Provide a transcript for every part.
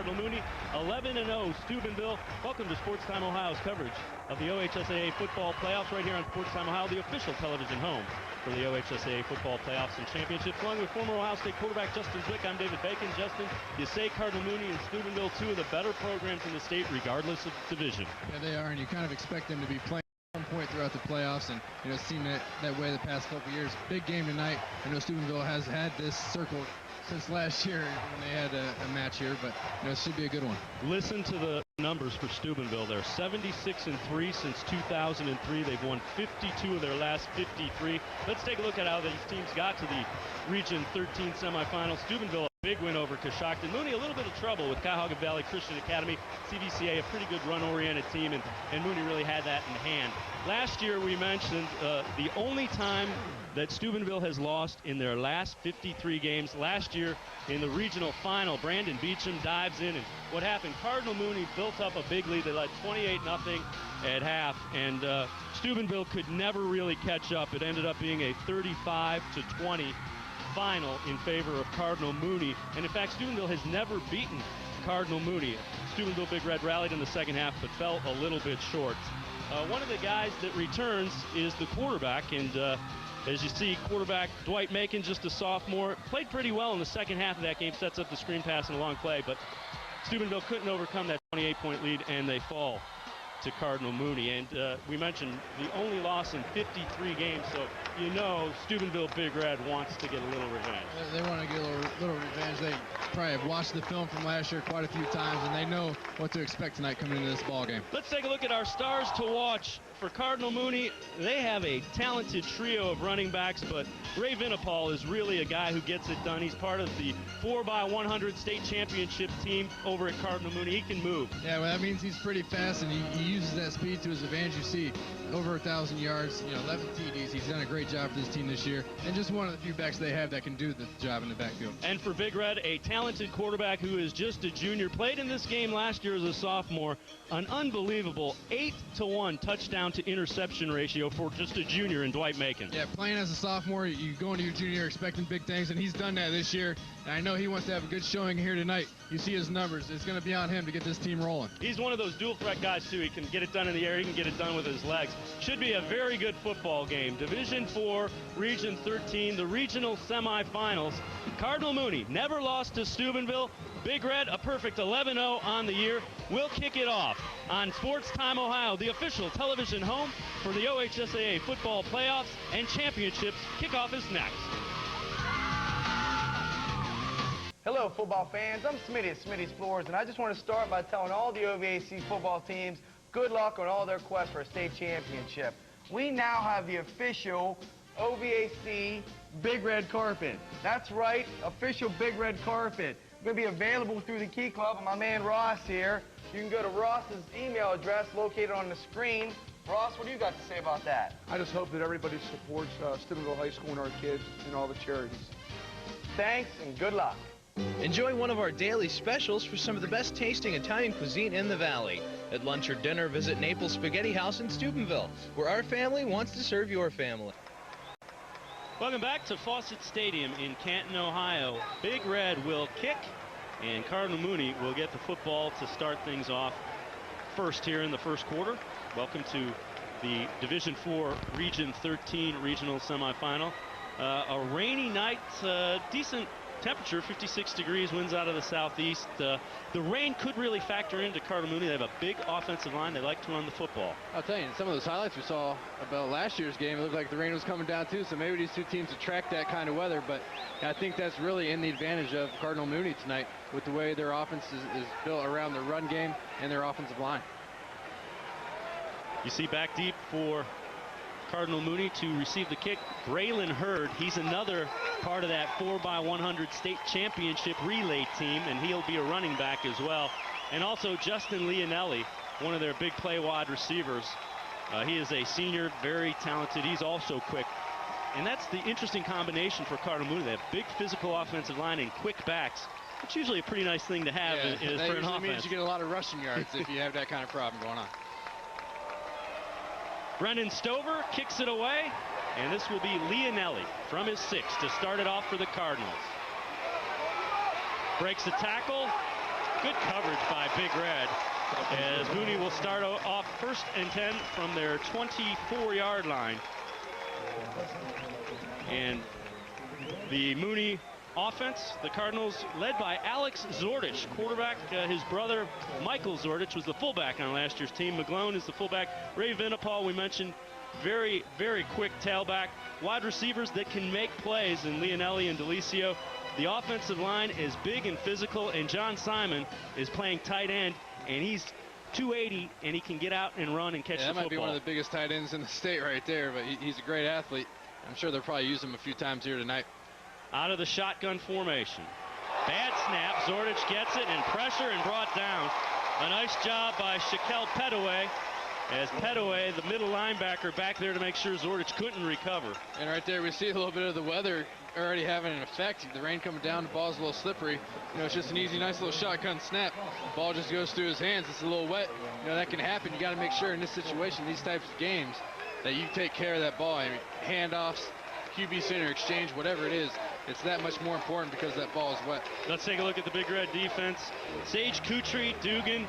Cardinal Mooney, 11-0 Steubenville. Welcome to Sports Time Ohio's coverage of the OHSAA football playoffs right here on Sports Time Ohio, the official television home for the OHSAA football playoffs and championships. Along with former Ohio State quarterback Justin Zwick, I'm David Bacon. Justin, you say Cardinal Mooney and Steubenville, two of the better programs in the state, regardless of division. Yeah, they are, and you kind of expect them to be playing at some point throughout the playoffs, and it's seen that way the past couple years. Big game tonight. I know Steubenville has had this circle since last year when they had a match here, but it should be a good one. Listen to the numbers for Steubenville. They're 76-3 since 2003. They've won 52 of their last 53. Let's take a look at how these teams got to the Region 13 semifinals. Steubenville, a big win over Coshocton. Mooney, a little bit of trouble with Cuyahoga Valley Christian Academy. CVCA, a pretty good run-oriented team, and Mooney really had that in hand. Last year, we mentioned the only time that Steubenville has lost in their last 53 games. Last year in the regional final, Brandon Beecham dives in, and what happened? Cardinal Mooney built up a big lead. They led 28-0 at half, and Steubenville could never really catch up. It ended up being a 35-20 final in favor of Cardinal Mooney, and in fact, Steubenville has never beaten Cardinal Mooney. Steubenville Big Red rallied in the second half, but fell a little bit short. One of the guys that returns is the quarterback, and as you see, quarterback Dwight Macon, just a sophomore, played pretty well in the second half of that game, sets up the screen pass and a long play, but Steubenville couldn't overcome that 28-point lead, and they fall to Cardinal Mooney. And we mentioned the only loss in 53 games, so Steubenville Big Red wants to get a little revenge. They want to get a little revenge. They probably have watched the film from last year quite a few times, and they know what to expect tonight coming into this ball game. Let's take a look at our stars to watch. For Cardinal Mooney, they have a talented trio of running backs, but Ray Vinipal is really a guy who gets it done. He's part of the 4x100 state championship team over at Cardinal Mooney. He can move. Yeah, well, that means he's pretty fast, and he uses that speed to his advantage. You see over 1,000 yards, 11 TDs. He's done a great job for this team this year, and just one of the few backs they have that can do the job in the backfield. And for Big Red, a talented quarterback who is just a junior, played in this game last year as a sophomore. An unbelievable 8-to-1 touchdown to interception ratio for just a junior in Dwight Macon. Yeah, playing as a sophomore, you go into your junior year expecting big things, and he's done that this year. And I know he wants to have a good showing here tonight. You see his numbers. It's going to be on him to get this team rolling. He's one of those dual threat guys, too. He can get it done in the air. He can get it done with his legs. Should be a very good football game. Division 4, Region 13, the regional semifinals. Cardinal Mooney never lost to Steubenville. Big Red, a perfect 11-0 on the year. We'll kick it off on Sports Time Ohio, the official television home for the OHSAA football playoffs and championships. Kickoff is next. Hello, football fans. I'm Smitty at Smitty's Floors, and I just want to start by telling all the OVAC football teams good luck on all their quests for a state championship. We now have the official OVAC Big Red Carpet. That's right, official Big Red Carpet. It's going to be available through the Key Club and my man Ross here. You can go to Ross's email address located on the screen. Ross, what do you got to say about that? I just hope that everybody supports Steubenville High School and our kids and all the charities. Thanks and good luck. Enjoy one of our daily specials for some of the best tasting Italian cuisine in the Valley. At lunch or dinner, visit Naples Spaghetti House in Steubenville, where our family wants to serve your family. Welcome back to Fawcett Stadium in Canton, Ohio. Big Red will kick, and Cardinal Mooney will get the football to start things off first here in the first quarter. Welcome to the Division 4 Region 13 regional semifinal. A rainy night, decent temperature, 56 degrees, winds out of the southeast. The rain could really factor into Cardinal Mooney. They have a big offensive line. They like to run the football. I'll tell you, in some of those highlights we saw about last year's game, it looked like the rain was coming down too, so maybe these two teams attract that kind of weather, but I think that's really in the advantage of Cardinal Mooney tonight with the way their offense is built around the run game and their offensive line. You see back deep for Cardinal Mooney to receive the kick, Braylon Hurd. He's another part of that 4x100 state championship relay team, and he'll be a running back as well. And also Justin Leonelli, one of their big play wide receivers. He is a senior, very talented. He's also quick. And that's the interesting combination for Cardinal Mooney. They have big physical offensive line and quick backs. It's usually a pretty nice thing to have for an offense. That means you get a lot of rushing yards if you have that kind of problem going on. Brennan Stover kicks it away, and this will be Leonelli from his 6 to start it off for the Cardinals. Breaks the tackle, Good coverage by Big Red, as Mooney will start off 1st and 10 from their 24-yard line. And the Mooney offense, the Cardinals, led by Alex Zordich, quarterback. His brother Michael Zordich was the fullback on last year's team. McGlone is the fullback. Ray Vinipal, we mentioned, very, very quick tailback. Wide receivers that can make plays in Leonelli and Delicio. The offensive line is big and physical, and John Simon is playing tight end, and he's 280, and he can get out and run and catch the football. That might be one of the biggest tight ends in the state right there, but he's a great athlete. I'm sure they'll probably use him a few times here tonight. Out of the shotgun formation. Bad snap. Zordich gets it, and pressure, and brought down. A nice job by Shaquille Petaway, as Petaway, the middle linebacker, back there to make sure Zordich couldn't recover. And right there we see a little bit of the weather already having an effect. The rain coming down, the ball's a little slippery. You know, it's just an easy, nice little shotgun snap. The ball just goes through his hands. It's a little wet. You know, that can happen. You got to make sure in this situation, these types of games, that you take care of that ball. I mean, handoffs, QB center exchange, whatever it is, it's that much more important because that ball is wet. Let's take a look at the Big Red defense. Sage Kutry, Dugan,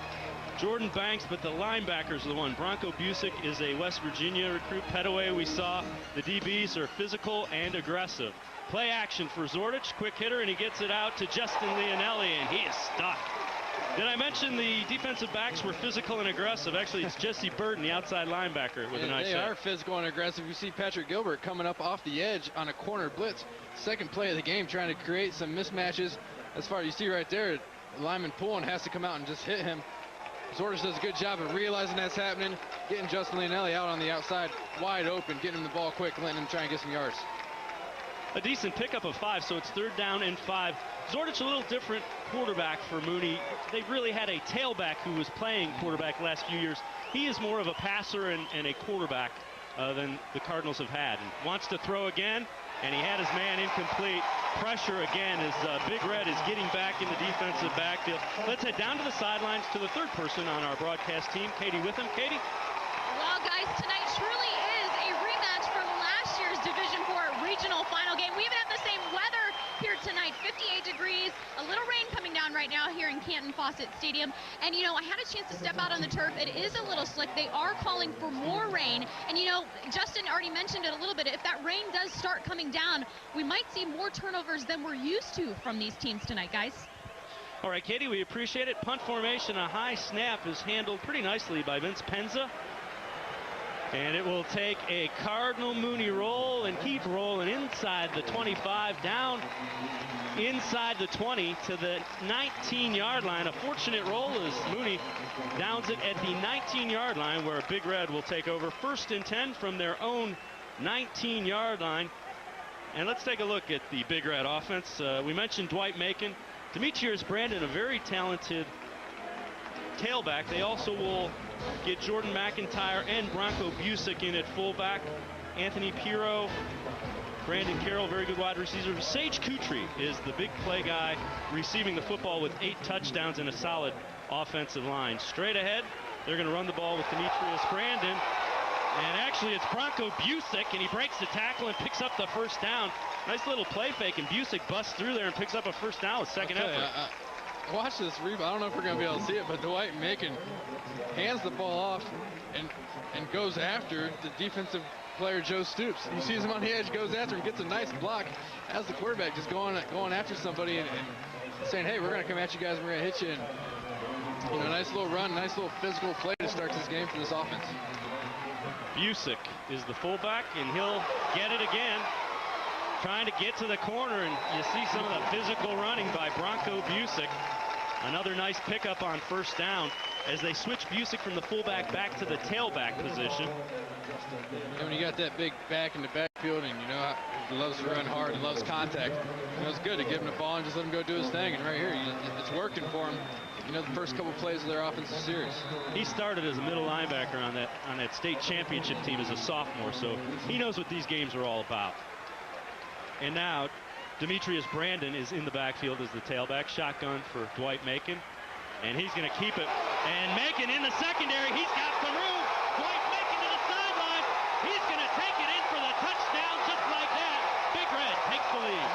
Jordan Banks, but the linebackers are the one. Bronco Busick is a West Virginia recruit. Petaway, we saw. The DBs are physical and aggressive. Play action for Zordich, quick hitter, and he gets it out to Justin Leonelli, and he is stuck. Did I mention the defensive backs were physical and aggressive? Actually, it's Jesse Burton, the outside linebacker, with a nice shot. They are physical and aggressive. You see Patrick Gilbert coming up off the edge on a corner blitz. Second play of the game, trying to create some mismatches. As far as you see right there, lineman Pullen has to come out and just hit him. Zordich does a good job of realizing that's happening, getting Justin Leonelli out on the outside, wide open, getting him the ball quick, letting him try and get some yards. A decent pickup of 5, so it's 3rd down and 5. Zordich, a little different quarterback for Mooney. They really had a tailback who was playing quarterback the last few years. He is more of a passer and a quarterback than the Cardinals have had. And wants to throw again, and he had his man incomplete. Pressure again as Big Red is getting back in the defensive backfield. Let's head down to the sidelines to the 3rd person on our broadcast team, Katie Witham. Katie? Well, guys, tonight truly is a rematch from last year's Division IV regional final game. We even have the same weather here tonight, 58 degrees, a little rain coming down right now here in Canton Fawcett Stadium. And, you know, I had a chance to step out on the turf. It is a little slick. They are calling for more rain. And, you know, Justin already mentioned it a little bit. If that rain does start coming down, we might see more turnovers than we're used to from these teams tonight, guys. All right, Katie, we appreciate it. Punt formation, a high snap is handled pretty nicely by Vince Penza. And it will take a Cardinal Mooney roll and keep rolling inside the 25, down inside the 20 to the 19-yard line. A fortunate roll as Mooney downs it at the 19-yard line, where Big Red will take over 1st and 10 from their own 19-yard line. And let's take a look at the Big Red offense. We mentioned Dwight Macon. Demetrius Brandon, a very talented tailback. They also will get Jordan McIntyre and Bronco Busick in at fullback. Anthony Pirro, Brandon Carroll, very good wide receiver. Sage Kutry is the big play guy, receiving the football with 8 touchdowns and a solid offensive line. Straight ahead, they're going to run the ball with Demetrius Brandon. And actually, it's Bronco Busick, and he breaks the tackle and picks up the 1st down. Nice little play fake, and Busick busts through there and picks up a 1st down with second effort. Watch this rebound. I don't know if we're going to be able to see it, but Dwight Macon hands the ball off and goes after the defensive player, Joe Stoops. He sees him on the edge, goes after him, gets a nice block as the quarterback just going after somebody and saying, hey, we're going to come at you guys, we're going to hit you. And, you know, nice little run, nice little physical play to start this game for this offense. Busick is the fullback, and he'll get it again. Trying to get to the corner, and you see some of the physical running by Bronco Busick. Another nice pickup on 1st down as they switch Busick from the fullback back to the tailback position. And when you got that big back in the backfield, and you know he loves to run hard and loves contact, you know, it's good to give him the ball and just let him go do his thing. And right here, it's working for him. You know, the first couple plays of their offensive series. He started as a middle linebacker on that state championship team as a sophomore, so he knows what these games are all about. And now Demetrius Brandon is in the backfield as the tailback. Shotgun for Dwight Macon, and he's going to keep it. And Macon in the secondary, he's got some room. Dwight Macon to the sideline. He's going to take it in for the touchdown just like that. Big Red takes the lead.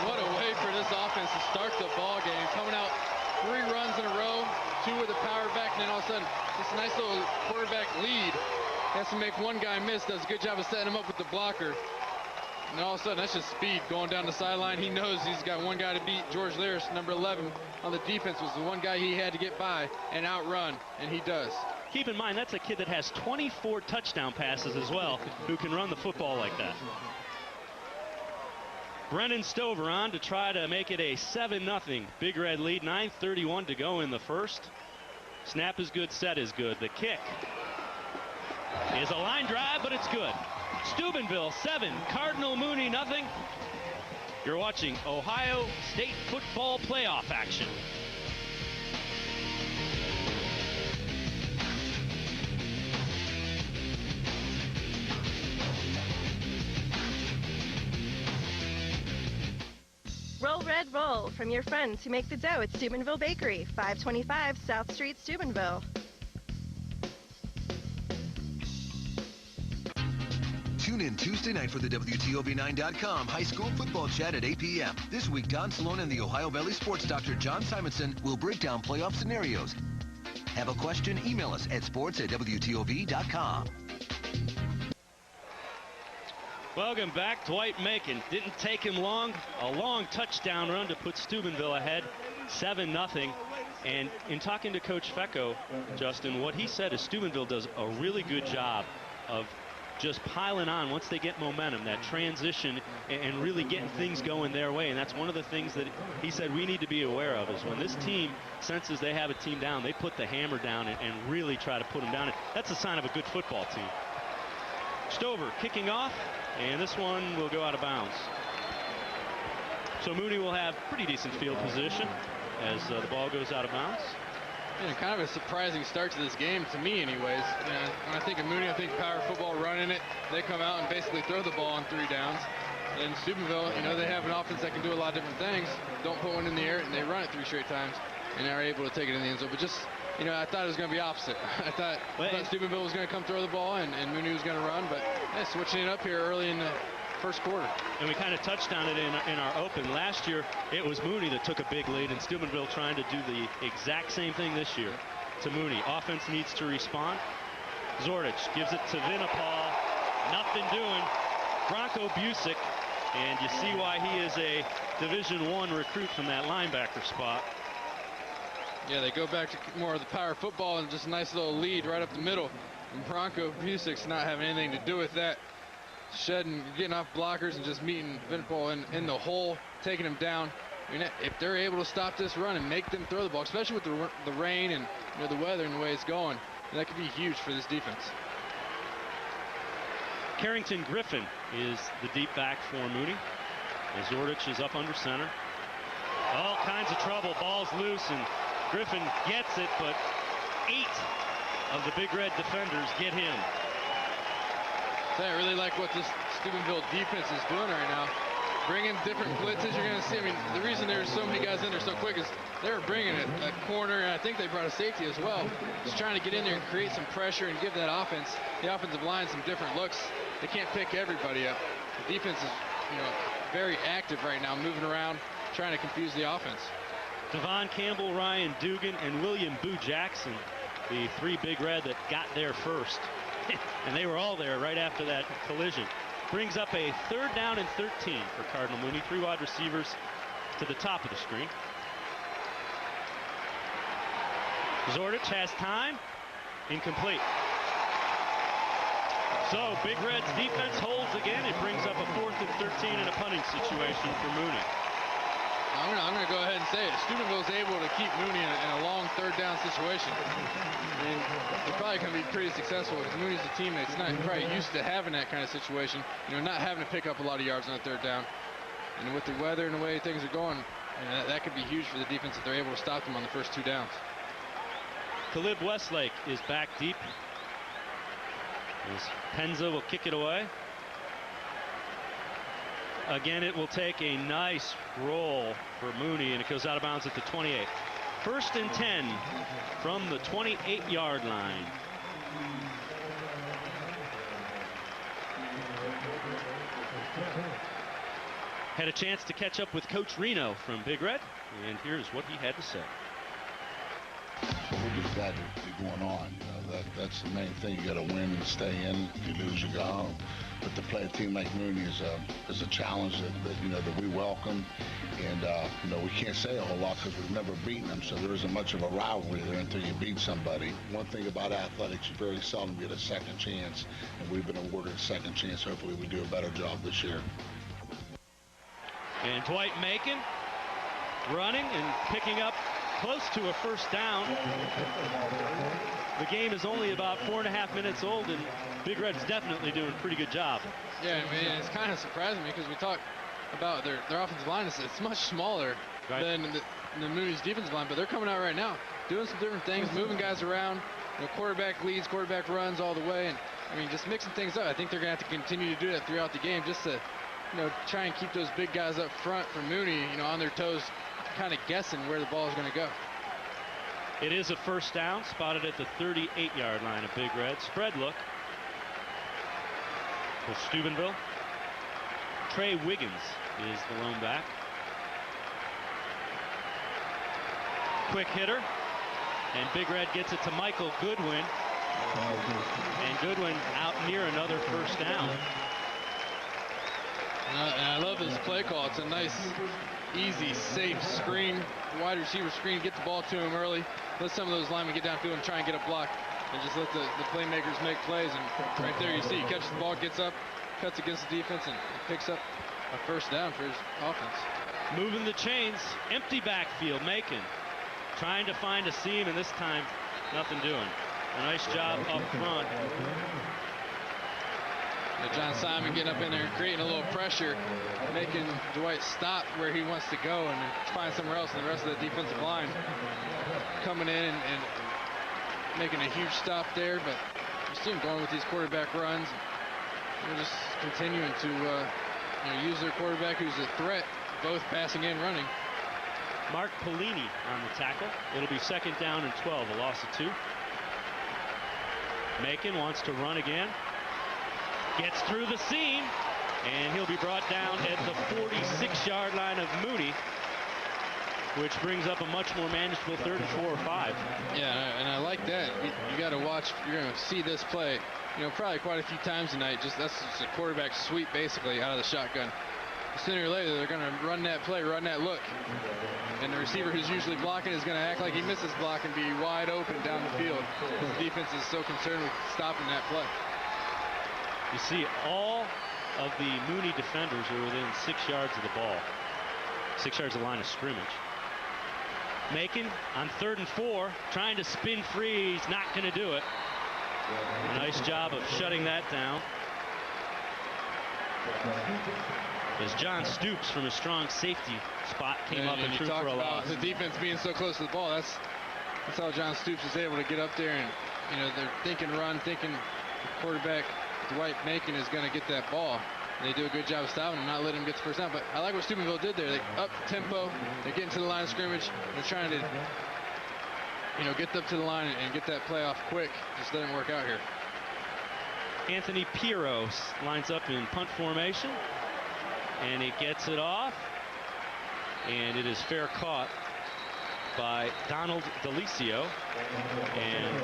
What a way for this offense to start the ball game. Coming out 3 runs in a row, 2 with a power back, and then all of a sudden, this nice little quarterback lead. Has to make one guy miss, does a good job of setting him up with the blocker. And all of a sudden, that's just speed going down the sideline. He knows he's got one guy to beat. George Lyris, number 11, on the defense, was the one guy he had to get by and outrun, and he does. Keep in mind, that's a kid that has 24 touchdown passes as well, who can run the football like that. Brennan Stover on to try to make it a 7-0 Big Red lead. 9:31 to go in the first. Snap is good, set is good. The kick is a line drive, but it's good. Steubenville 7, Cardinal Mooney nothing. You're watching Ohio State football playoff action. Roll Red Roll from your friends who make the dough at Steubenville Bakery, 525 South Street, Steubenville. Tune in Tuesday night for the WTOV9.com high school football chat at 8 p.m. This week, Don Salone and the Ohio Valley sports doctor John Simonson will break down playoff scenarios. Have a question? Email us at sports@WTOV.com. Welcome back. Dwight Macon. Didn't take him long. A long touchdown run to put Steubenville ahead, 7-0. And in talking to Coach Fecco, Justin, what he said is Steubenville does a really good job of just piling on once they get momentum, that transition, and really getting things going their way. And that's one of the things that he said we need to be aware of, is when this team senses they have a team down, they put the hammer down and really try to put them down. And that's a sign of a good football team. Stover kicking off, and this one will go out of bounds. So Mooney will have pretty decent field position as the ball goes out of bounds. Yeah, kind of a surprising start to this game, to me anyways. You know, when I think of Mooney, I think power football, running it. They come out and basically throw the ball on 3 downs. And Steubenville, you know, they have an offense that can do a lot of different things. Don't put one in the air, and they run it 3 straight times, and are able to take it in the end zone. But just, you know, I thought it was going to be opposite. I thought Steubenville was going to come throw the ball, and Mooney was going to run. But yeah, switching it up here early in the first quarter. And we kind of touched on it in our open. Last year, it was Mooney that took a big lead, and Steubenville trying to do the exact same thing this year to Mooney. Offense needs to respond. Zordich gives it to Vinapal. Nothing doing. Bronco Busick, and you see why he is a Division I recruit from that linebacker spot. Yeah, they go back to more of the power football and just a nice little lead right up the middle. And Bronco Busick's not having anything to do with that. Shedding, getting off blockers and just meeting Vinapal in the hole, taking him down. I mean, if they're able to stop this run and make them throw the ball, especially with the rain and, you know, the weather and the way it's going, that could be huge for this defense. Carrington Griffin is the deep back for Mooney. As Zordich is up under center. All kinds of trouble. Ball's loose, and Griffin gets it, but 8 of the Big Red defenders get him. I really like what this Steubenville defense is doing right now. Bringing different blitzes. You're going to see, I mean, the reason there's so many guys in there so quick is they were bringing it a corner, and I think they brought a safety as well. Just trying to get in there and create some pressure and give that offense, the offensive line, some different looks. They can't pick everybody up. The defense is, you know, very active right now, moving around, trying to confuse the offense. Devon Campbell, Ryan Dugan, and William Boo Jackson, the 3 Big Red that got there first. And they were all there right after that collision. Brings up a 3rd down and 13 for Cardinal Mooney. 3 wide receivers to the top of the screen. Zordich has time. Incomplete. So Big Red's defense holds again. It brings up a 4th and 13 in a punting situation for Mooney. I'm going to go ahead and say it. Steubenville's able to keep Mooney in a long 3rd down situation. And they're probably going to be pretty successful because Mooney's a team that's not probably used to having that kind of situation. You know, not having to pick up a lot of yards on a 3rd down. And with the weather and the way things are going, you know, that could be huge for the defense if they're able to stop them on the first 2 downs. Caleb Westlake is back deep. As Penza will kick it away. Again, it will take a nice roll for Mooney, and it goes out of bounds at the 28. 1st and 10 from the 28-yard line. Had a chance to catch up with Coach Reno from Big Red, and here's what he had to say. We're just glad to be going on. That's the main thing. You got to win and stay in. If you lose, you go home. But to play a team like Mooney is a challenge that we welcome, and we can't say a whole lot because we've never beaten them, so there isn't much of a rivalry there until you beat somebody. One thing about athletics, you very seldom get a second chance, and we've been awarded a second chance. Hopefully, we do a better job this year. And Dwight Macon running and picking up close to a first down. The game is only about 4.5 minutes old, and Big Red's definitely doing a pretty good job. Yeah, I mean, it's kind of surprising me because we talk about their offensive line. It's much smaller than the Mooney's defensive line, but they're coming out right now doing some different things, moving guys around. Quarterback leads, quarterback runs all the way, and I mean, just mixing things up. I think they're going to have to continue to do that throughout the game, just to try and keep those big guys up front for Mooney, on their toes, kind of guessing where the ball is going to go. It is a first down, spotted at the 38-yard line of Big Red. Spread look for Steubenville. Trey Wiggins is the lone back. Quick hitter, and Big Red gets it to Michael Goodwin. And Goodwin out near another first down. And I love this play call. It's a nice, easy, safe screen, wide receiver screen. Get the ball to him early. Let some of those linemen get downfield and try and get a block. And just let the playmakers make plays. And right there you see he catches the ball, gets up, cuts against the defense, and picks up a first down for his offense. Moving the chains. Empty backfield. Macon trying to find a seam, and this time nothing doing. A nice job up front. John Simon getting up in there and creating a little pressure, making Dwight stop where he wants to go and find somewhere else, and the rest of the defensive line coming in and making a huge stop there. But you see him going with these quarterback runs. They're just continuing to use their quarterback, who's a threat, both passing and running. Mark Polini on the tackle. It'll be second down and 12, a loss of 2. Macon wants to run again. Gets through the seam, and he'll be brought down at the 46-yard line of Mooney, which brings up a much more manageable 3rd and 4 or 5. Yeah, and I like that. You got to watch. You're going to see this play, probably quite a few times tonight. That's just a quarterback sweep, basically, out of the shotgun. Sooner or later, they're going to run that play, run that look, and the receiver who's usually blocking is going to act like he misses block and be wide open down the field. The defense is so concerned with stopping that play. You see all of the Mooney defenders are within 6 yards of the ball. 6 yards of the line of scrimmage. Macon on 3rd and 4, trying to spin free. He's not going to do it. A nice job of shutting that down. As John Stoops from a strong safety spot came up and threw for a loss. The defense being so close to the ball, that's how John Stoops is able to get up there, and they're thinking run, thinking the quarterback Dwight Macon is going to get that ball. And they do a good job of stopping him, not letting him get the first down. But I like what Steubenville did there. They up tempo, they're getting to the line of scrimmage, they're trying to get up to the line and get that play off quick. Just didn't work out here. Anthony Pirro lines up in punt formation, and he gets it off, and it is fair caught by Donald Delicio, and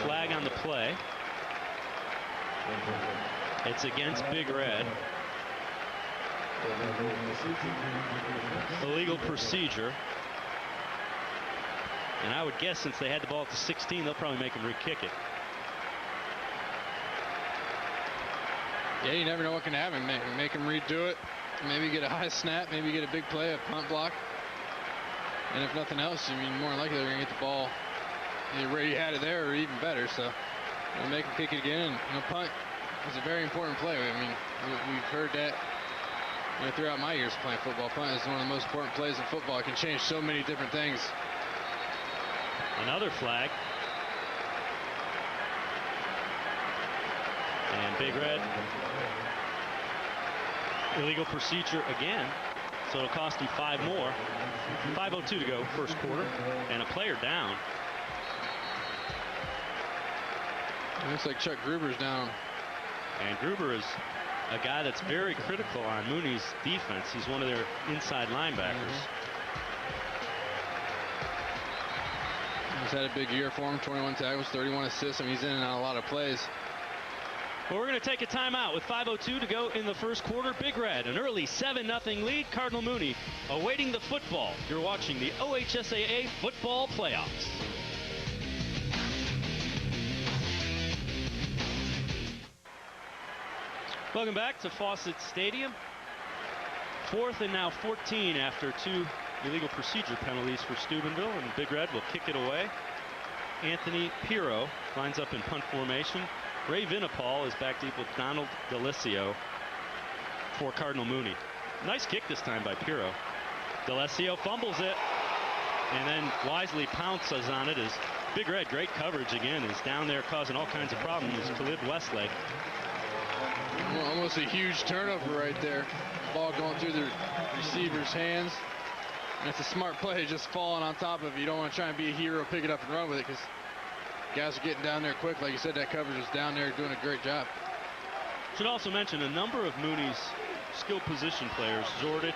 flag on the play. It's against Big Red. Illegal procedure. And I would guess since they had the ball at the 16, they'll probably make him re-kick it. Yeah, you never know what can happen. Make him redo it. Maybe get a high snap. Maybe get a big play, a punt block. And if nothing else, more than likely they're going to get the ball either where you had it there or even better. So make him kick it again. And punt is a very important play. We've heard that throughout my years playing football. Punt is one of the most important plays in football. It can change so many different things. Another flag. And Big Red, illegal procedure again. So it'll cost him 5 more. 5:02 to go, first quarter, and a player down. It looks like Chuck Gruber's down. And Gruber is a guy that's very critical on Mooney's defense. He's one of their inside linebackers. He's had a big year for him, 21 tackles, 31 assists. I mean, he's in and out a lot of plays. Well, we're going to take a timeout with 5:02 to go in the first quarter. Big Red, an early 7-0 lead. Cardinal Mooney awaiting the football. You're watching the OHSAA football playoffs. Welcome back to Fawcett Stadium. 4th and now 14 after 2 illegal procedure penalties for Steubenville, and Big Red will kick it away. Anthony Pirro lines up in punt formation. Ray Vinipal is back deep with Donald D'Alessio for Cardinal Mooney. Nice kick this time by Pirro. D'Alessio fumbles it and then wisely pounces on it as Big Red, great coverage again, is down there causing all kinds of problems. Khalid Westlake. Well, almost a huge turnover right there. Ball going through the receiver's hands. And it's a smart play, just falling on top of it. You don't want to try and be a hero, pick it up and run with it, because guys are getting down there quick. Like you said, that coverage is down there doing a great job. Should also mention a number of Mooney's skill position players, Zordich,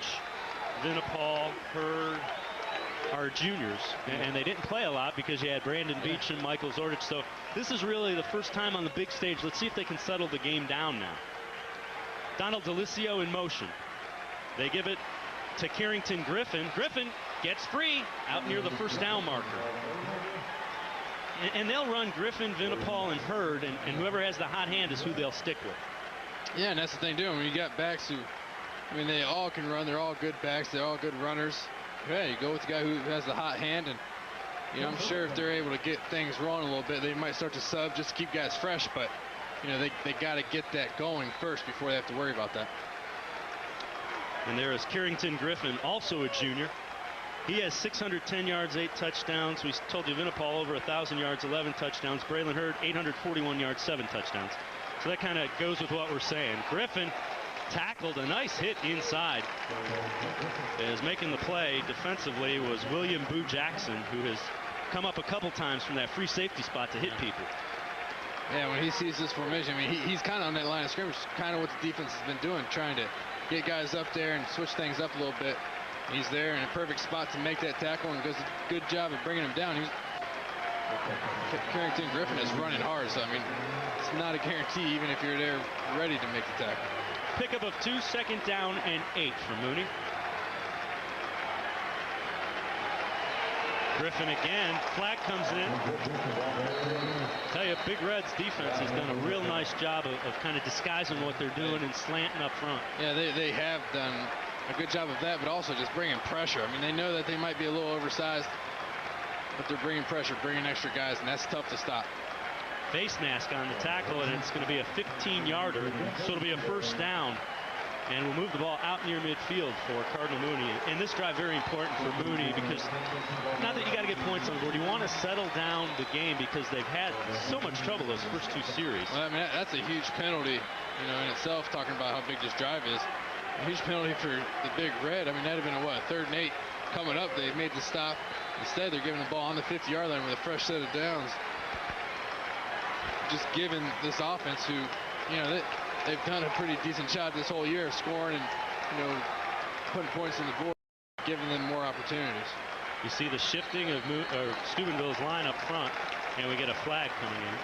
Vinipal, Hurd, are juniors, and they didn't play a lot because you had Brandon Beach and Michael Zordich. So this is really the first time on the big stage. Let's see if they can settle the game down now. Donald D'Alessio in motion. They give it to Carrington Griffin. Griffin gets free out near the first down marker. And they'll run Griffin, Vinipal, and Hurd, and whoever has the hot hand is who they'll stick with. Yeah, and that's the thing, too. I mean, you got backs who, I mean, they all can run. They're all good backs. They're all good runners. Yeah, you go with the guy who has the hot hand, and, you know, I'm sure if they're able to get things rolling a little bit, they might start to sub just to keep guys fresh, but, you know, they got to get that going first before they have to worry about that. And there is Carrington Griffin, also a junior. He has 610 yards, 8 touchdowns. We told you Vinipal over 1,000 yards, 11 touchdowns. Braylon Hurd, 841 yards, 7 touchdowns. So that kind of goes with what we're saying. Griffin tackled a nice hit inside. As making the play defensively was William Boo Jackson, who has come up a couple times from that free safety spot to hit people. Yeah, when he sees this formation, I mean, he's kind of on that line of scrimmage, kind of what the defense has been doing, trying to get guys up there and switch things up a little bit. He's there in a perfect spot to make that tackle and does a good job of bringing him down. Carrington Griffin is running hard, so I mean, it's not a guarantee even if you're there ready to make the tackle. Pickup of 2, 2nd down and 8 for Mooney. Griffin again, flag comes in. Tell you, Big Red's defense has done a real nice job of kind of disguising what they're doing and slanting up front. Yeah, they have done a good job of that, but also just bringing pressure. I mean, they know that they might be a little oversized, but they're bringing pressure, bringing extra guys, and that's tough to stop. Face mask on the tackle, and it's going to be a 15-yarder, so it'll be a first down. And we'll move the ball out near midfield for Cardinal Mooney. And this drive very important for Mooney because not that you got to get points on the board. You want to settle down the game because they've had so much trouble those first 2 series. Well, I mean, that's a huge penalty, you know, in itself, talking about how big this drive is. A huge penalty for the Big Red. I mean, that'd have been a 3rd and 8 coming up. They made the stop. Instead, they're giving the ball on the 50-yard line with a fresh set of downs. Just giving this offense who, you know, they've done a pretty decent job this whole year of scoring and, you know, putting points on the board, giving them more opportunities. You see the shifting of Steubenville's line up front, and we get a flag coming in.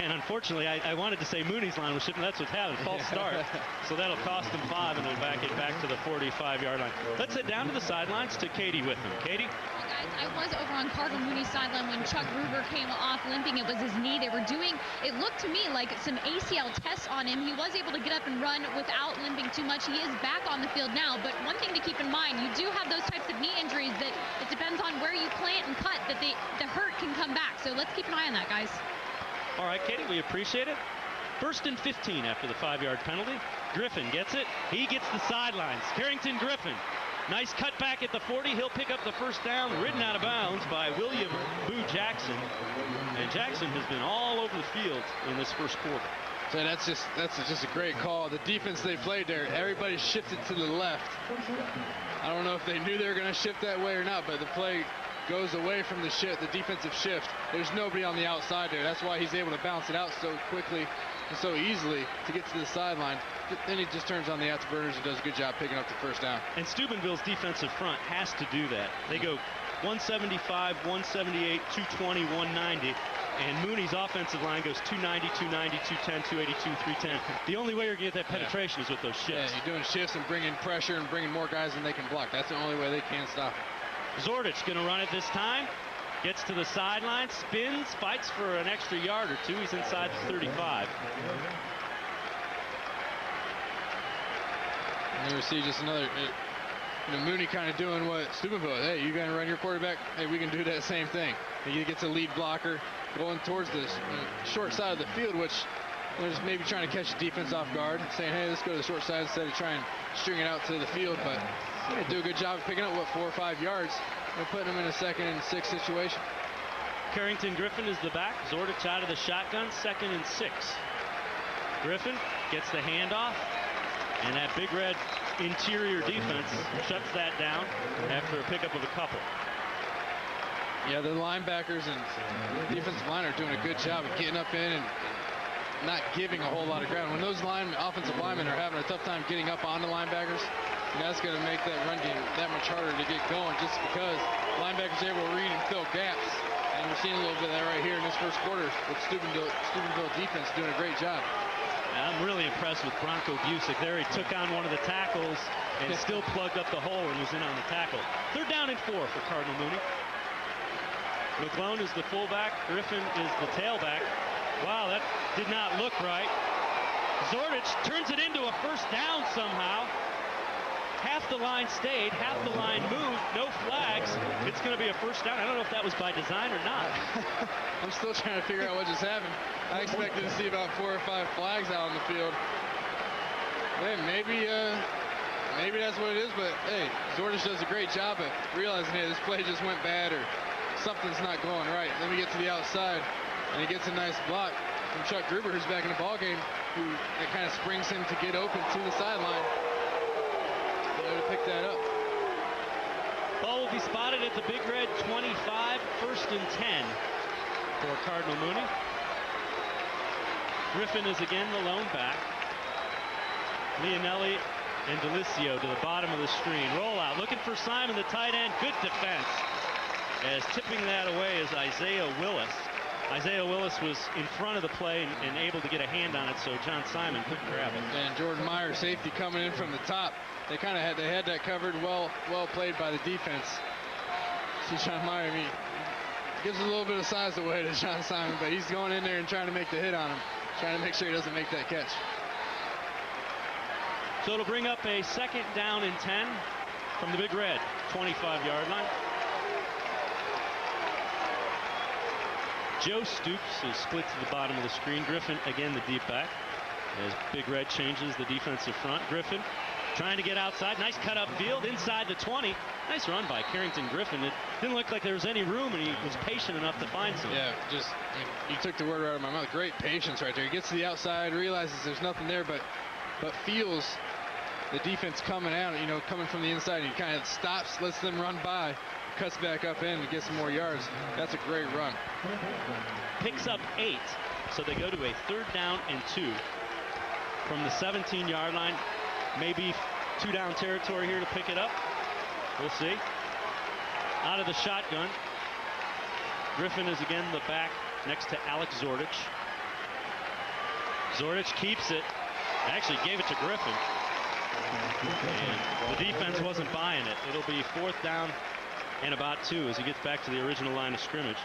And unfortunately, I wanted to say Mooney's line was shifting. That's what's happened. False start. So that'll cost them 5, and they'll back it back to the 45-yard line. Let's head down to the sidelines to Katie with them. Katie? Well, guys, I was over on Cardinal Mooney's sideline when Chuck Ruger came off limping. It was his knee. They were doing, it looked to me like some ACL tests on him. He was able to get up and run without limping too much. He is back on the field now, but one thing to keep in mind, you do have those types of knee injuries that it depends on where you plant and cut, that the hurt can come back. So let's keep an eye on that, guys. All right, Katie, we appreciate it. 1st and 15 after the 5-yard penalty. Griffin gets it. He gets the sidelines. Carrington Griffin. Nice cut back at the 40. He'll pick up the first down, ridden out of bounds by William Boo Jackson. And Jackson has been all over the field in this first quarter. So that's just a great call. The defense they played there, everybody shifted to the left. I don't know if they knew they were going to shift that way or not, but the play goes away from the defensive shift. There's nobody on the outside there. That's why he's able to bounce it out so quickly so easily to get to the sideline. Then he just turns on the afterburners and does a good job picking up the first down. And Steubenville's defensive front has to do that. They go 175, 178, 220, 190. And Mooney's offensive line goes 290, 290, 210, 282, 310. The only way you're going to get that penetration is with those shifts. Yeah, you're doing shifts and bringing pressure and bringing more guys than they can block. That's the only way they can stop it. Zordich going to run it this time. Gets to the sideline, spins, fights for an extra yard or two. He's inside the 35. And there we see just another, Mooney kind of doing what Steubenville, hey, you going to run your quarterback? Hey, we can do that same thing. He gets a lead blocker going towards this short side of the field, which they're just maybe trying to catch the defense off guard, saying, hey, let's go to the short side instead of trying to string it out to the field. But they do a good job of picking up, 4 or 5 yards and putting them in a 2nd and 6 situation. Carrington Griffin is the back. Zordich out of the shotgun, 2nd and 6. Griffin gets the handoff, and that Big Red interior defense shuts that down after a pickup of a couple. Yeah, the linebackers and defensive line are doing a good job of getting up in and not giving a whole lot of ground. When those offensive linemen are having a tough time getting up on the linebackers, that's going to make that run game that much harder to get going, just because linebackers are able to read and fill gaps. And we're seeing a little bit of that right here in this first quarter with Steubenville defense doing a great job. I'm really impressed with Bronco Busick there. He took on one of the tackles and still plugged up the hole and was in on the tackle. 3rd down and 4 for Cardinal Mooney. McClone is the fullback. Griffin is the tailback. Wow, that did not look right. Zordich turns it into a first down somehow. Half the line stayed, half the line moved, no flags. It's going to be a first down. I don't know if that was by design or not. I'm still trying to figure out what just happened. I expected to see about 4 or 5 flags out on the field. Hey, maybe that's what it is, but hey, Zordich does a great job of realizing, hey, this play just went bad or something's not going right. Then we get to the outside, and he gets a nice block from Chuck Gruber, who's back in the ball game, who kind of springs him to get open to the sideline. To pick that up. Ball will be spotted at the Big Red 25, 1st and 10 for Cardinal Mooney. Griffin is again the lone back. Leonelli and Delicio to the bottom of the screen. Rollout, looking for Simon, the tight end. Good defense. As tipping that away is Isaiah Willis. Isaiah Willis was in front of the play and able to get a hand on it, so John Simon couldn't grab it. And Jordan Meyer, safety, coming in from the top. They kind of had that covered, well played by the defense. See John Meyer, I mean, gives a little bit of size away to John Simon, but he's going in there and trying to make the hit on him, trying to make sure he doesn't make that catch. So it'll bring up a 2nd down and 10 from the Big Red 25-yard line. Joe Stoops is split to the bottom of the screen. Griffin again the deep back as Big Red changes the defensive front. Griffin trying to get outside. Nice cut up field inside the 20. Nice run by Carrington Griffin. It didn't look like there was any room, and he was patient enough to find some. Yeah, just you took the word right out of my mouth. Great patience right there. He gets to the outside, realizes there's nothing there, but feels the defense coming out, coming from the inside. He kind of stops, lets them run by, cuts back up in and gets some more yards. That's a great run. Picks up 8, so they go to a 3rd down and 2 from the 17-yard line. Maybe 2-down territory here to pick it up. We'll see. Out of the shotgun. Griffin is again the back next to Alex Zordich. Zordich keeps it. Actually gave it to Griffin. And the defense wasn't buying it. It'll be 4th down and about 2 as he gets back to the original line of scrimmage.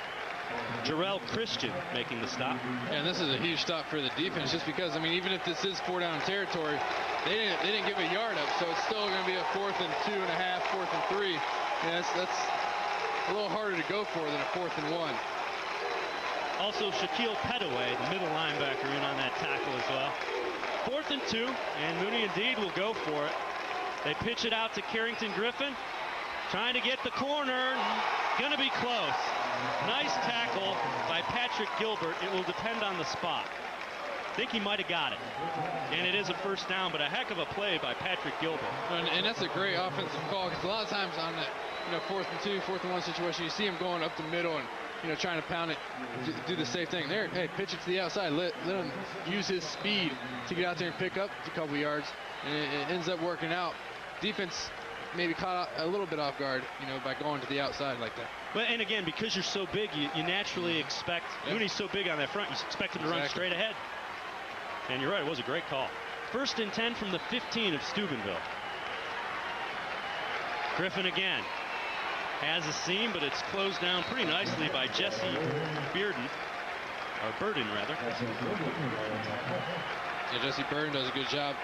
Jarrell Christian making the stop. And this is a huge stop for the defense, just because, I mean, even if this is 4-down territory, they didn't give a yard up, so it's still going to be a 4th and 2.5, 4th and 3. Yeah, that's a little harder to go for than a 4th and 1. Also, Shaquille Petaway, the middle linebacker, in on that tackle as well. 4th and 2, and Mooney indeed will go for it. They pitch it out to Carrington Griffin, trying to get the corner. Going to be close. Nice tackle by Patrick Gilbert. It will depend on the spot. I think he might have got it. And it is a 1st down, but a heck of a play by Patrick Gilbert. And that's a great offensive call, because a lot of times on that 4th and 2, 4th and 1 situation, you see him going up the middle and trying to pound it, do the safe thing. There, hey, pitch it to the outside. Let him use his speed to get out there and pick up a couple yards, and it ends up working out. Defense maybe caught a little bit off guard, by going to the outside like that. Well, and again, because you're so big, you naturally expect, Mooney's so big on that front, you expect him to run straight ahead. And you're right, it was a great call. 1st and 10 from the 15 of Steubenville. Griffin again has a seam, but it's closed down pretty nicely by Jesse Burden, rather. Yeah, Jesse Burden does a good job.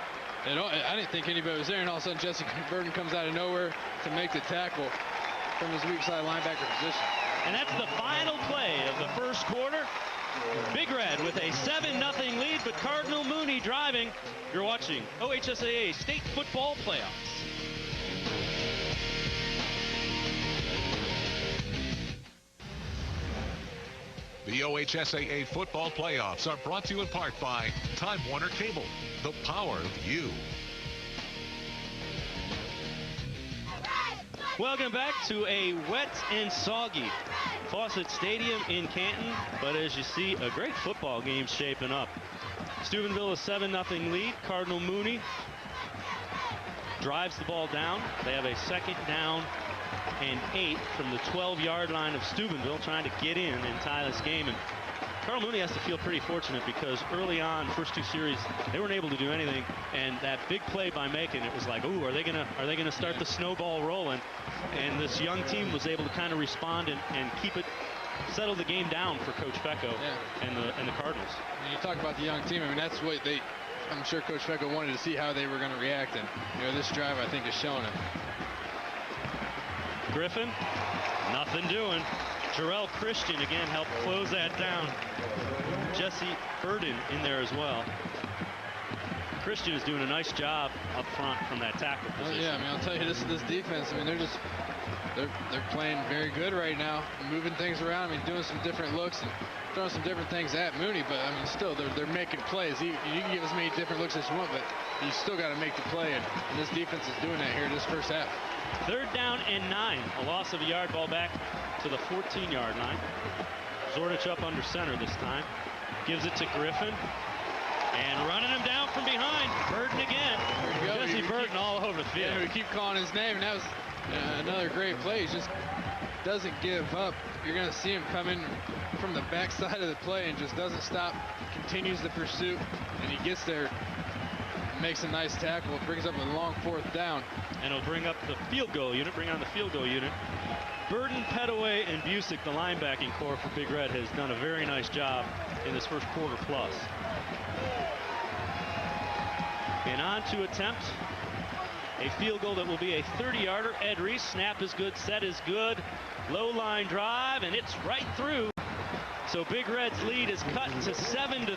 And I didn't think anybody was there, and all of a sudden Jesse Burden comes out of nowhere to make the tackle from his weak side linebacker position. And that's the final play of the first quarter. Big Red with a 7-0 lead, but Cardinal Mooney driving. You're watching OHSAA State Football Playoffs. The OHSAA Football Playoffs are brought to you in part by Time Warner Cable, the power of you. Welcome back to a wet and soggy Fawcett Stadium in Canton, but as you see, a great football game shaping up. Steubenville a 7-0 lead. Cardinal Mooney drives the ball down. They have a 2nd down and 8 from the 12-yard line of Steubenville, trying to get in and tie this game. And Cardinal Mooney has to feel pretty fortunate because early on, first 2 series, they weren't able to do anything. And that big play by Macon, it was like, ooh, are they gonna start the snowball rolling? And this young team was able to kind of respond and settle the game down for Coach Fecco and the Cardinals. And you talk about the young team. I mean, that's what I'm sure Coach Fecco wanted to see how they were going to react, and this drive I think is showing it. Griffin, nothing doing. Jarrell Christian again helped close that down. Jesse Burden in there as well. Christian is doing a nice job up front from that tackle position. Yeah, I mean, I'll tell you, this defense, I mean, they're playing very good right now, moving things around. I mean, doing some different looks and throwing some different things at Mooney, but I mean, still, they're making plays. You can give as many different looks as you want, but you still got to make the play, and this defense is doing that here this first half. 3rd down and 9. A loss of a yard, ball back to the 14-yard line. Zordich up under center this time. Gives it to Griffin. And running him down from behind. Burden again. Jesse Burden all over the field. Yeah, we keep calling his name, and that was another great play. He just doesn't give up. You're going to see him come in from the backside of the play and just doesn't stop. Continues the pursuit, and he gets there. Makes a nice tackle. It brings up a long 4th down. And it'll bring up the field goal unit, bring on the field goal unit. Burden, Petaway, and Busick, the linebacking core for Big Red, has done a very nice job in this first quarter plus. And on to attempt a field goal that will be a 30-yarder. Ed Reese, snap is good, set is good. Low line drive, and it's right through. So Big Red's lead is cut to 7-3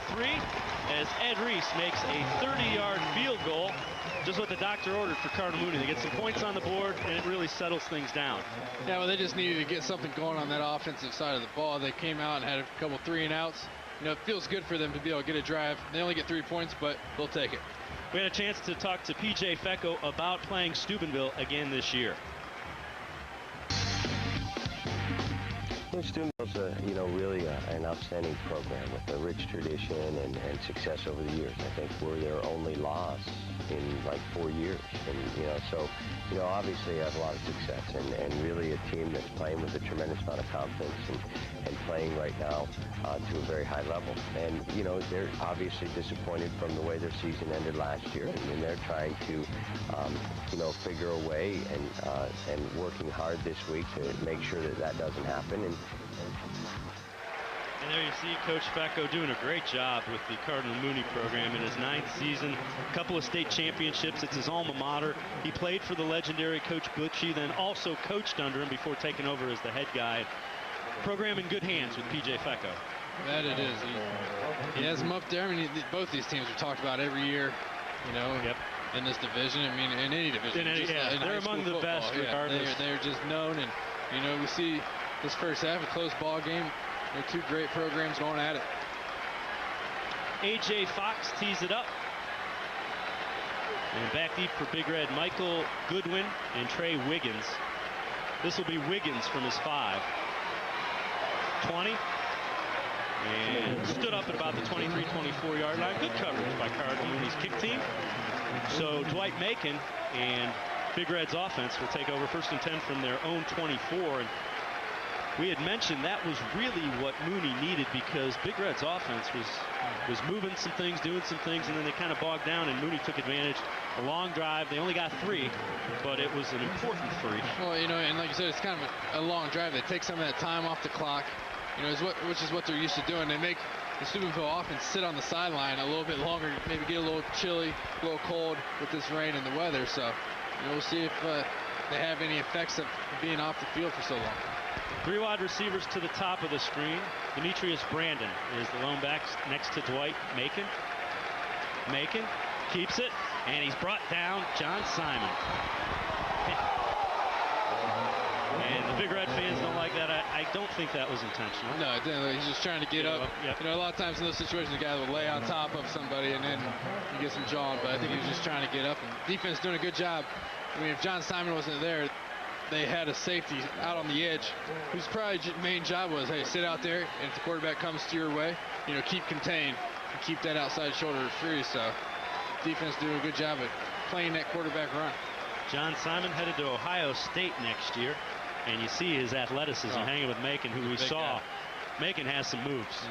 as Ed Reese makes a 30-yard field goal. Just what the doctor ordered for Cardinal Mooney. They get some points on the board, and it really settles things down. Yeah, well, they just needed to get something going on that offensive side of the ball. They came out and had a couple 3-and-outs. It feels good for them to be able to get a drive. They only get 3 points, but they'll take it. We had a chance to talk to P.J. Fecco about playing Steubenville again this year. Steubenville's really an outstanding program with a rich tradition and success over the years. I think we're their only loss in like 4 years, and so obviously have a lot of success and really a team that's playing with a tremendous amount of confidence and playing right now to a very high level. And they're obviously disappointed from the way their season ended last year, and they're trying to figure a way and working hard this week to make sure that doesn't happen. And there you see Coach Fecco doing a great job with the Cardinal Mooney program in his 9th season. A couple of state championships. It's his alma mater. He played for the legendary Coach Butchie, then also coached under him before taking over as the head guy. Program in good hands with P.J. Fecco. That it is. He has them up there. I mean, both these teams are talked about every year, in this division. I mean, in any division. They're among the best, regardless. They're just known, and we see this first half, a close ball game. They're 2 great programs going at it. A.J. Fox tees it up. And back deep for Big Red, Michael Goodwin and Trey Wiggins. This will be Wiggins from his 5. 20. And stood up at about the 23, 24-yard line. Good coverage by Cardinal Mooney's kick team. So Dwight Macon and Big Red's offense will take over 1st and 10 from their own 24. And we had mentioned that was really what Mooney needed, because Big Red's offense was moving some things, doing some things, and then they kind of bogged down, and Mooney took advantage. A long drive. They only got 3, but it was an important 3. Well, you know, and like you said, it's kind of a long drive. They take some of that time off the clock, you know, which is what they're used to doing. They make the Steubenville offense sit on the sideline a little bit longer, maybe get a little chilly, a little cold with this rain and the weather. So, you know, we'll see if they have any effects of being off the field for so long. 3 wide receivers to the top of the screen. Demetrius Brandon is the lone back next to Dwight Macon. Macon keeps it, and he's brought down John Simon. And the Big Red fans don't like that. I don't think that was intentional. No, he's just trying to get up. Yep. You know, a lot of times in those situations, the guy will lay on top of somebody, and then you get some jawing. But I think he was just trying to get up. And defense doing a good job. I mean, if John Simon wasn't there, they had a safety out on the edge whose probably main job was, hey, sit out there, and if the quarterback comes to your way, you know, keep contained and keep that outside shoulder free. So defense doing a good job at playing that quarterback run. John Simon headed to Ohio State next year, and you see his athleticism hanging with Macon, who we saw. Macon has some moves.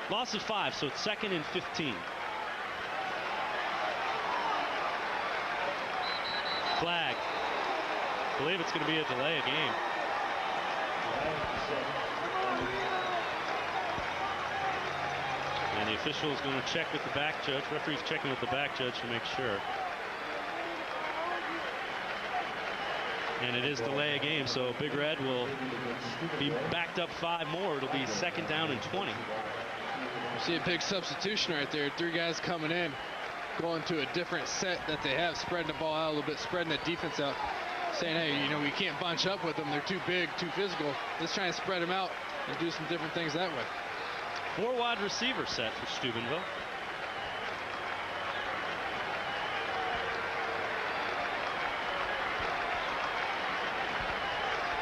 Loss of 5, so it's 2nd and 15. Flag. I believe it's going to be a delay of game. And the official is going to check with the back judge. Referee's checking with the back judge to make sure. And it is delay of game, so Big Red will be backed up 5 more. It'll be 2nd down and 20. You see a big substitution right there. 3 guys coming in, going to a different set that they have, spreading the ball out a little bit, spreading that defense out, saying, hey, you know, we can't bunch up with them. They're too big, too physical. Let's try and spread them out and do some different things that way. 4 wide receiver set for Steubenville.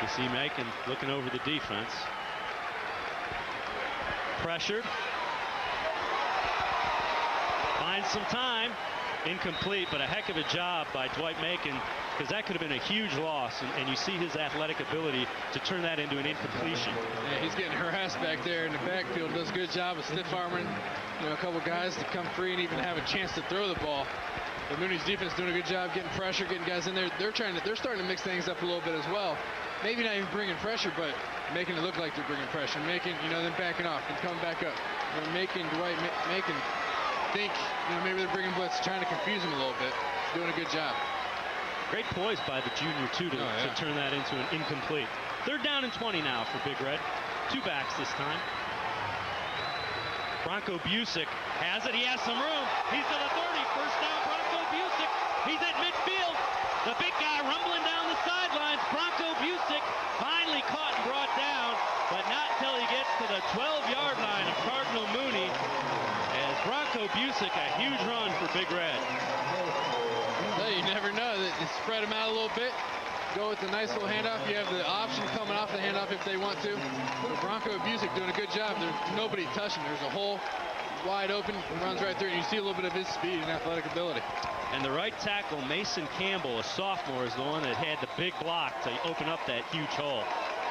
You see Macon looking over the defense. Pressured. Finds some time. Incomplete, but a heck of a job by Dwight Macon, because that could have been a huge loss, and you see his athletic ability to turn that into an incompletion. Yeah, he's getting harassed back there in the backfield. Does a good job of stiff arming, you know, a couple guys to come free and even have a chance to throw the ball. But Mooney's defense doing a good job getting pressure, getting guys in there. They're starting to mix things up a little bit as well. Maybe not even bringing pressure, but making it look like they're bringing pressure, making, you know, them backing off and coming back up. They're making Dwight Macon think, you know, maybe they're bringing blitz, trying to confuse him a little bit. Doing a good job. Great poise by the junior, too, to turn that into an incomplete. 3rd down and 20 now for Big Red. 2 backs this time. Bronco Busick has it. He has some room. He's to the 30. 1st down, Bronco Busick. He's at midfield. The big guy rumbling down the sidelines. Bronco Busick finally caught and brought down, but not until he gets to the 12-yard line of Cardinal Mooney. As Bronco Busick, a huge run for Big Red. Well, you never know. You spread them out a little bit. Go with the nice little handoff. You have the option coming off the handoff if they want to. But Bronco Busick doing a good job. There's nobody touching. There's a hole wide open, runs right through, and you see a little bit of his speed and athletic ability. And the right tackle, Mason Campbell, a sophomore, is the one that had the big block to open up that huge hole.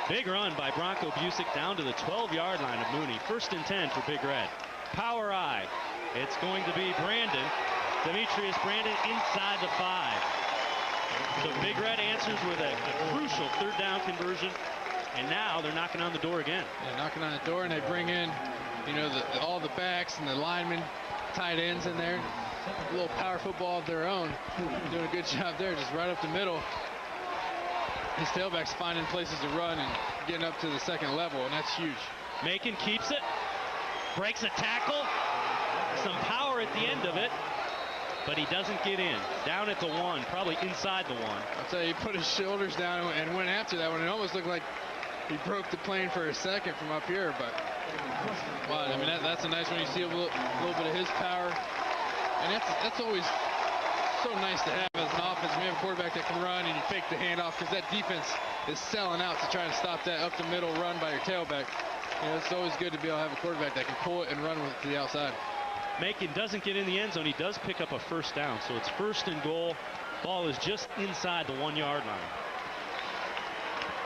Big run by Bronco Busick down to the 12-yard line of Mooney. 1st and 10 for Big Red. Power I. It's going to be Brandon. Demetrius Brandon inside the 5. So Big Red answers with a crucial 3rd down conversion. And now they're knocking on the door again. Yeah, knocking on the door, and they bring in, you know, all the backs and the linemen, tight ends in there. A little power football of their own. Doing a good job there, just right up the middle. These tailbacks finding places to run and getting up to the 2nd level, and that's huge. Macon keeps it, breaks a tackle, some power at the end of it, but he doesn't get in. Down at the 1, probably inside the 1. I'll tell you, he put his shoulders down and went after that one. It almost looked like he broke the plane for a second from up here, but wow, I mean, that's a nice one. You see a little bit of his power, and that's always so nice to have as an offense. We have a quarterback that can run and you fake the handoff, because that defense is selling out to try to stop that up the middle run by your tailback. You know, it's always good to be able to have a quarterback that can pull it and run with it to the outside. Macon doesn't get in the end zone. He does pick up a first down, so it's 1st and goal. Ball is just inside the 1-yard line.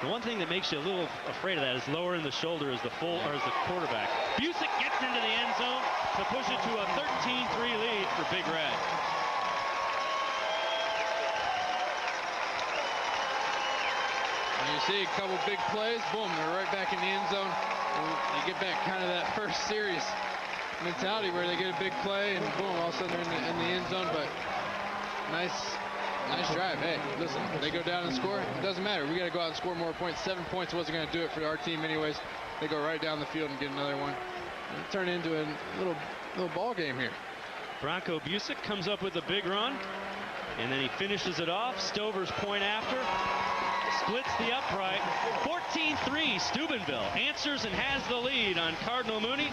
The one thing that makes you a little afraid of that is lowering the shoulder as the quarterback. Busick gets into the end zone to push it to a 13-3 lead for Big Red. And you see a couple big plays, boom, they're right back in the end zone. And you get back kind of that first series mentality where they get a big play and boom, all of a sudden they're in the end zone. But nice drive. Hey, listen, they go down and score. It doesn't matter. We got to go out and score more points. 7 points wasn't going to do it for our team anyways. They go right down the field and get another one. And turn it into a little ball game here. Bronco Busick comes up with a big run, and then he finishes it off. Stover's point after. Splits the upright. 14-3 Steubenville answers and has the lead on Cardinal Mooney.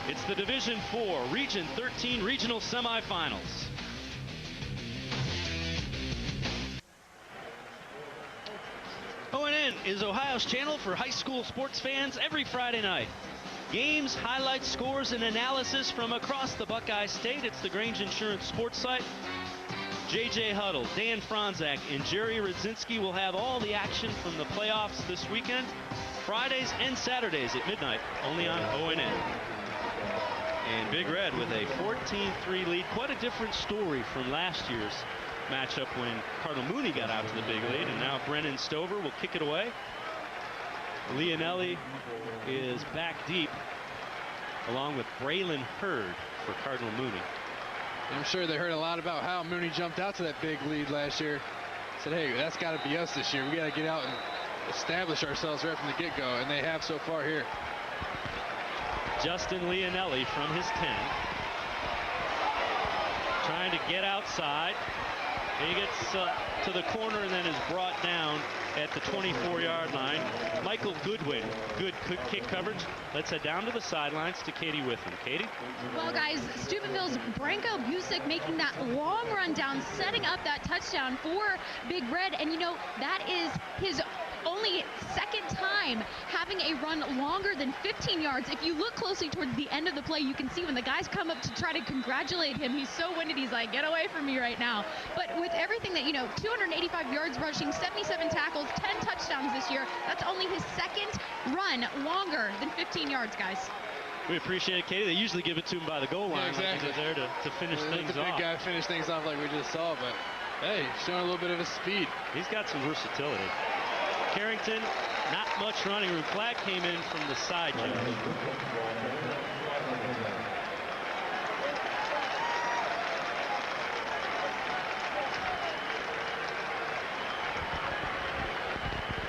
It's the Division IV Region 13 Regional Semifinals. ONN is Ohio's channel for high school sports fans every Friday night. Games, highlights, scores, and analysis from across the Buckeye State. It's the Grange Insurance Sports Site. J.J. Huddle, Dan Franzak, and Jerry Radzinski will have all the action from the playoffs this weekend. Fridays and Saturdays at midnight, only on ONN. And Big Red with a 14-3 lead. Quite a different story from last year's matchup when Cardinal Mooney got out to the big lead. And now Brennan Stover will kick it away. Leonelli is back deep, along with Braylon Hurd for Cardinal Mooney. I'm sure they heard a lot about how Mooney jumped out to that big lead last year. Said, hey, that's got to be us this year. We got to get out and establish ourselves right from the get-go, and they have so far here. Justin Leonelli from his 10. Trying to get outside. He gets to the corner and then is brought down at the 24-yard line. Michael Goodwin, good kick coverage. Let's head down to the sidelines to Katie Witham. Katie? Well, guys, Steubenville's Branko Busick making that long run down, setting up that touchdown for Big Red. And, you know, that is his only second time having a run longer than 15 yards. If you look closely towards the end of the play, you can see when the guys come up to try to congratulate him, he's so winded, he's like, get away from me right now. But with everything that, you know, 285 yards rushing, 77 tackles, 10 touchdowns this year, that's only his second run longer than 15 yards, guys. We appreciate it, Katie. They usually give it to him by the goal line. Yeah, exactly. Like he was there to finish things the big off. guy finished things off like we just saw, but hey, showing a little bit of his speed. He's got some versatility. Carrington, not much running room. Flag came in from the side.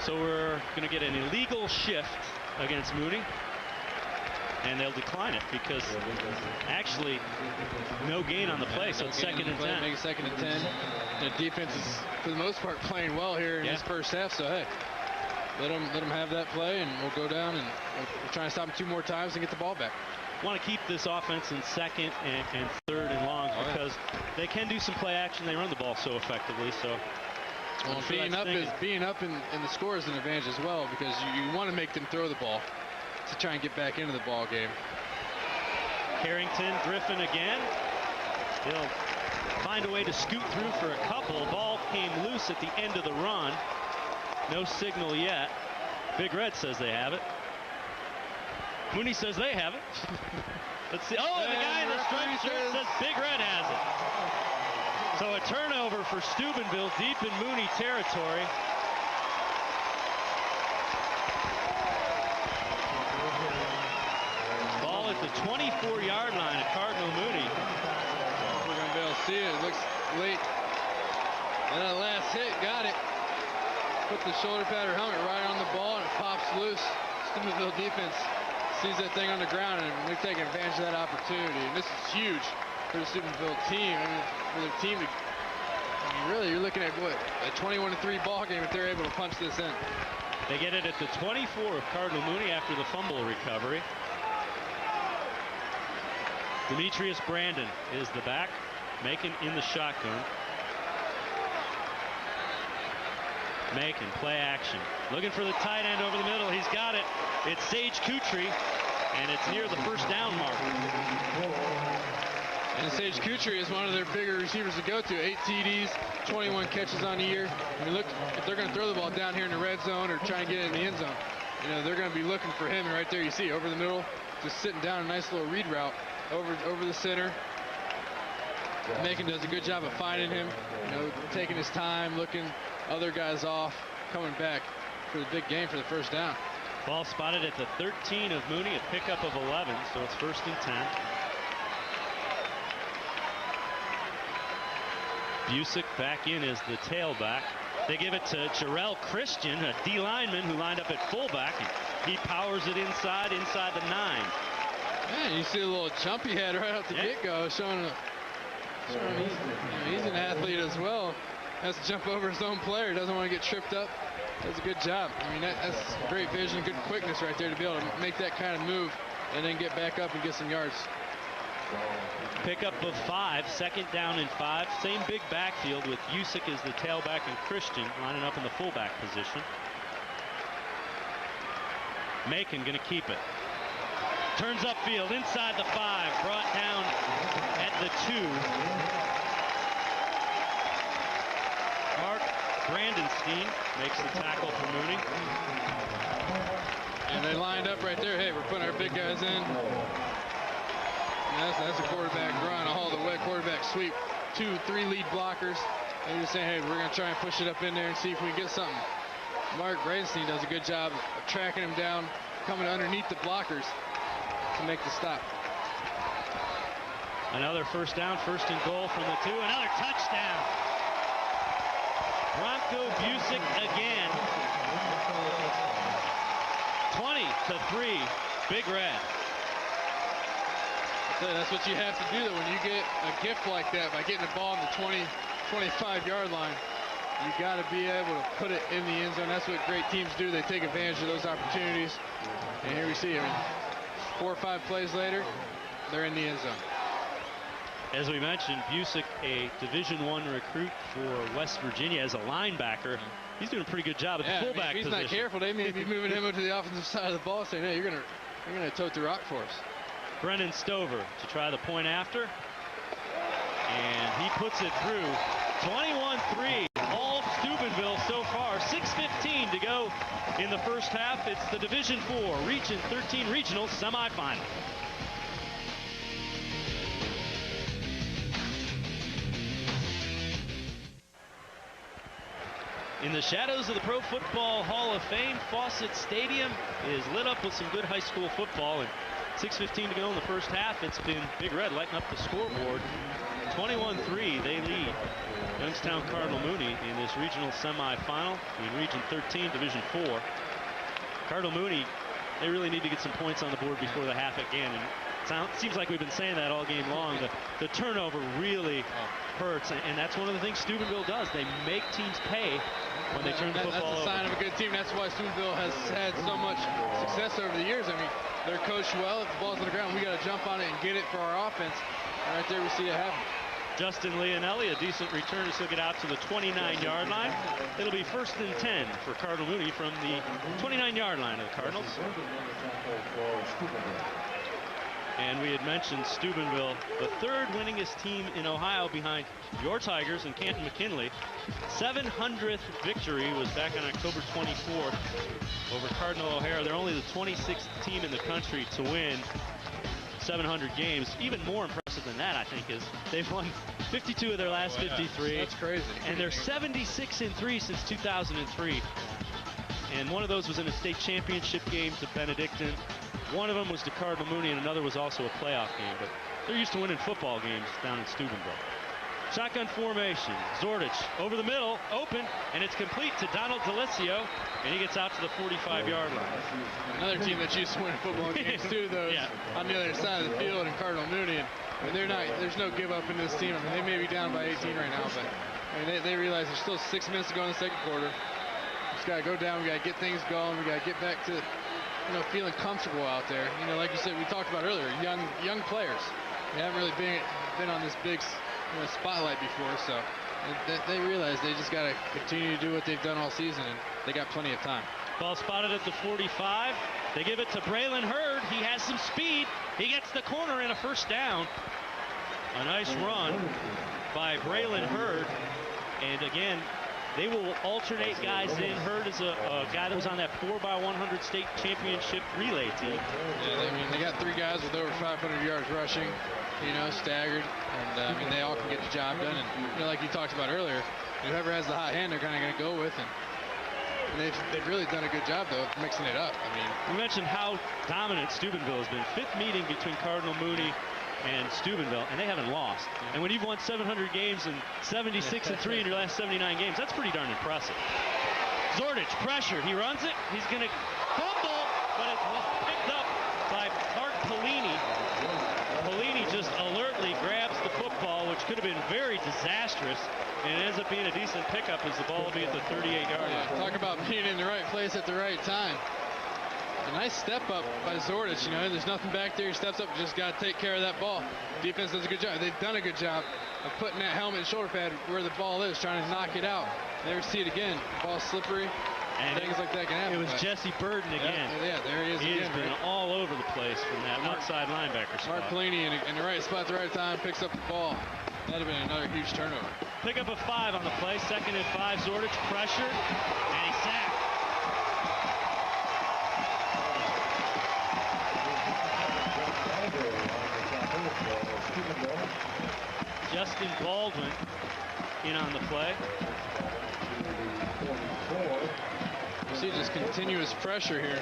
So we're going to get an illegal shift against Mooney, and they'll decline it because actually no gain on the play, so it's 2nd and 10. Make it 2nd and 10. The defense is, for the most part, playing well here in this first half, so hey, let them have that play, and we'll go down and we'll try and stop them 2 more times and get the ball back. Want to keep this offense in 2nd and 3rd and longs because they can do some play action. They run the ball so effectively, so. Well, being up in the score is an advantage as well because you want to make them throw the ball to try and get back into the ball game. Carrington, Griffin again. He'll find a way to scoot through for a couple. Ball came loose at the end of the run. No signal yet. Big Red says they have it. Mooney says they have it. Let's see. Oh, the guy in the striped shirt says Big Red has it. So a turnover for Steubenville deep in Mooney territory. Ball at the 24-yard line at Cardinal Mooney. We're going to be able to see it. It looks late. And that last hit, got it. Put the shoulder pad or helmet right on the ball, and it pops loose. Steubenville defense sees that thing on the ground, and they're taking advantage of that opportunity. And this is huge for the Steubenville team. I mean, for the team to, I mean, really, you're looking at what, a 21-3 ball game if they're able to punch this in. They get it at the 24 of Cardinal Mooney after the fumble recovery. Demetrius Brandon is the back, making in the shotgun. Macon, play action. Looking for the tight end over the middle. He's got it. It's Sage Kutry, and it's near the first down mark. And Sage Kutry is one of their bigger receivers to go to. 8 TDs, 21 catches on the year. I mean, look, if they're going to throw the ball down here in the red zone or try and get it in the end zone, you know, they're going to be looking for him. And right there you see over the middle, just sitting down a nice little read route over the center. Macon does a good job of finding him, you know, taking his time, looking other guys off, coming back for the big game for the first down. Ball spotted at the 13 of Mooney, a pickup of 11, so it's 1st and 10. Busick back in as the tailback. They give it to Jarrell Christian, a D lineman who lined up at fullback. He powers it inside the 9. Man, you see a little jump he had right out the get-go, showing he's an athlete as well. Has to jump over his own player. Doesn't want to get tripped up. Does a good job. I mean, that's great vision, good quickness right there to be able to make that kind of move and then get back up and get some yards. Pickup of 5, 2nd down and 5. Same big backfield with Busick as the tailback and Christian lining up in the fullback position. Macon going to keep it. Turns upfield inside the 5, brought down at the 2. Mark Brandenstein makes the tackle for Mooney. And they lined up right there. Hey, we're putting our big guys in. That's a quarterback run, a haul the way quarterback sweep. 2, 3 lead blockers. They're just saying, hey, we're going to try and push it up in there and see if we can get something. Mark Brandenstein does a good job of tracking him down, coming underneath the blockers to make the stop. Another first down, 1st and goal from the 2. Another touchdown. Bronco Busick again. 20-3, Big Red. So that's what you have to do, though, when you get a gift like that by getting the ball on the 20, 25-yard line. You got to be able to put it in the end zone. That's what great teams do. They take advantage of those opportunities. And here we see, I mean, 4 or 5 plays later, they're in the end zone. As we mentioned, Busick, a Division I recruit for West Virginia as a linebacker. He's doing a pretty good job at the fullback if he's position. not careful, they may be moving him to the offensive side of the ball, saying, hey, you're gonna tote the rock for us. Brennan Stover to try the point after. And he puts it through. 21-3, all Steubenville so far. 6:15 to go in the first half. It's the Division IV Region 13 Regional semifinal. In the shadows of the Pro Football Hall of Fame, Fawcett Stadium is lit up with some good high school football. And 6:15 to go in the first half. It's been Big Red lighting up the scoreboard. 21-3, they lead Youngstown Cardinal Mooney in this regional semifinal in Region 13, Division 4. Cardinal Mooney, they really need to get some points on the board before the half again. And it seems like we've been saying that all game long. The turnover really hurts, and that's one of the things Steubenville does. They make teams pay when they turn the football over. That's a sign of a good team. That's why Steubenville has had so much success over the years. I mean, they're coached well. If the ball's on the ground, we got to jump on it and get it for our offense. And right there, we see it happen. Justin Leonelli, a decent return to still get out to the 29-yard line. It'll be 1st and 10 for Cardinal Mooney from the 29-yard line of the Cardinals. And we had mentioned Steubenville, the 3rd winningest team in Ohio behind your Tigers and Canton McKinley. 700th victory was back on October 24th over Cardinal O'Hara. They're only the 26th team in the country to win 700 games. Even more impressive than that, I think, is they've won 52 of their last 53. That's crazy. And they're 76-3 since 2003. And one of those was in a state championship game to Benedictine. One of them was to Cardinal Mooney, and another was also a playoff game. But they're used to winning football games down in Steubenville. Shotgun formation. Zordich over the middle, open, and it's complete to Donald D'Alessio, and he gets out to the 45-yard line. Another team that's used to win football games too, though, is on the other side of the field in Cardinal Mooney. And they're not. There's no give up in this team. I mean, they may be down by 18 right now, but I mean, they realize there's still 6 minutes to go in the second quarter. Just got to go down. We got to get things going. We got to get back to, feeling comfortable out there. Like you said, we talked about earlier, young players. They haven't really been on this big spotlight before, so They realize they just got to continue to do what they've done all season, and they got plenty of time. Ball spotted at the 45. They give it to Braylon Hurd. He has some speed. He gets the corner and a first down. A nice run by Braylon Hurd. And again, they will alternate guys in. Hurd is a guy that was on that 4x100 state championship relay team. Yeah, I mean, they got 3 guys with over 500 yards rushing, you know, staggered. And, I mean, they all can get the job done. And, you know, like you talked about earlier, whoever has the hot hand, they're kind of going to go with. And they've really done a good job, though, of mixing it up. I mean, we mentioned how dominant Steubenville has been. 5th meeting between Cardinal Mooney and Steubenville, and they haven't lost. And when you've won 700 games and 76-3 in your last 79 games, that's pretty darn impressive. Zordich, pressure. He runs it. He's going to fumble, but it was picked up by Mark Polini. Polini just alertly grabs the football, which could have been very disastrous, and it ends up being a decent pickup as the ball will be at the 38-yard line. Talk about being in the right place at the right time. A nice step up by Zordich. You know, there's nothing back there. He steps up, just got to take care of that ball. Defense does a good job. They've done a good job of putting that helmet and shoulder pad where the ball is, trying to knock it out. Never see it again. Ball's slippery. And things like that can happen. It was Jesse Burden again. Yeah, there he is he again. Has been all over the place from that outside linebacker spot. Mark Polini in the right spot at the right time, picks up the ball. That'd have been another huge turnover. Pick up a 5 on the play. 2nd and 5. Zordich pressure, and he's sacked. Justin Baldwin in on the play. You see just continuous pressure here.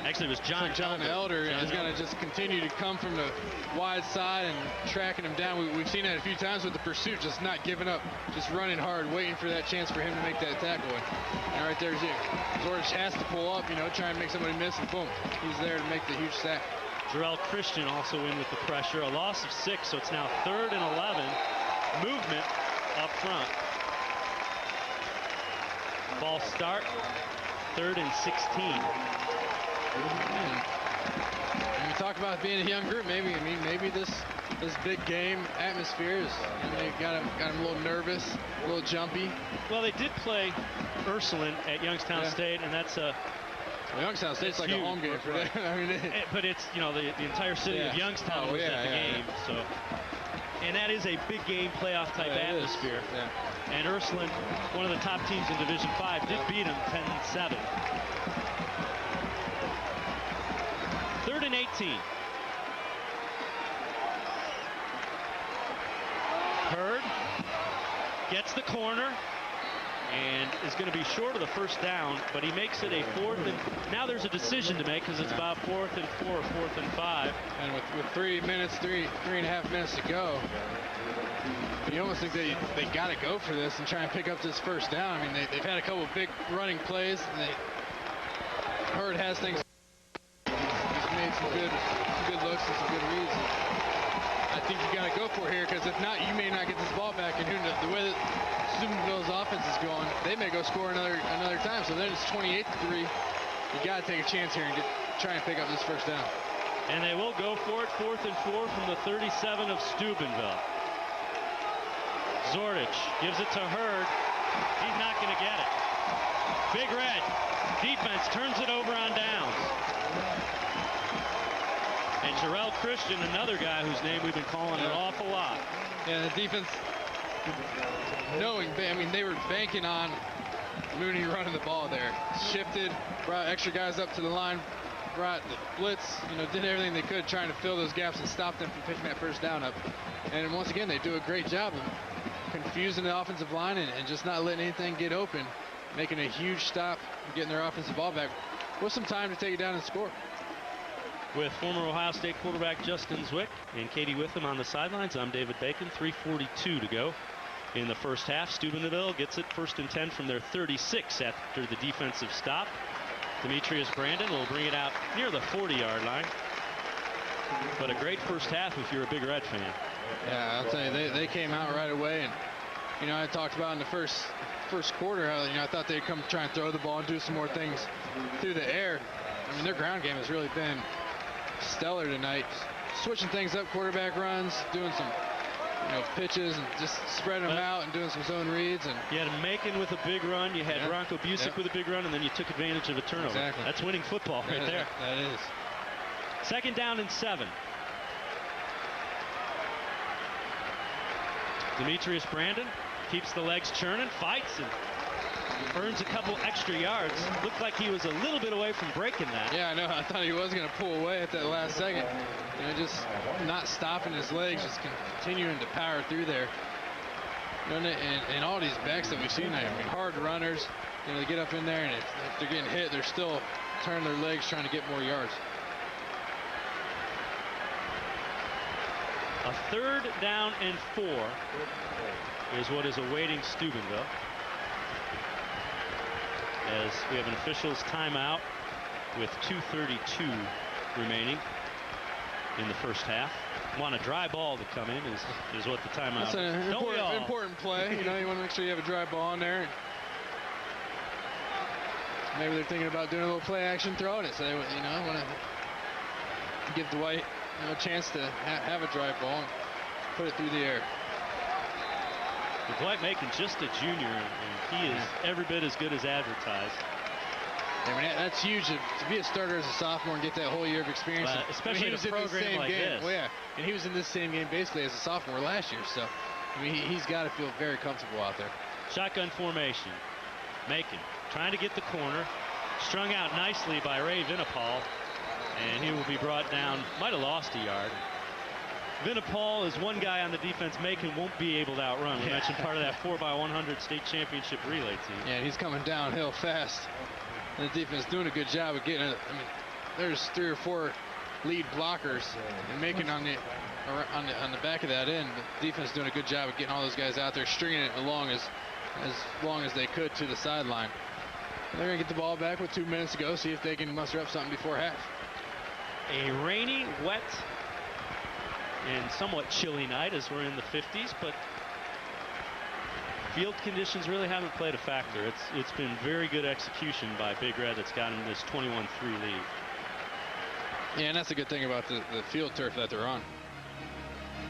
Actually, it was John Elder is going to just continue to come from the wide side and tracking him down. We've seen that a few times with the pursuit, just not giving up, just running hard, waiting for that chance for him to make that tackle. And right there's it. Zordich has to pull up, you know, try and make somebody miss, and boom, he's there to make the huge sack. Jarrell Christian also in with the pressure. A loss of 6, so it's now 3rd and 11. Movement up front. Ball start. 3rd and 16. When we talk about being a young group, maybe this big game atmosphere is, you know, they got him a little nervous, a little jumpy. Well, they did play Ursuline at Youngstown State, and that's a. Well, Youngstown State's like huge, a home game for them. I mean, but it's, you know, the entire city of Youngstown was at the game, so. And that is a big game playoff type atmosphere. And Ursuline, one of the top teams in Division 5, did beat them 10-7. 3rd and 18. Hurd gets the corner and is going to be short of the first down, but he makes it a 4th and now there's a decision to make because it's about 4th and 4 or 4th and 5. And with 3 and a half minutes to go, you almost think they got to go for this and try and pick up this first down. I mean, they've had a couple of big running plays. And Hurd has things. He's made some good looks and some good reads. I think you got to go for it here, because if not, you may not get this ball back. And who knows, the way that Steubenville's offense is going, they may go score another time. So then it's 28-3. You got to take a chance here and try and pick up this first down. And they will go for it. 4th and 4 from the 37 of Steubenville. Zordich gives it to Hurd. He's not going to get it. Big Red defense turns it over on downs. And Jarrell Christian, another guy whose name we've been calling an awful lot. Yeah, the defense, they were banking on Mooney running the ball there. Shifted, brought extra guys up to the line, brought the blitz, did everything they could trying to fill those gaps and stop them from picking that first down up. And once again, they do a great job of confusing the offensive line and just not letting anything get open, making a huge stop and getting their offensive ball back with some time to take it down and score. With former Ohio State quarterback Justin Zwick and Katie Witham on the sidelines, I'm David Bacon. 3:42 to go in the first half. Steubenville gets it 1st and 10 from their 36 after the defensive stop. Demetrius Brandon will bring it out near the 40-yard line. But a great first half if you're a Big Red fan. Yeah, I'll tell you, they came out right away. And, I talked about in the first quarter how, I thought they'd come try and throw the ball and do some more things through the air. I mean, their ground game has really been stellar tonight. Switching things up, quarterback runs, doing some pitches and just spreading them out and doing some zone reads. And you had Macon with a big run. You had Bronco Busick with a big run, and then you took advantage of a turnover. Exactly. That's winning football right there. That is. 2nd down and 7. Demetrius Brandon keeps the legs churning, fights, and earns a couple extra yards. Looked like he was a little bit away from breaking that. Yeah, I know. I thought he was going to pull away at that last second. Just not stopping his legs, just continuing to power through there. And all these backs that we've seen, hard runners, they get up in there, and if they're getting hit, they're still turning their legs trying to get more yards. A 3rd down and 4 is what is awaiting Steubenville, as we have an official's timeout with 2:32 remaining in the first half. Want a dry ball to come in is what the timeout. That's an important play. You want to make sure you have a dry ball in there. Maybe they're thinking about doing a little play action throwing it, so they want to give Dwight a chance to have a dry ball and put it through the air. Dwight Macon, just a junior, and he is every bit as good as advertised. That's huge to be a starter as a sophomore and get that whole year of experience. Especially in a program like this. Well, and he was in this same game basically as a sophomore last year, so he's got to feel very comfortable out there. Shotgun formation. Macon trying to get the corner, strung out nicely by Ray Vinipal, and he will be brought down. Might have lost a yard. Vinipal is one guy on the defense Macon won't be able to outrun. We mentioned part of that 4x100 state championship relay team. Yeah, and he's coming downhill fast. And the defense doing a good job of getting it. There's 3 or 4 lead blockers, and Macon on the back of that end. The defense doing a good job of getting all those guys out there, stringing it along as long as they could to the sideline. They're going to get the ball back with 2 minutes to go, see if they can muster up something before half. A rainy, wet, and somewhat chilly night as we're in the 50s, but field conditions really haven't played a factor. It's been very good execution by Big Red that's gotten this 21-3 lead. Yeah, and that's a good thing about the field turf that they're on.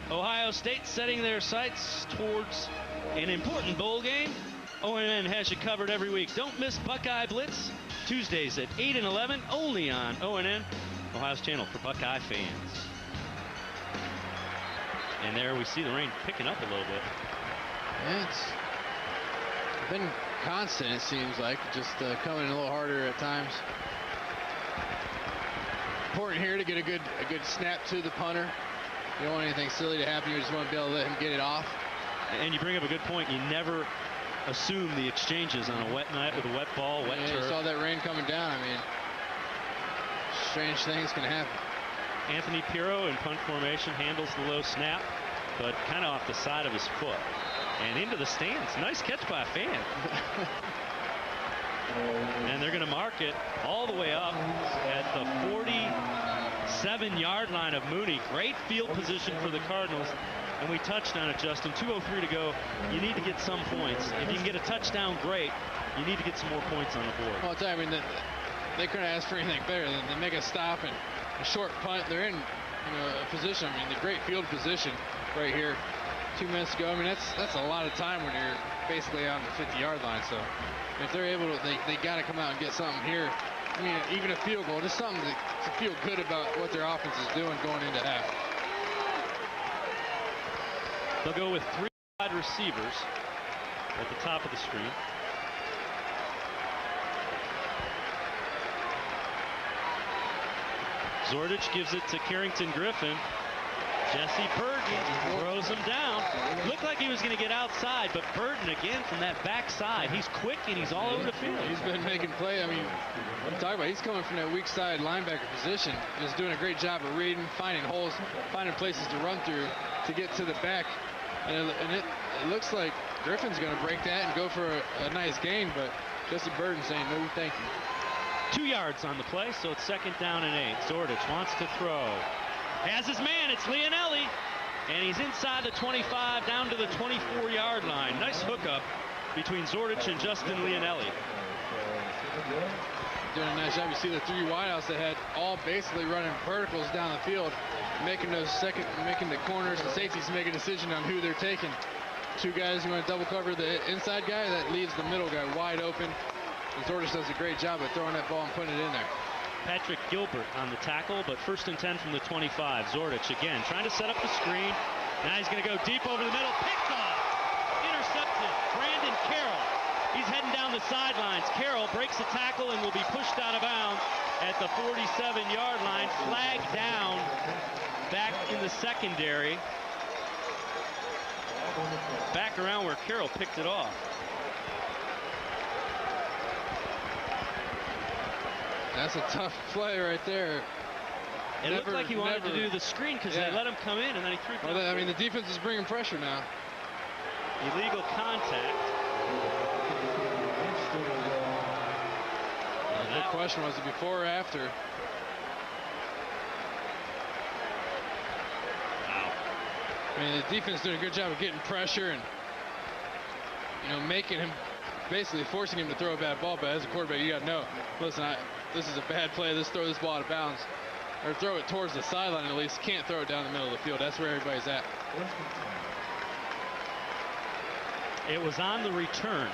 Ohio State setting their sights towards an important bowl game. ONN has you covered every week. Don't miss Buckeye Blitz, Tuesdays at 8 and 11, only on ONN, Ohio's channel for Buckeye fans. And there we see the rain picking up a little bit. Yeah, it's been constant, it seems like, just coming in a little harder at times. Important here to get a good snap to the punter. You don't want anything silly to happen. You just want to be able to let him get it off. And you bring up a good point. You never assume the exchanges on a wet night with a wet ball, wet turf. You saw that rain coming down. Strange things can happen. Anthony Pirro in punt formation handles the low snap, but kind of off the side of his foot and into the stands. Nice catch by a fan. And they're going to mark it all the way up at the 47-yard line of Mooney. Great field position for the Cardinals. And we touched on it, Justin. 2:03 to go. You need to get some points. If you can get a touchdown, great. You need to get some more points on the board. Well, I'll tell you, they couldn't ask for anything better than to make a stop and a short punt. They're in a position, the great field position right here. 2 minutes ago. That's a lot of time when you're basically on the 50-yard line. So if they're able to, they got to come out and get something here. Even a field goal, just something to feel good about what their offense is doing going into half. They'll go with 3 wide receivers at the top of the screen. Zordich gives it to Carrington Griffin. Jesse Burton throws him down. Looked like he was going to get outside, but Burton again from that backside. He's quick and he's all over the field. He's been making play. I'm talking about he's coming from that weak side linebacker position. Just doing a great job of reading, finding holes, finding places to run through to get to the back. And it looks like Griffin's going to break that and go for a nice gain, but Jesse Burton saying no thank you. 2 yards on the play, so it's 2nd down and 8. Zordich wants to throw. Has his man, it's Leonelli, and he's inside the 25 down to the 24-yard line. Nice hookup between Zordich and Justin Leonelli. doing a nice job. You see the 3 wideouts they had all basically running verticals down the field, making the corners and safeties make a decision on who they're taking. 2 guys who want to double cover the inside guy, that leaves the middle guy wide open. And Zordich does a great job of throwing that ball and putting it in there. Patrick Gilbert on the tackle, but 1st and 10 from the 25. Zordich again trying to set up the screen. Now he's going to go deep over the middle. Picked off. Intercepted. Brandon Carroll. He's heading down the sidelines. Carroll breaks the tackle and will be pushed out of bounds at the 47-yard line. Flag down back in the secondary. Back around where Carroll picked it off. That's a tough play right there. It looked like he wanted to do the screen because they let him come in and then he threw it. Well, I mean, the defense is bringing pressure now. Illegal contact. The question was it before or after? Wow. I mean, the defense did a good job of getting pressure and, you know, making him, basically forcing him to throw a bad ball. But as a quarterback, you got to know, listen, this is a bad play. Let's throw this ball out of bounds. Or throw it towards the sideline at least. Can't throw it down the middle of the field. That's where everybody's at. It was on the return.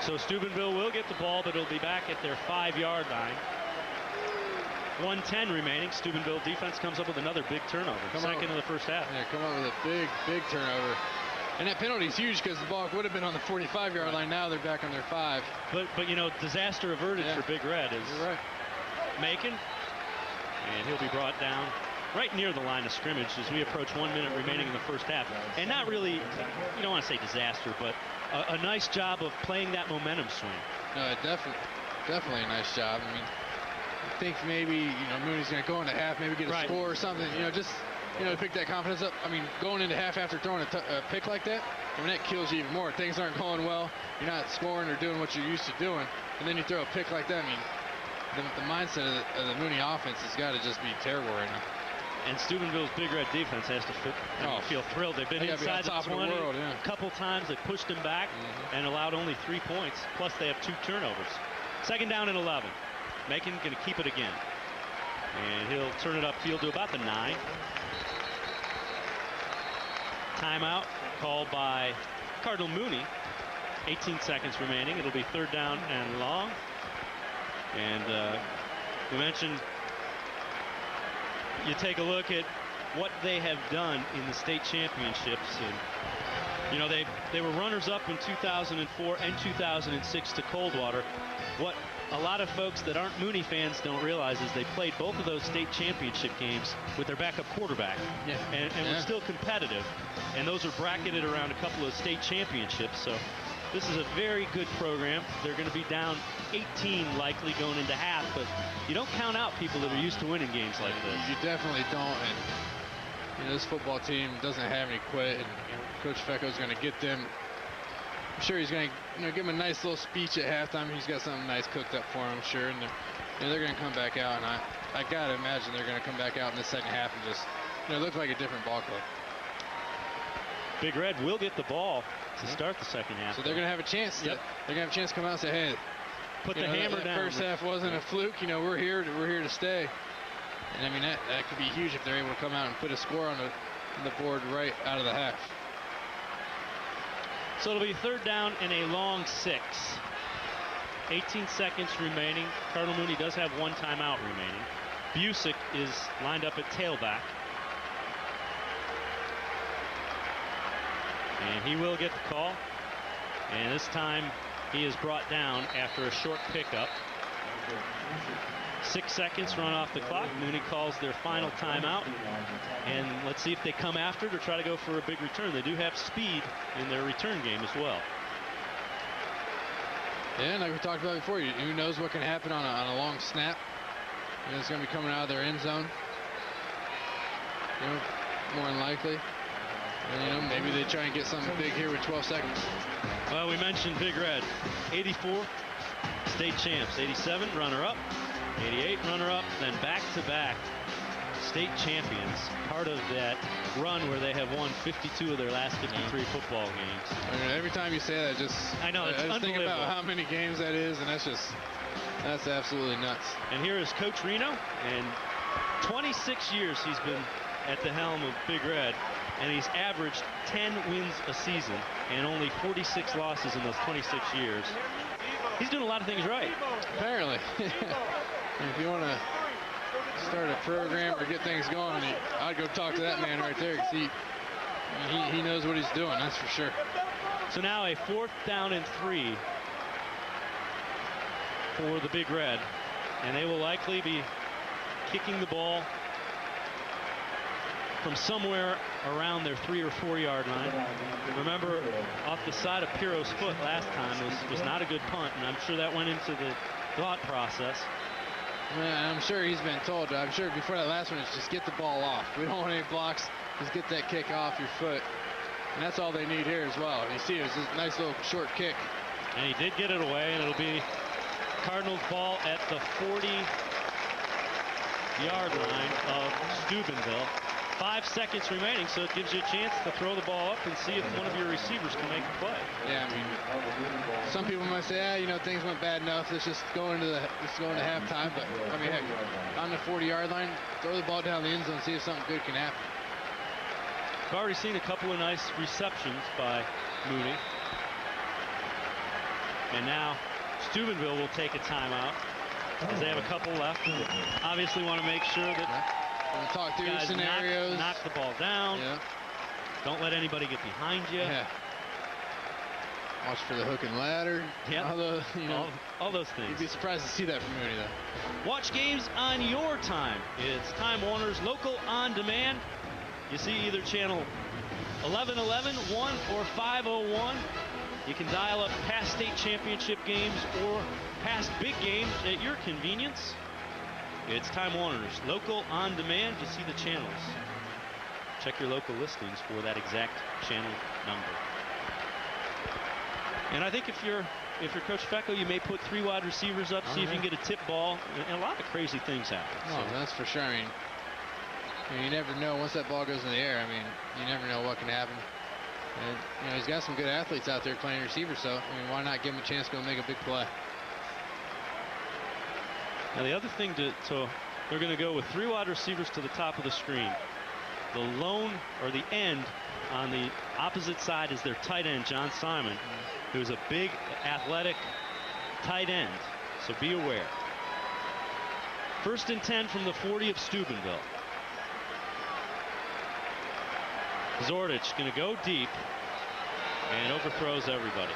So Steubenville will get the ball, but it'll be back at their 5-yard line. 1:10 remaining. Steubenville defense comes up with another big turnover. Second of the first half. Yeah, come up with a big turnover. And that penalty is huge because the ball would have been on the 45-yard line. Now they're back on their 5. But you know, disaster averted for Big Red is Macon. And he'll be brought down right near the line of scrimmage as we approach 1 minute remaining in the first half. And not really, you don't want to say disaster, but a nice job of playing that momentum swing. No, definitely a nice job. I mean, I think maybe, you know, Mooney's going to go into half, maybe get a score or something, you know, just, you know, to pick that confidence up. I mean, going into half after throwing a pick like that, I mean, that kills you even more. Things aren't going well. You're not scoring or doing what you're used to doing. And then you throw a pick like that. I mean, the mindset of the Mooney offense has got to just be terrible right now. And Steubenville's Big Red defense has to feel thrilled. They've been inside the 20 a couple times. They pushed him back and allowed only 3 points. Plus, they have 2 turnovers. 2nd down and 11. Macon going to keep it again. And he'll turn it upfield to about the 9. Timeout called by Cardinal Mooney. 18 seconds remaining. It'll be 3rd down and long. And we mentioned, you take a look at what they have done in the state championships. And, you know, they were runners-up in 2004 and 2006 to Coldwater. What a lot of folks that aren't Mooney fans don't realize is they played both of those state championship games with their backup quarterback. And were still competitive. And those are bracketed around a couple of state championships. So this is a very good program. They're going to be down 18 likely going into half, but you don't count out people that are used to winning games like this. You definitely don't. And, you know, this football team doesn't have any quit, and, you know, Coach Fecco's going to get them. I'm sure he's going to, you know, give them a nice little speech at halftime. He's got something nice cooked up for them, I'm sure. And they're going to come back out, and I got to imagine they're going to come back out in the second half and just, you know, look like a different ball club. Big Red will get the ball to start the second half. So they're going to have a chance. They're going to have a chance to come out and say, hey, put the hammer down. First half wasn't a fluke. You know, we're here to stay. And I mean, that could be huge if they're able to come out and put a score on the board right out of the half. So it'll be 3rd down and a long 6. 18 seconds remaining. Cardinal Mooney does have 1 timeout remaining. Busick is lined up at tailback. And he will get the call. And this time he is brought down after a short pickup. 6 seconds run off the clock. Mooney calls their final timeout. And let's see if they come after it or try to go for a big return. They do have speed in their return game as well. Yeah, like we talked about before, who knows what can happen on a long snap. You know, it's going to be coming out of their end zone. You know, more than likely. And, you know, maybe they try and get something big here with 12 seconds. Well, we mentioned Big Red. 84 state champs. 87 runner-up. 88 runner-up. Then back-to-back state champions. Part of that run where they have won 52 of their last 53 football games. I mean, every time you say that, I just know, it's I just think about how many games that is, and that's just That's absolutely nuts. And here is Coach Reno, and 26 years he's been at the helm of Big Red, and he's averaged 10 wins a season and only 46 losses in those 26 years. He's doing a lot of things right. Apparently. If you want to start a program or get things going, I'd go talk to that man right there, because he knows what he's doing, that's for sure. So now a 4th down and 3 for the Big Red, and they will likely be kicking the ball from somewhere around their 3 or 4 yard line. Remember, off the side of Piro's foot last time was not a good punt, and I'm sure that went into the thought process. Yeah, I'm sure he's been told. I'm sure before that last one, it's just get the ball off. We don't want any blocks. Just get that kick off your foot. And that's all they need here as well. You see, it was a nice little short kick. And he did get it away, and it'll be Cardinals ball at the 40-yard line of Steubenville. 5 seconds remaining, so it gives you a chance to throw the ball up and see if one of your receivers can make a play. Yeah, I mean, some people might say, you know, things went bad enough. Let's just go into halftime. But I mean, heck, on the 40-yard line, throw the ball down the end zone, see if something good can happen. We've already seen a couple of nice receptions by Mooney, and now Steubenville will take a timeout as they have a couple left. Obviously, want to make sure that. Talk through guys scenarios. knock the ball down. Yeah. Don't let anybody get behind you. Yeah. Watch for the hook and ladder. Yeah. All those things. You'd be surprised to see that from Mooney, though. Watch games on your time. It's Time Warner's local on demand. You see either channel 1111, 1, or 501. You can dial up past state championship games or past big games at your convenience. It's Time Warner's local on demand. You see the channels. Check your local listings for that exact channel number. And I think if you're Coach Fecko, you may put 3 wide receivers up, see if you can get a tip ball, and a lot of crazy things happen. Oh, so. That's for sure. I mean, you never know once that ball goes in the air. I mean, you never know what can happen. And you know, he's got some good athletes out there playing receiver, so I mean, why not give him a chance to go make a big play? Now the other thing they're going to go with 3 wide receivers to the top of the screen. The lone or the end on the opposite side is their tight end, John Simon, who is a big athletic tight end. So be aware. 1st and 10 from the 40 of Steubenville. Zordich going to go deep and overthrows everybody.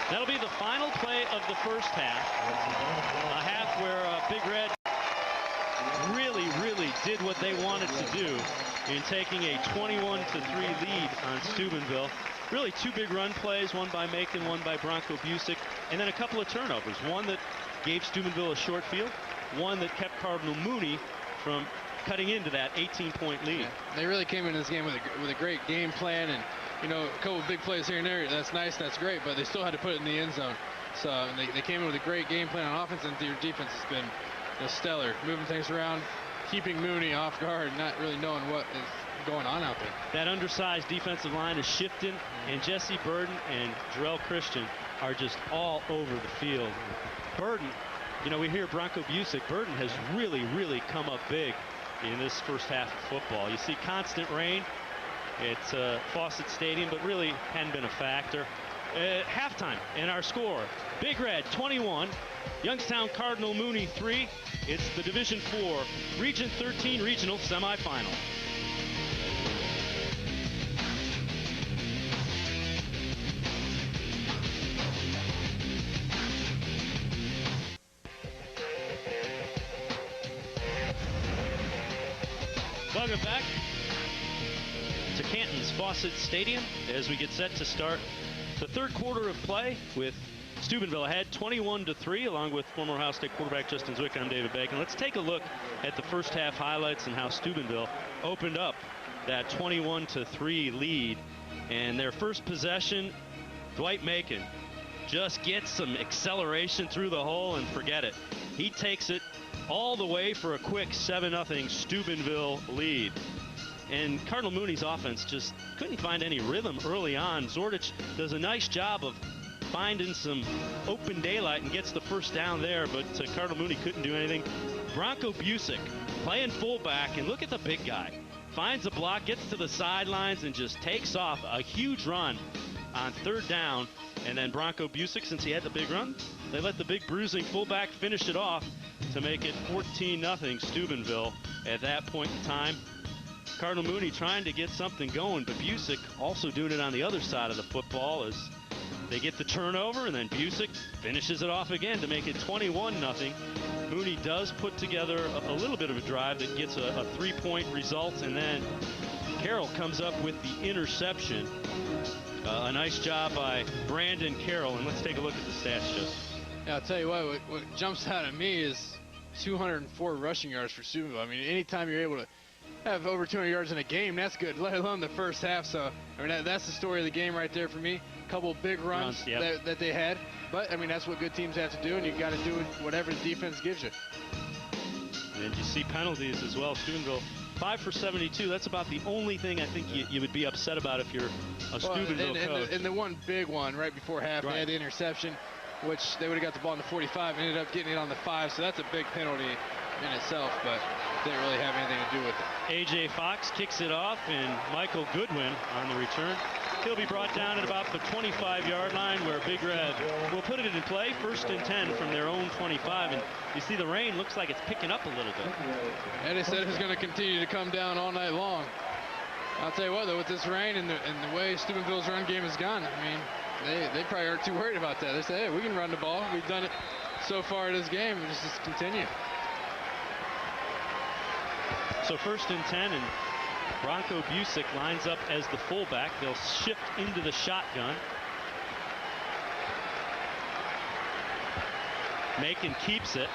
That'll be the final play of the first half. A half where Big Red really did what they wanted to do in taking a 21-3 lead on Steubenville. Really 2 big run plays, one by Macon, one by Bronco Busick, and then a couple of turnovers. One that gave Steubenville a short field, one that kept Cardinal Mooney from cutting into that 18-point lead. Yeah, they really came into this game with a great game plan, and you know, a couple of big plays here and there. That's nice, that's great, but they still had to put it in the end zone. So they came in with a great game plan on offense, and their defense has been stellar, moving things around, keeping Mooney off guard, not really knowing what is going on out there. That undersized defensive line is shifting, and Jesse Burden and Jarrell Christian are just all over the field. Burden, you know, we hear Bronco Busick. Burden has really come up big in this first half of football. You see constant rain at Fawcett Stadium, but really hadn't been a factor. Halftime and our score: Big Red 21, Youngstown Cardinal Mooney 3. It's the Division 4 Region 13 regional semifinal. Welcome back to Canton's Fawcett Stadium as we get set to start the 3rd quarter of play with Steubenville ahead 21-3, along with former Ohio State quarterback Justin Zwick. I'm David Bacon. Let's take a look at the first half highlights and how Steubenville opened up that 21-3 lead. And their first possession, Dwight Macon just gets some acceleration through the hole and forget it. He takes it all the way for a quick 7-0 Steubenville lead. And Cardinal Mooney's offense just couldn't find any rhythm early on. Zordich does a nice job of finding some open daylight and gets the first down there, but Cardinal Mooney couldn't do anything. Bronco Busick playing fullback, and look at the big guy. Finds a block, gets to the sidelines, and just takes off a huge run on third down. And then Bronco Busick, since he had the big run, they let the big bruising fullback finish it off to make it 14-0 Steubenville at that point in time. Cardinal Mooney trying to get something going, but Busick also doing it on the other side of the football as they get the turnover, and then Busick finishes it off again to make it 21-0. Mooney does put together a little bit of a drive that gets a 3-point result, and then Carroll comes up with the interception. A nice job by Brandon Carroll, and let's take a look at the stats, Joe. Yeah, I'll tell you what jumps out at me is 204 rushing yards for Steubenville. I mean, anytime you're able to have over 200 yards in a game, that's good, let alone the first half. So, I mean, that's the story of the game right there for me. A couple of big runs yep. that they had. But, I mean, that's what good teams have to do, and you got to do whatever the defense gives you. And you see penalties as well. Steubenville 5 for 72. That's about the only thing I think you would be upset about if you're a Steubenville coach. And the one big one right before half, they had the interception, which they would have got the ball in the 45, ended up getting it on the 5, so that's a big penalty in itself, but didn't really have anything to do with it. A.J. Fox kicks it off, and Michael Goodwin on the return. He'll be brought down at about the 25-yard line, where Big Red will put it in play. 1st and 10 from their own 25, and you see the rain looks like it's picking up a little bit. And they said it's going to continue to come down all night long. I'll tell you what, though, with this rain and the way Steubenville's run game has gone, I mean, they probably aren't too worried about that. They say, hey, we can run the ball. We've done it so far in this game. We'll just continue. So 1st and 10, and Bronco Busick lines up as the fullback. They'll shift into the shotgun. Macon keeps it,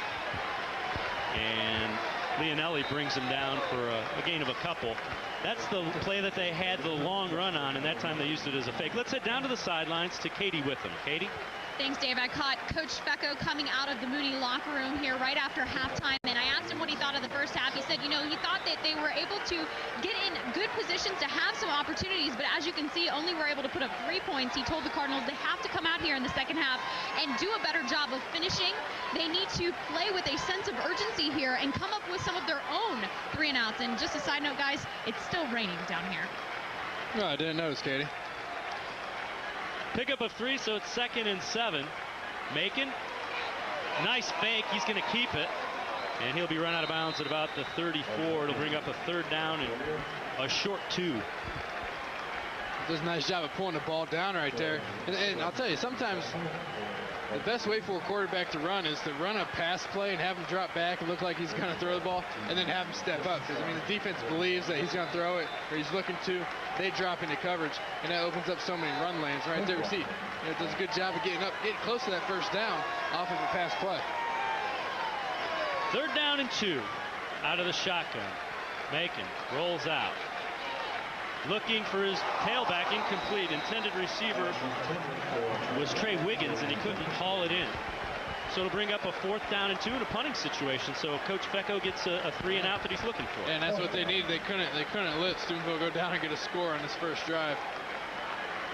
and Leonelli brings him down for a gain of a couple. That's the play that they had the long run on, and that time they used it as a fake. Let's head down to the sidelines to Katie Witham. Katie? Thanks, Dave. I caught Coach Fecco coming out of the Mooney locker room here right after halftime, and I asked him what he thought of the first half. He said, you know, he thought that they were able to get in good positions to have some opportunities, but as you can see, only were able to put up 3 points. He told the Cardinals they have to come out here in the second half and do a better job of finishing. They need to play with a sense of urgency here and come up with some of their own 3 and outs. And just a side note, guys, it's still raining down here. No, I didn't notice, Katie. Pickup of 3, so it's 2nd and 7. Macon, nice fake. He's going to keep it, and he'll be run out of bounds at about the 34. It'll bring up a 3rd down and a short 2. Does a nice job of pulling the ball down right there. And I'll tell you, sometimes the best way for a quarterback to run is to run a pass play and have him drop back and look like he's going to throw the ball, and then have him step up. Because, I mean, the defense believes that he's going to throw it, or he's looking to. They drop into coverage, and that opens up so many run lanes right there. We see, it does a good job of getting close to that first down off of a pass play. 3rd down and 2 out of the shotgun. Macon rolls out. Looking for his tailback, incomplete. Intended receiver was Trey Wiggins, and he couldn't haul it in. So it'll bring up a 4th down and 2 in a punting situation. So Coach Fecco gets a 3 and out that he's looking for. And that's what they needed. They couldn't let Steubenville go down and get a score on this first drive.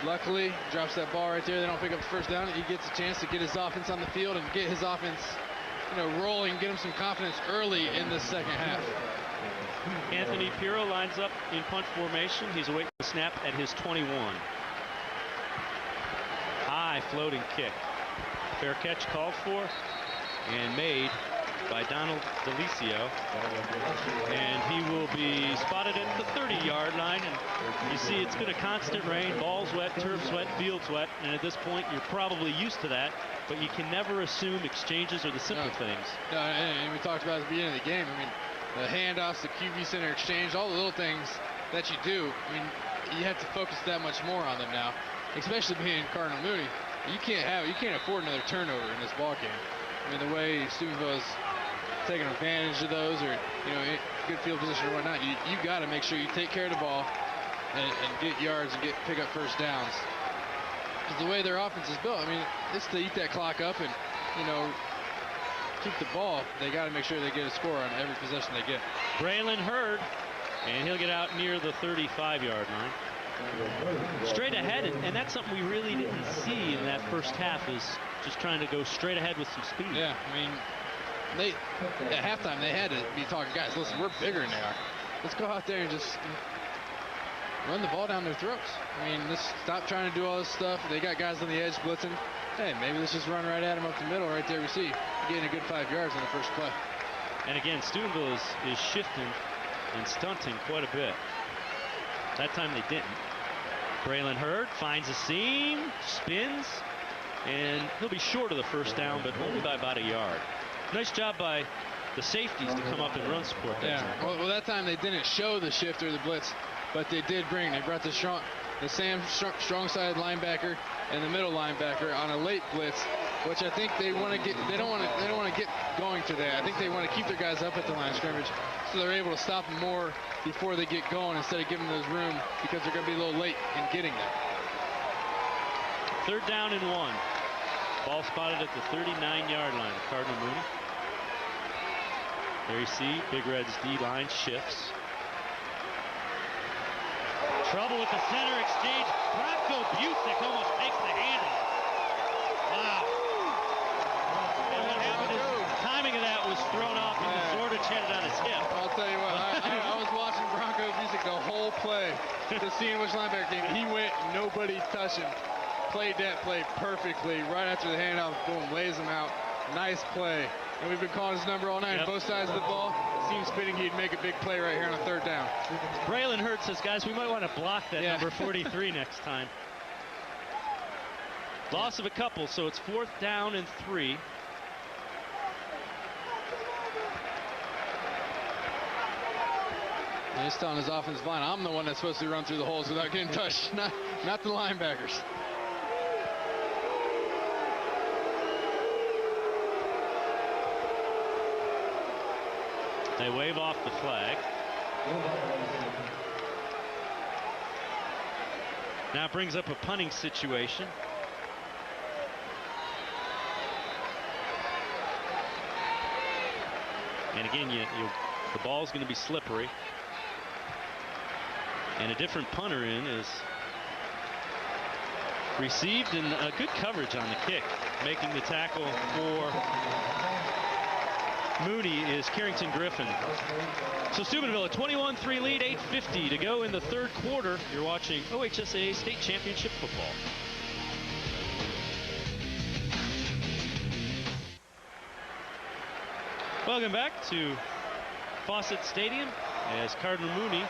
Luckily, drops that ball right there. They don't pick up the first down. He gets a chance to get his offense on the field and get his offense, rolling, get him some confidence early in the second half. Anthony Pirro lines up in punt formation. He's awaiting the snap at his 21. High floating kick. Fair catch called for and made by Donald Delicio. And he will be spotted at the 30-yard line. And you see it's been a constant rain. Ball's wet, turf's wet, field's wet. And at this point, you're probably used to that. But you can never assume exchanges are the simple things. No, and we talked about at the beginning of the game. I mean, the handoffs, the QB center exchange, all the little things that you do. I mean, you have to focus that much more on them now, especially being Cardinal Mooney. You can't afford another turnover in this ball game. I mean, the way Steubenville is taking advantage of those, or good field position or whatnot, you got to make sure you take care of the ball and get yards and pick up first downs. Because the way their offense is built, I mean, it's to eat that clock up and keep the ball. They got to make sure they get a score on every possession they get. Braylon Hurd, and he'll get out near the 35-yard line. straight ahead, and that's something we really didn't see in that first half, is just trying to go straight ahead with some speed. Yeah, I mean, at halftime they had to be talking, guys, listen, we're bigger than they are. Let's go out there and just run the ball down their throats. I mean, let's stop trying to do all this stuff. They got guys on the edge blitzing. Hey, maybe let's just run right at them up the middle right there. We see getting a good 5 yards on the first play. And again, Steubenville is shifting and stunting quite a bit. That time they didn't. Braylon Hurd finds a seam, spins, and he'll be short of the first down, but only by about a yard. Nice job by the safeties to come up and run support that time. Well, that time they didn't show the shift or the blitz, but they brought the strong side linebacker and the middle linebacker on a late blitz, which I think they want to get. They don't want to get going to that. I think they want to keep their guys up at the line of scrimmage, so they're able to stop them more before they get going instead of giving those room, because they're going to be a little late in getting them. 3rd down and 1. Ball spotted at the 39-yard line of Cardinal Mooney. There you see Big Red's D-line shifts. Trouble with the center exchange. Bronco Busick almost takes the handle. Wow. And what happened is the timing of that was thrown off, and Zorda chatted on his hip. I'll tell you what, I was watching Bronco Busick the whole play to see which linebacker came. He went, nobody touched him. Played that play perfectly. Right after the handoff, boom, lays him out. Nice play. And we've been calling his number all night. Both sides of the ball. Seems fitting he'd make a big play right here on a 3rd down. Braylon Hurd says, guys, we might want to block that number 43 next time. Loss of a couple, so it's 4th down and 3. And he's telling his offensive line, I'm the one that's supposed to run through the holes without getting touched, not the linebackers. They wave off the flag. Now it brings up a punting situation. And again, the ball's going to be slippery. And a different punter in is received, and a good coverage on the kick. Making the tackle for Mooney is Carrington Griffin. So Steubenville a 21-3 lead, 8:50 to go in the 3rd quarter. You're watching OHSAA State Championship football. Welcome back to Fawcett Stadium, as Cardinal Mooney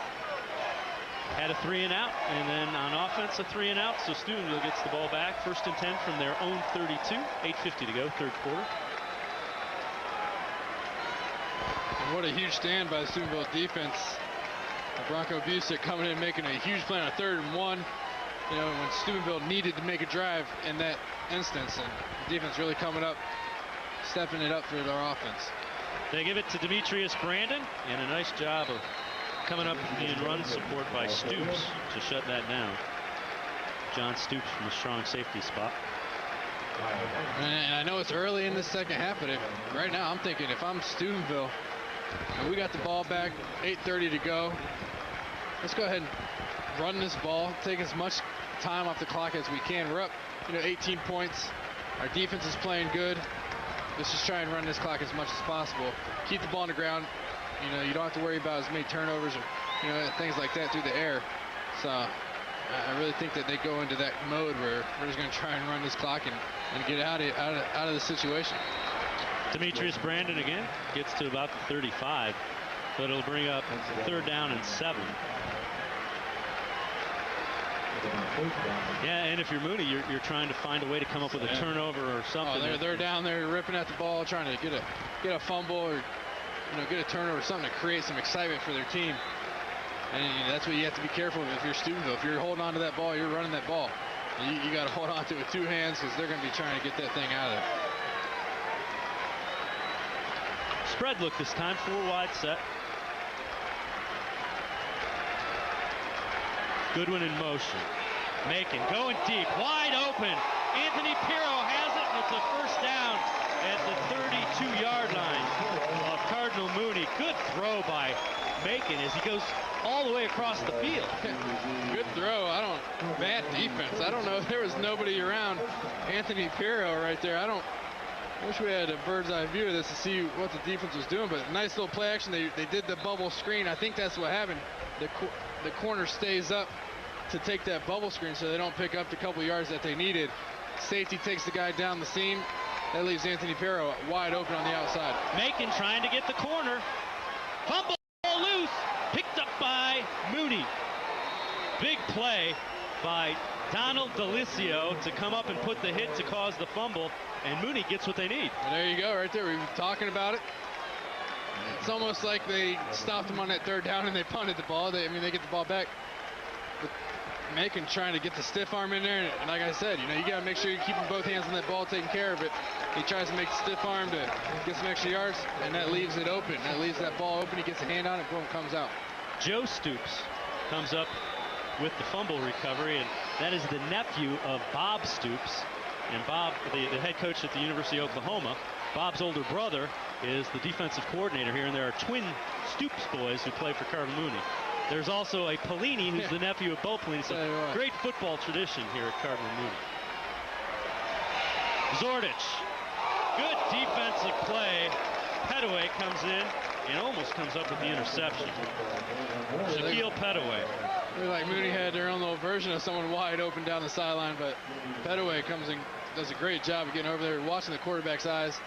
had a 3-and-out, and then on offense a 3-and-out. So Steubenville gets the ball back, 1st and 10 from their own 32. 8:50 to go, 3rd quarter. What a huge stand by the Steubenville defense. Bronco Busick coming in, making a huge play on a 3rd and 1. You know, when Steubenville needed to make a drive in that instance, and the defense really coming up, stepping it up for their offense. They give it to Demetrius Brandon, and a nice job of coming up in run support by Stoops to shut that down. John Stoops from a strong safety spot. And I know it's early in the 2nd half, but right now I'm thinking, if I'm Steubenville and we got the ball back, 8:30 to go, let's go ahead and run this ball, take as much time off the clock as we can. We're up, 18 points. Our defense is playing good. Let's just try and run this clock as much as possible. Keep the ball on the ground. You don't have to worry about as many turnovers or things like that through the air. So I really think that they go into that mode where we're just going to try and run this clock and get out of the situation. Demetrius Brandon again gets to about the 35, but it'll bring up 3rd down and 7. Yeah, and if you're Mooney, you're trying to find a way to come up with a turnover or something. Oh, they're down there ripping at the ball, trying to get a fumble or get a turnover or something to create some excitement for their team. And that's what you have to be careful of if you're Steubenville. If you're holding on to that ball, you're running that ball. You got to hold on to it with 2 hands, because they're going to be trying to get that thing out of there. Spread look this time, 4 wide set. Goodwin in motion. Macon going deep, wide open. Anthony Pirro has it and it's a first down at the 32-yard line of Cardinal Mooney. Good throw by Macon as he goes all the way across the field. Good throw. Bad defense. I don't know if there was nobody around Anthony Pirro right there. I wish we had a bird's eye view of this to see what the defense was doing, but nice little play action. They did the bubble screen. I think that's what happened. The corner stays up to take that bubble screen so they don't pick up the couple yards that they needed. Safety takes the guy down the seam. That leaves Anthony Pirro wide open on the outside. Macon trying to get the corner. Fumble loose. Picked up by Mooney. Big play by Donald Delicio to come up and put the hit to cause the fumble, and Mooney gets what they need. And there you go, right there. We were talking about it. It's almost like they stopped him on that third down and they punted the ball. They get the ball back. But Macon trying to get the stiff arm in there, and like I said, you got to make sure you're keeping both hands on that ball, taking care of it. He tries to make the stiff arm to get some extra yards, and that leaves it open. That leaves that ball open. He gets a hand on it, boom, comes out. Joe Stoops comes up with the fumble recovery, and that is the nephew of Bob Stoops. And Bob, the head coach at the University of Oklahoma, Bob's older brother is the defensive coordinator here, and there are twin Stoops boys who play for Cardinal Mooney. There's also a Pelini who's the nephew of Bo Pelini. So great football tradition here at Cardinal Mooney. Zordich. Good defensive play. Pettaway comes in and almost comes up with the interception. Shaquille Pettaway. Looked like Mooney had their own little version of someone wide open down the sideline, but Pettaway comes and does a great job of getting over there, watching the quarterback's eyes.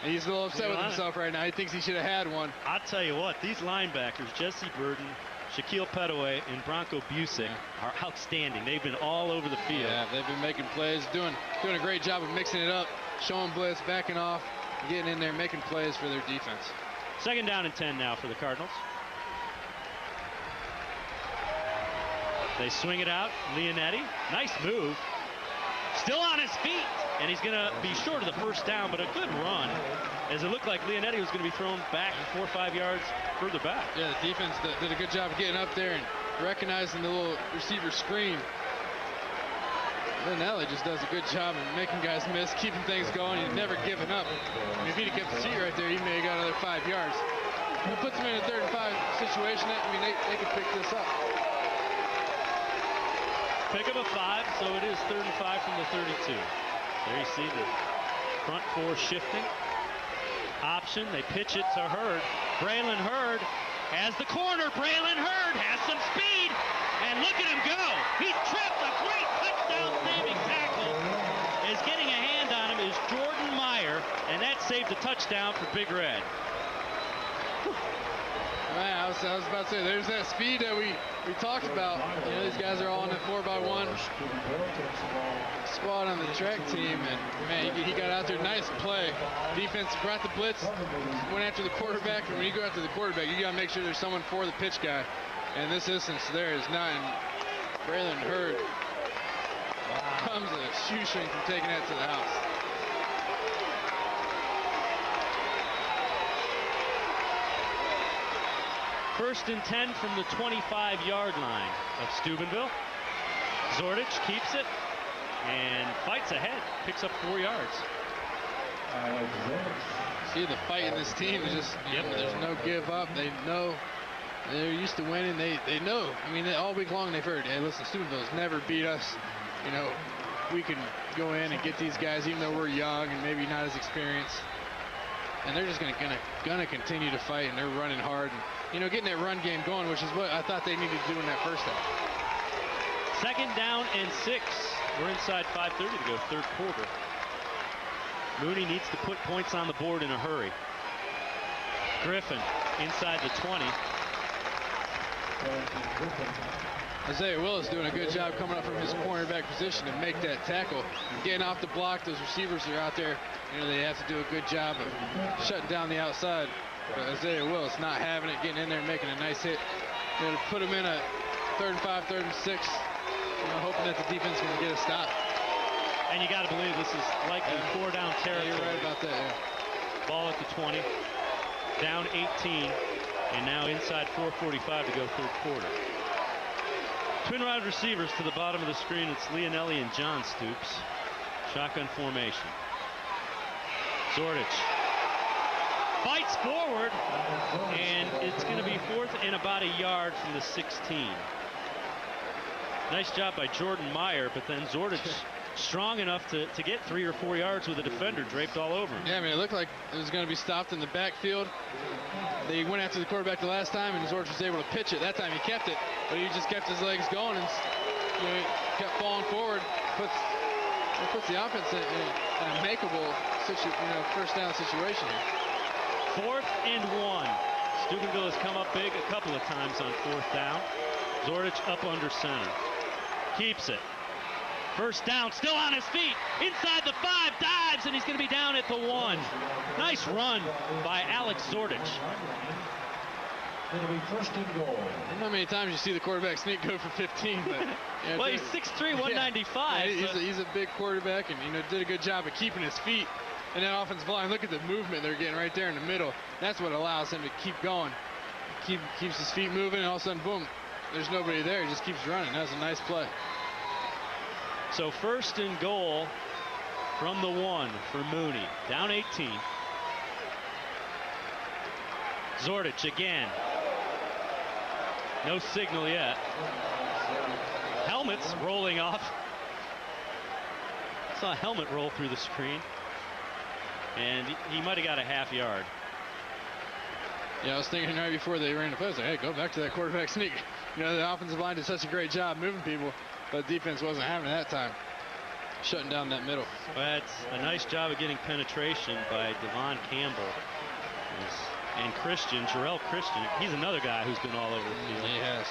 And he's a little upset with himself right now. He thinks he should have had one. I'll tell you what, these linebackers, Jesse Burton, Shaquille Pettaway, and Bronco Busick are outstanding. They've been all over the field. Yeah, they've been making plays, doing a great job of mixing it up, showing blitz, backing off, getting in there, making plays for their defense. Second down and 10 now for the Cardinals. They swing it out. Leonetti, nice move. Still on his feet, and he's going to be short of the first down, but a good run, as it looked like Leonetti was going to be thrown back 4 or 5 yards further back. Yeah, the defense did a good job of getting up there and recognizing the little receiver screen. Leonetti just does a good job of making guys miss, keeping things going. He's never giving up. I mean, if he'd have kept the seat right there, he may have got another 5 yards. It puts him in a 3rd and 5 situation. I mean, they could pick this up. Pick up a 5, so it is 3rd and 5 from the 32. There you see the front 4 shifting. Option, they pitch it to Hurd. Braylon Hurd has the corner. Braylon Hurd has some speed, and look at him go. He's tripped. A great touchdown-saving tackle. Is getting a hand on him is Jordan Meyer, and that saved the touchdown for Big Red. Man, I was about to say, there's that speed that we talked about. These guys are all in a 4x1 squad on the track team, and man, he got out there, nice play. Defense brought the blitz, went after the quarterback, and when you go after the quarterback, you got to make sure there's someone for the pitch guy. And in this instance, there is not. Braylon Hurd comes a shoestring from taking that to the house. First and 10 from the 25-yard line of Steubenville. Zordich keeps it and fights ahead, picks up 4 yards. See the fight in this team is just, there's no give up. They know they're used to winning. They know. I mean, all week long they've heard, hey, listen, Steubenville's never beat us. We can go in and get these guys even though we're young and maybe not as experienced. And they're just gonna continue to fight, and they're running hard and getting that run game going, which is what I thought they needed to do in that first half. Second down and 6. We're inside 5:30 to go, 3rd quarter. Mooney needs to put points on the board in a hurry. Griffin inside the 20. Isaiah Willis doing a good job coming up from his cornerback position to make that tackle. Getting off the block, those receivers are out there. They have to do a good job of shutting down the outside. But Isaiah Willis not having it, getting in there and making a nice hit. To put him in a 3rd and 5, 3rd and 6, hoping that the defense can get a stop. And you got to believe this is likely 4-down territory. Yeah, you're right about that, yeah. Ball at the 20, down 18, and now inside 4:45 to go, 3rd quarter. Twin wide receivers to the bottom of the screen. It's Leonelli and John Stoops. Shotgun formation. Zordich fights forward, and it's going to be 4th and about a yard from the 16. Nice job by Jordan Meyer, but then Zordich strong enough to get 3 or 4 yards with a defender draped all over him. Yeah, I mean, it looked like it was going to be stopped in the backfield. They went after the quarterback the last time, and Zordich was able to pitch it. That time he kept it, but he just kept his legs going and kept falling forward. Puts the offense in a makeable first down situation here. 4th and 1. Steubenville has come up big a couple of times on 4th down. Zordich up under center. Keeps it. First down, still on his feet. Inside the 5, dives, and he's going to be down at the 1. Nice run by Alex Zordich. It'll be 1st and goal. I don't know how many times you see the quarterback sneak go for 15, but well, he's 6'3", 195. Yeah, he's a big quarterback, and did a good job of keeping his feet. And that offensive line, look at the movement they're getting right there in the middle. That's what allows him to keep going. Keeps his feet moving, and all of a sudden, boom, there's nobody there. He just keeps running. That was a nice play. So 1st and goal from the 1 for Mooney. Down 18. Zordich again. No signal yet. Helmets rolling off. Saw a helmet roll through the screen. And he might have got a half yard. Yeah, I was thinking right before they ran the play, I was like, hey, go back to that quarterback sneak. The offensive line did such a great job moving people, but defense wasn't having it that time. Shutting down that middle. Well, that's a nice job of getting penetration by Devon Campbell. And Jarrell Christian, he's another guy who's been all over the field. He has.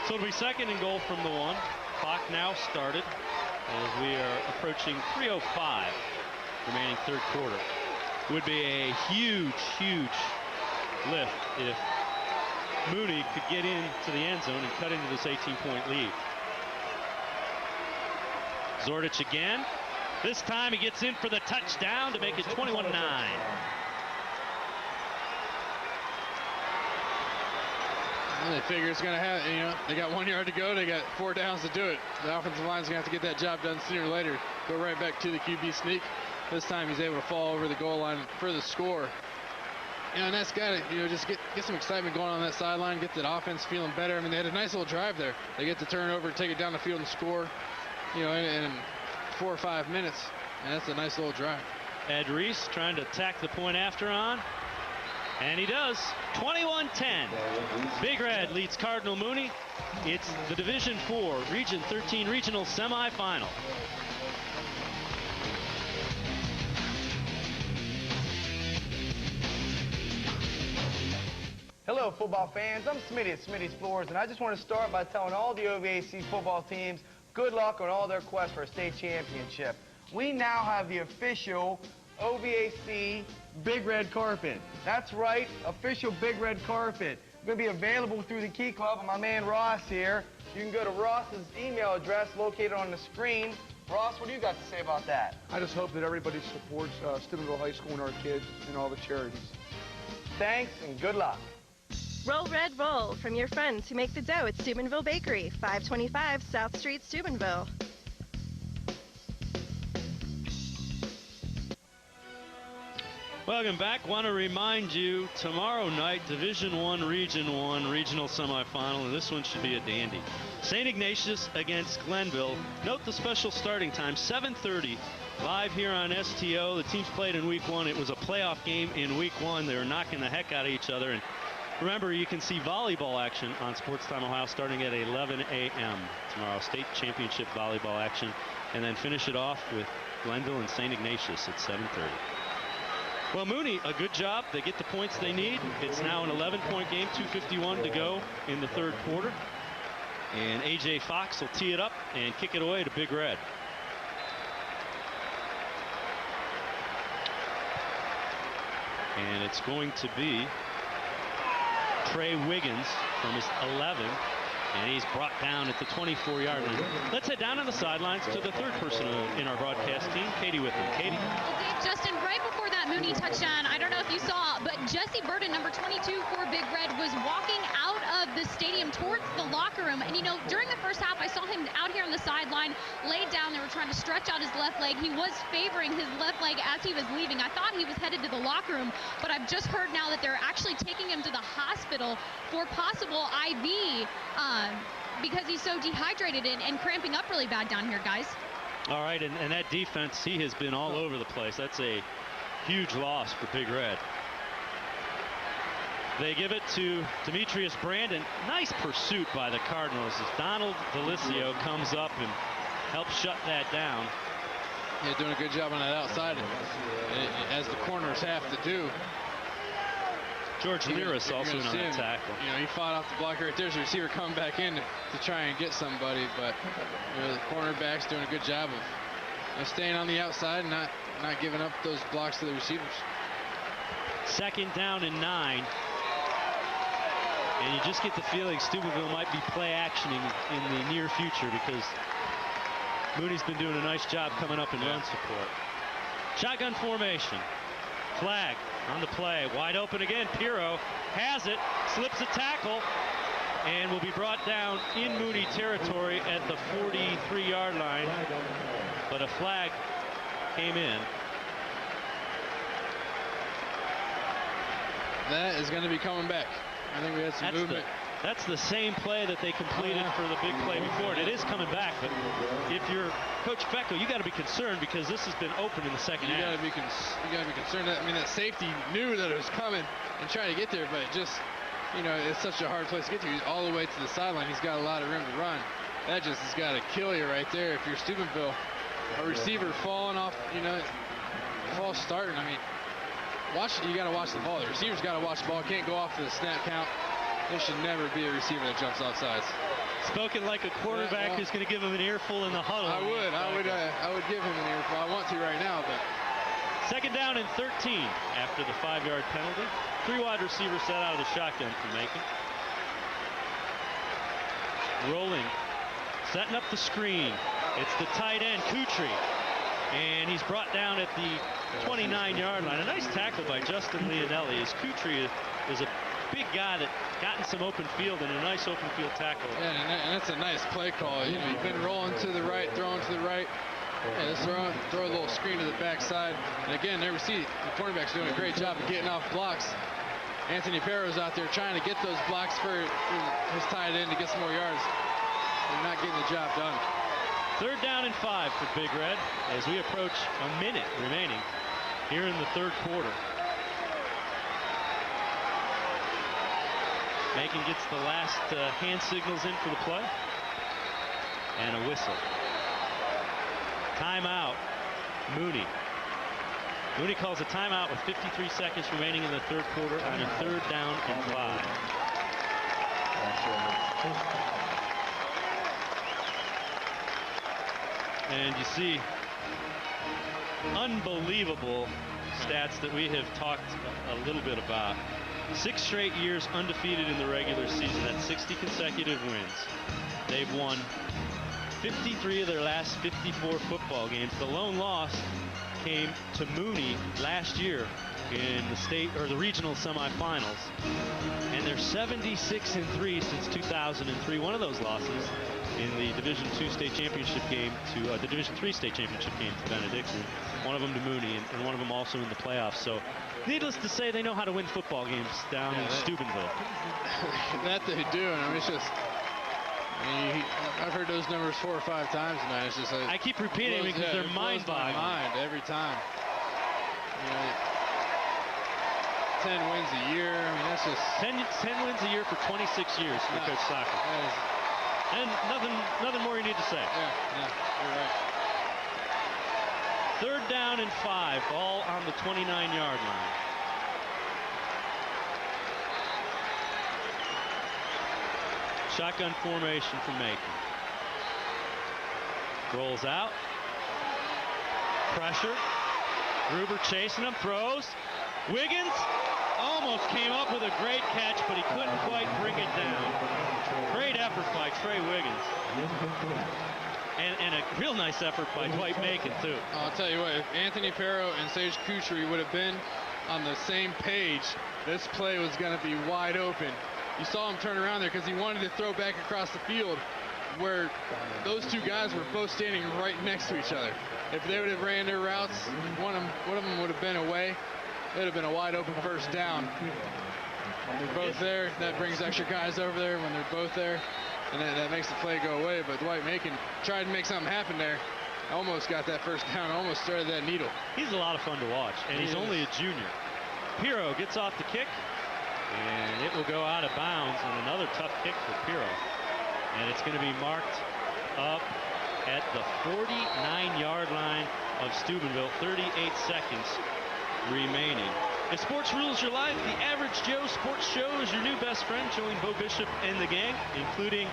So it'll be 2nd and goal from the 1. Clock now started as we are approaching 3:05 remaining 3rd quarter. Would be a huge lift if Mooney could get into the end zone and cut into this 18-point lead. Zordich again. This time he gets in for the touchdown to make it 21-9. Well, they figure it's going to have, they got 1 yard to go. They got 4 downs to do it. The offensive line's going to have to get that job done sooner or later. Go right back to the QB sneak. This time he's able to fall over the goal line for the score. And that's got to, just get some excitement going on that sideline, get that offense feeling better. I mean, they had a nice little drive there. They get the turnover, take it down the field and score, in 4 or 5 minutes. And that's a nice little drive. Ed Reese trying to tack the point after on. And he does. 21-10. Big Red leads Cardinal Mooney. It's the Division IV Region 13 regional semifinal. Hello, football fans. I'm Smitty at Smitty's Floors, and I just want to start by telling all the OVAC football teams good luck on all their quests for a state championship. We now have the official OVAC Big Red Carpet. That's right, official Big Red Carpet. It's going to be available through the Key Club and my man Ross here. You can go to Ross's email address located on the screen. Ross, what do you got to say about that? I just hope that everybody supports Steubenville High School and our kids and all the charities. Thanks and good luck. Roll Red Roll from your friends who make the dough at Steubenville Bakery, 525 South Street, Steubenville. Welcome back. Want to remind you, tomorrow night, Division I, Region 1, regional semifinal, and this one should be a dandy. St. Ignatius against Glenville. Note the special starting time, 7:30, live here on STO. The teams played in Week 1. It was a playoff game in Week 1. They were knocking the heck out of each other. And remember, you can see volleyball action on Sports Time Ohio starting at 11 a.m. tomorrow. State championship volleyball action. And then finish it off with Glenville and St. Ignatius at 7:30. Well, Mooney, a good job. They get the points they need. It's now an 11-point game, 2:51 to go in the 3rd quarter. And A.J. Fox will tee it up and kick it away to Big Red. And it's going to be Trey Wiggins from his 11. And he's brought down at the 24-yard line. Let's head down on the sidelines to the 3rd person in our broadcast team, Katie Whitman. Katie? Well, Dave, Justin, right before that Mooney touchdown, I don't know if you saw, but Jesse Burden, number 22 for Big Red, was walking out of the stadium towards the locker room. And, you know, during the first half, I saw him out here on the sideline, laid down. They were trying to stretch out his left leg. He was favoring his left leg as he was leaving. I thought he was headed to the locker room, but I've just heard now that they're actually taking him to the hospital for possible IV because he's so dehydrated and cramping up really bad down here, guys. All right, and that defense, he has been all over the place. That's a huge loss for Big Red. They give it to Demetrius Brandon. Nice pursuit by the Cardinals as Donald Valicio comes up and helps shut that down. Yeah, doing a good job on that outside, as the corners have to do. George Liris also in on that tackle. You know, he fought off the block right there. There's a receiver coming back in to try and get somebody, but you know, the cornerback's doing a good job of staying on the outside and not giving up those blocks to the receivers. 2nd down and 9. And you just get the feeling Steubenville might be play actioning in the near future because Mooney's been doing a nice job coming up in run support. Shotgun formation. Flag on the play. Wide open again. Pirro has it. Slips a tackle. And will be brought down in Mooney territory at the 43-yard line. But a flag came in. That is going to be coming back. I think we had some movement. That's the same play that they completed for the big play before. And it is coming back, but if you're Coach Fecko, you got to be concerned because this has been open in the second half. You got to be concerned. I mean, that safety knew that it was coming and trying to get there, but just, you know, it's such a hard place to get to. He's all the way to the sideline. He's got a lot of room to run. That just has got to kill you right there. If you're Steubenville, a receiver falling off, you know, false starting. I mean, you got to watch the ball. The receiver's got to watch the ball. Can't go off to the snap count. There should never be a receiver that jumps off sides. Spoken like a quarterback who's going to give him an earful in the huddle. I would give him an earful. I want to right now, but 2nd down and 13 after the 5-yard penalty. 3 wide receivers set out of the shotgun for Macon. Rolling, setting up the screen. It's the tight end, Kutry. And he's brought down at the 29-yard line. A nice tackle by Justin Leonelli as Kutry is a big guy that got in some open field and a nice open field tackle. Yeah, and that's a nice play call. You know, you've been rolling to the right, throwing to the right. Yeah, let's throw a little screen to the backside. And again, there we see the cornerback's doing a great job of getting off blocks. Anthony Perro's out there trying to get those blocks for his tight end to get some more yards. They're not getting the job done. 3rd down and 5 for Big Red as we approach a minute remaining here in the 3rd quarter. Macon gets the last hand signals in for the play. And a whistle. Timeout, Mooney. Mooney calls a timeout with 53 seconds remaining in the 3rd quarter on a 3rd down and 5. And you see unbelievable stats that we have talked a little bit about. 6 straight years undefeated in the regular season. That's 60 consecutive wins. They've won 53 of their last 54 football games. The lone loss came to Mooney last year in the state or the regional semifinals. And they're 76-3 since 2003. One of those losses in the Division II state championship game to the Division III state championship game to Benedictine. One of them to Mooney and one of them also in the playoffs. So needless to say, they know how to win football games down in Steubenville. That they do. And I mean, it's just, I mean, I've heard those numbers 4 or 5 times tonight. It's just I keep repeating them because they're mind-boggling. Mind every time. You know, 10 wins a year. I mean, that's just 10 wins a year for 26 years for Coach Soccer. And nothing more you need to say. Yeah, you're right. 3rd down and 5, all on the 29-yard line. Shotgun formation for Macon. Rolls out. Pressure. Gruber chasing him, throws. Wiggins almost came up with a great catch, but he couldn't quite bring it down. Great effort by Trey Wiggins. And a real nice effort by Dwight Macon, too. I'll tell you what, if Anthony Perro and Sage Kuchery would have been on the same page, this play was going to be wide open. You saw him turn around there because he wanted to throw back across the field where those two guys were both standing right next to each other. If they would have ran their routes, one of them would have been away. It would have been a wide open first down. When they're both there, that brings extra guys over there when they're both there, and that makes the play go away. But Dwight Macon tried to make something happen there. Almost got that first down, almost started that needle. He's a lot of fun to watch, and he's only a junior. Pirro gets off the kick, and it will go out of bounds, and another tough kick for Pirro. And it's going to be marked up at the 49-yard line of Steubenville, 38 seconds remaining. If sports rules your life, the Average Joe Sports Show is your new best friend. Join Bo Bishop and the gang, including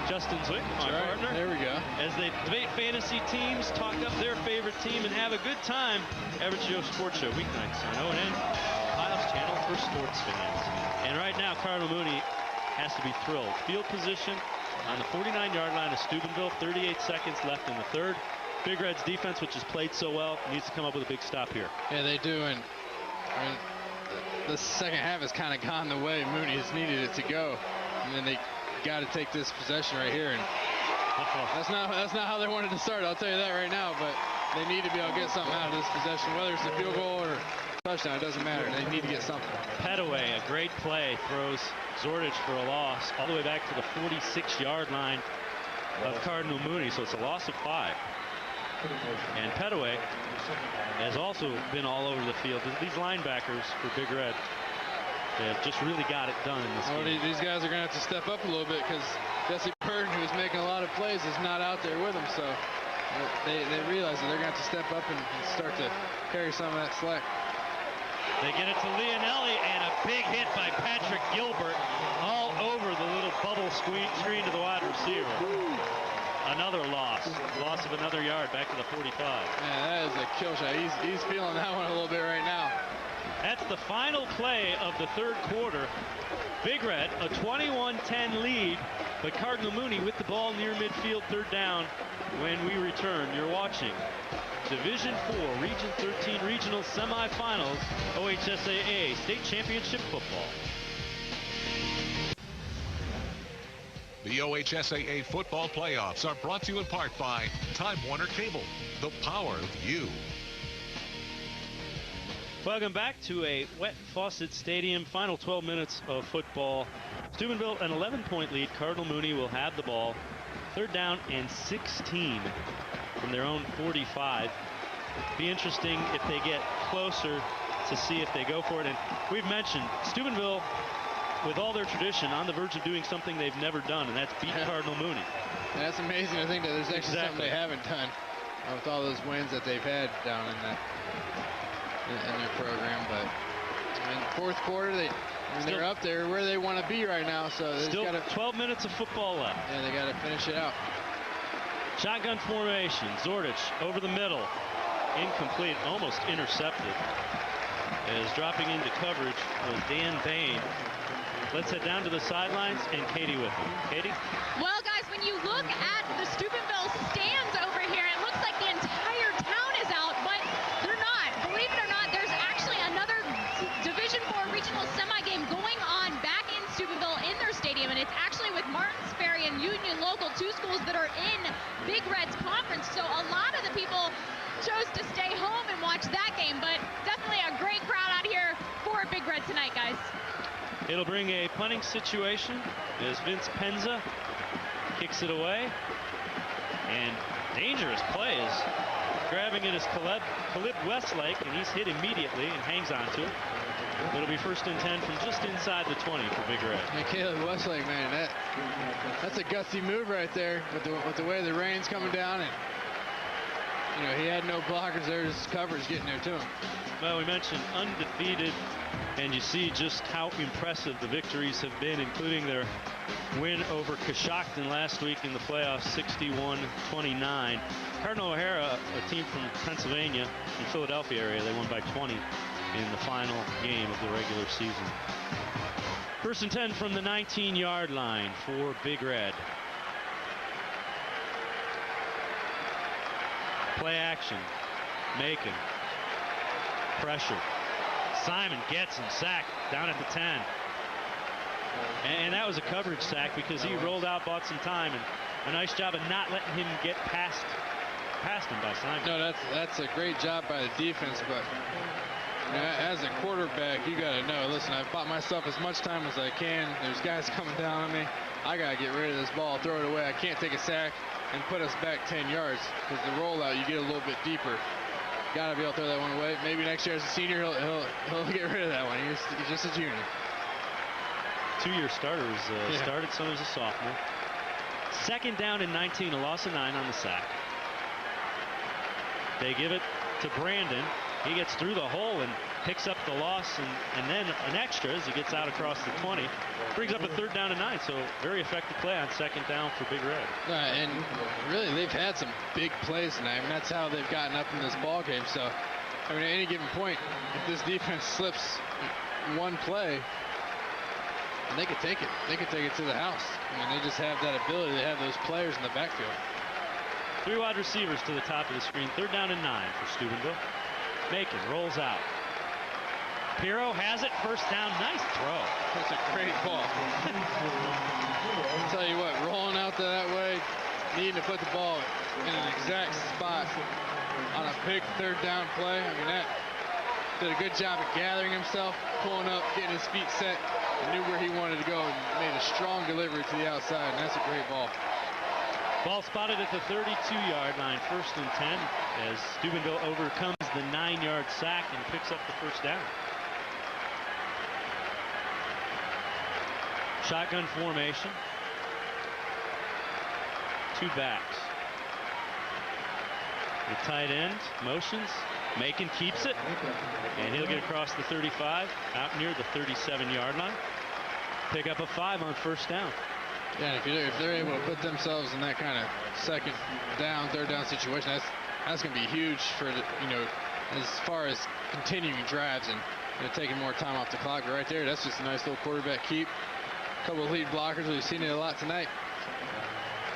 Justin Zwick, my partner. There we go. As they debate fantasy teams, talk up their favorite team, and have a good time. Average Joe Sports Show, weeknights on ONN, Ohio's channel for sports fans. And right now, Cardinal Mooney has to be thrilled. Field position on the 49-yard line of Steubenville, 38 seconds left in the third. Big Red's defense, which has played so well, needs to come up with a big stop here. Yeah, they do, and I mean, the second half has kind of gone the way Mooney has needed it to go, and then they got to take this possession right here, and that's not how they wanted to start. I'll tell you that right now. But they need to be able to get something out of this possession, whether it's a field goal or touchdown. It doesn't matter. They need to get something. Petaway, a great play, throws Zordich for a loss all the way back to the 46-yard line of Cardinal Mooney. So it's a loss of 5. And Petaway has also been all over the field. These linebackers for Big Red have just really got it done in this game. These guys are going to have to step up a little bit because Jesse Burton, who's making a lot of plays, is not out there with them. So they realize that they're going to have to step up and start to carry some of that slack. They get it to Leonelli, and a big hit by Patrick Gilbert all over the little bubble screen to the wide receiver. Another loss of another yard back to the 45. Man, that is a kill shot. He's feeling that one a little bit right now. That's the final play of the third quarter. Big Red, a 21-10 lead, but Cardinal Mooney with the ball near midfield, third down. When we return, you're watching Division 4, Region 13 Regional Semifinals, OHSAA State Championship Football. The OHSAA football playoffs are brought to you in part by Time Warner Cable, the power of you. Welcome back to a wet Fawcett Stadium. Final 12 minutes of football. Steubenville, an 11-point lead. Cardinal Mooney will have the ball. Third down and 16 from their own 45. Be interesting if they get closer to see if they go for it. And we've mentioned Steubenville, with all their tradition, on the verge of doing something they've never done, and that's beat Cardinal Mooney. That's amazing to think that there's actually something they haven't done with all those wins that they've had down in their program. But in the fourth quarter, they're up there where they want to be right now. So they still got 12 minutes of football left. Yeah, they got to finish it out. Shotgun formation. Zordich over the middle, incomplete, almost intercepted. As dropping into coverage was Dan Bain. Let's head down to the sidelines, and Katie with him. Katie? Well, guys, when you look at the Steubenville stands over here, it looks like the entire town is out, but they're not. Believe it or not, there's actually another Division 4 regional semi game going on back in Steubenville in their stadium, and it's actually with Martins Ferry and Union Local, two schools that are in Big Red's conference. So a lot of the people chose to stay home and watch that game, but definitely a great crowd out here for Big Red tonight, guys. It'll bring a punting situation as Vince Penza kicks it away. And dangerous play is grabbing it is Caleb Westlake, and he's hit immediately and hangs on to it. It'll be 1st and 10 from just inside the 20 for Big Red. And Caleb Westlake, man, that's a gutsy move right there with the way the rain's coming down, and you know, he had no blockers. There's coverage getting there to him. Well, we mentioned undefeated, and you see just how impressive the victories have been, including their win over Coshocton last week in the playoffs, 61-29. Cardinal O'Hara, a team from Pennsylvania and Philadelphia area, they won by 20 in the final game of the regular season. 1st and 10 from the 19-yard line for Big Red. Play action. Macon. Pressure. Simon gets him sacked down at the 10. And that was a coverage sack because he rolled out, bought some time, and a nice job of not letting him get past him by Simon. No, that's a great job by the defense, but you know, as a quarterback, you got to know, listen, I've bought myself as much time as I can. There's guys coming down on me. I got to get rid of this ball, throw it away. I can't take a sack and put us back 10 yards because the rollout, you get a little bit deeper. Got to be able to throw that one away. Maybe next year as a senior, he'll get rid of that one. He's just a junior. Two-year starters started some as a sophomore. 2nd down and 19, a loss of 9 on the sack. They give it to Brandon. He gets through the hole and picks up the loss, and then an extra as he gets out across the 20. Brings up a 3rd down and 9, so very effective play on 2nd down for Big Red. And really, they've had some big plays tonight. I mean, that's how they've gotten up in this ball game. So, I mean, at any given point, if this defense slips one play, and they could take it. They could take it to the house. I mean, they just have that ability. They have those players in the backfield. 3 wide receivers to the top of the screen. 3rd down and 9 for Steubenville. Macon rolls out. Pirro has it. 1st down. Nice throw. That's a great ball. I'll tell you what, rolling out that way, needing to put the ball in an exact spot on a big 3rd down play. I mean, that did a good job of gathering himself, pulling up, getting his feet set, and knew where he wanted to go, and made a strong delivery to the outside, and that's a great ball. Ball spotted at the 32-yard line, 1st and 10, as Steubenville overcomes the 9-yard sack and picks up the 1st down. Shotgun formation. 2 backs. The tight end motions. Macon keeps it, and he'll get across the 35, out near the 37-yard line. Pick up a 5 on 1st down. Yeah, if they're able to put themselves in that kind of 2nd down, 3rd down situation, that's going to be huge for the, as far as continuing drives and taking more time off the clock. But right there, that's just a nice little quarterback keep. A couple of lead blockers. We've seen it a lot tonight.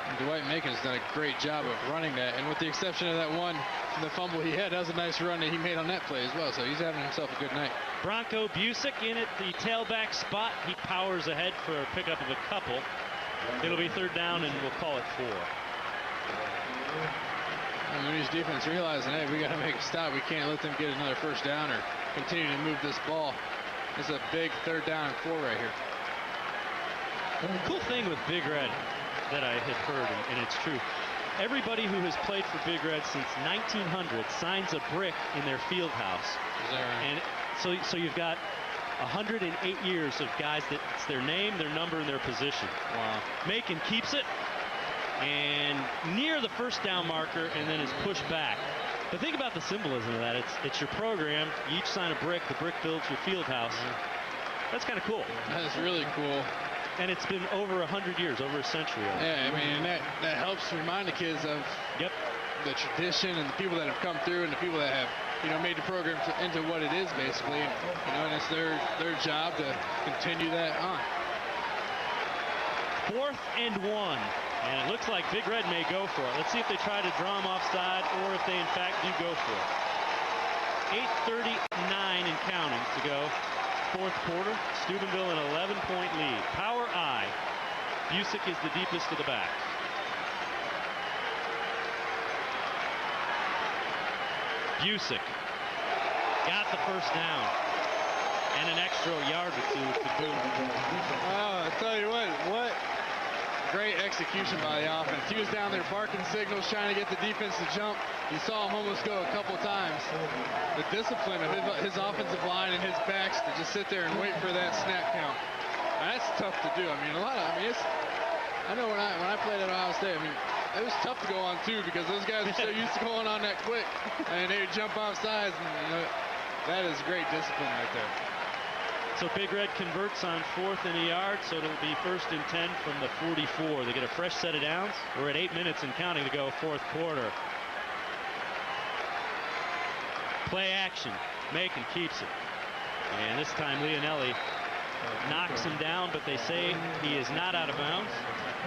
And Dwight Macon has done a great job of running that, and with the exception of that one, the fumble he had, that was a nice run that he made on that play as well. So he's having himself a good night. Bronco Busick in at the tailback spot. He powers ahead for a pickup of a couple. It'll be 3rd down, and we'll call it 4. And Mooney's defense realizing, hey, we got to make a stop. We can't let them get another 1st down or continue to move this ball. This is a big 3rd down and 4 right here. The cool thing with Big Red that I had heard, and it's true, everybody who has played for Big Red since 1900 signs a brick in their field house. And so you've got 108 years of guys that it's their name, their number, and their position. Wow. Macon keeps it, and near the 1st down marker, and then is pushed back. But think about the symbolism of that. It's your program. You each sign a brick. The brick builds your field house. That's kind of cool. That is really cool. And it's been over 100 years, over a century. Yeah, I mean, that helps remind the kids of the tradition and the people that have come through and the people that have, made the program into what it is basically. And it's their job to continue that on. 4th and 1. And it looks like Big Red may go for it. Let's see if they try to draw him offside or if they, in fact, do go for it. 8:39 and counting to go. 4th quarter. Steubenville an 11-point lead. Power I. Busick is the deepest of the backs. Busick got the 1st down. And an extra yard or 2 to boot. Oh, I tell you what great execution by the offense. He was down there barking signals, trying to get the defense to jump. You saw him almost go a couple times. The discipline of his offensive line and his backs to just sit there and wait for that snap count. That's tough to do. I mean, I know when I played at Ohio State, it was tough to go on 2 because those guys are so used to going on that quick, and they would jump off sides. And, that is great discipline right there. So Big Red converts on 4th and a yard, so it'll be 1st and 10 from the 44. They get a fresh set of downs. We're at 8 minutes and counting to go, 4th quarter. Play action. Macon keeps it. And this time Leonelli knocks him down, but they say he is not out of bounds.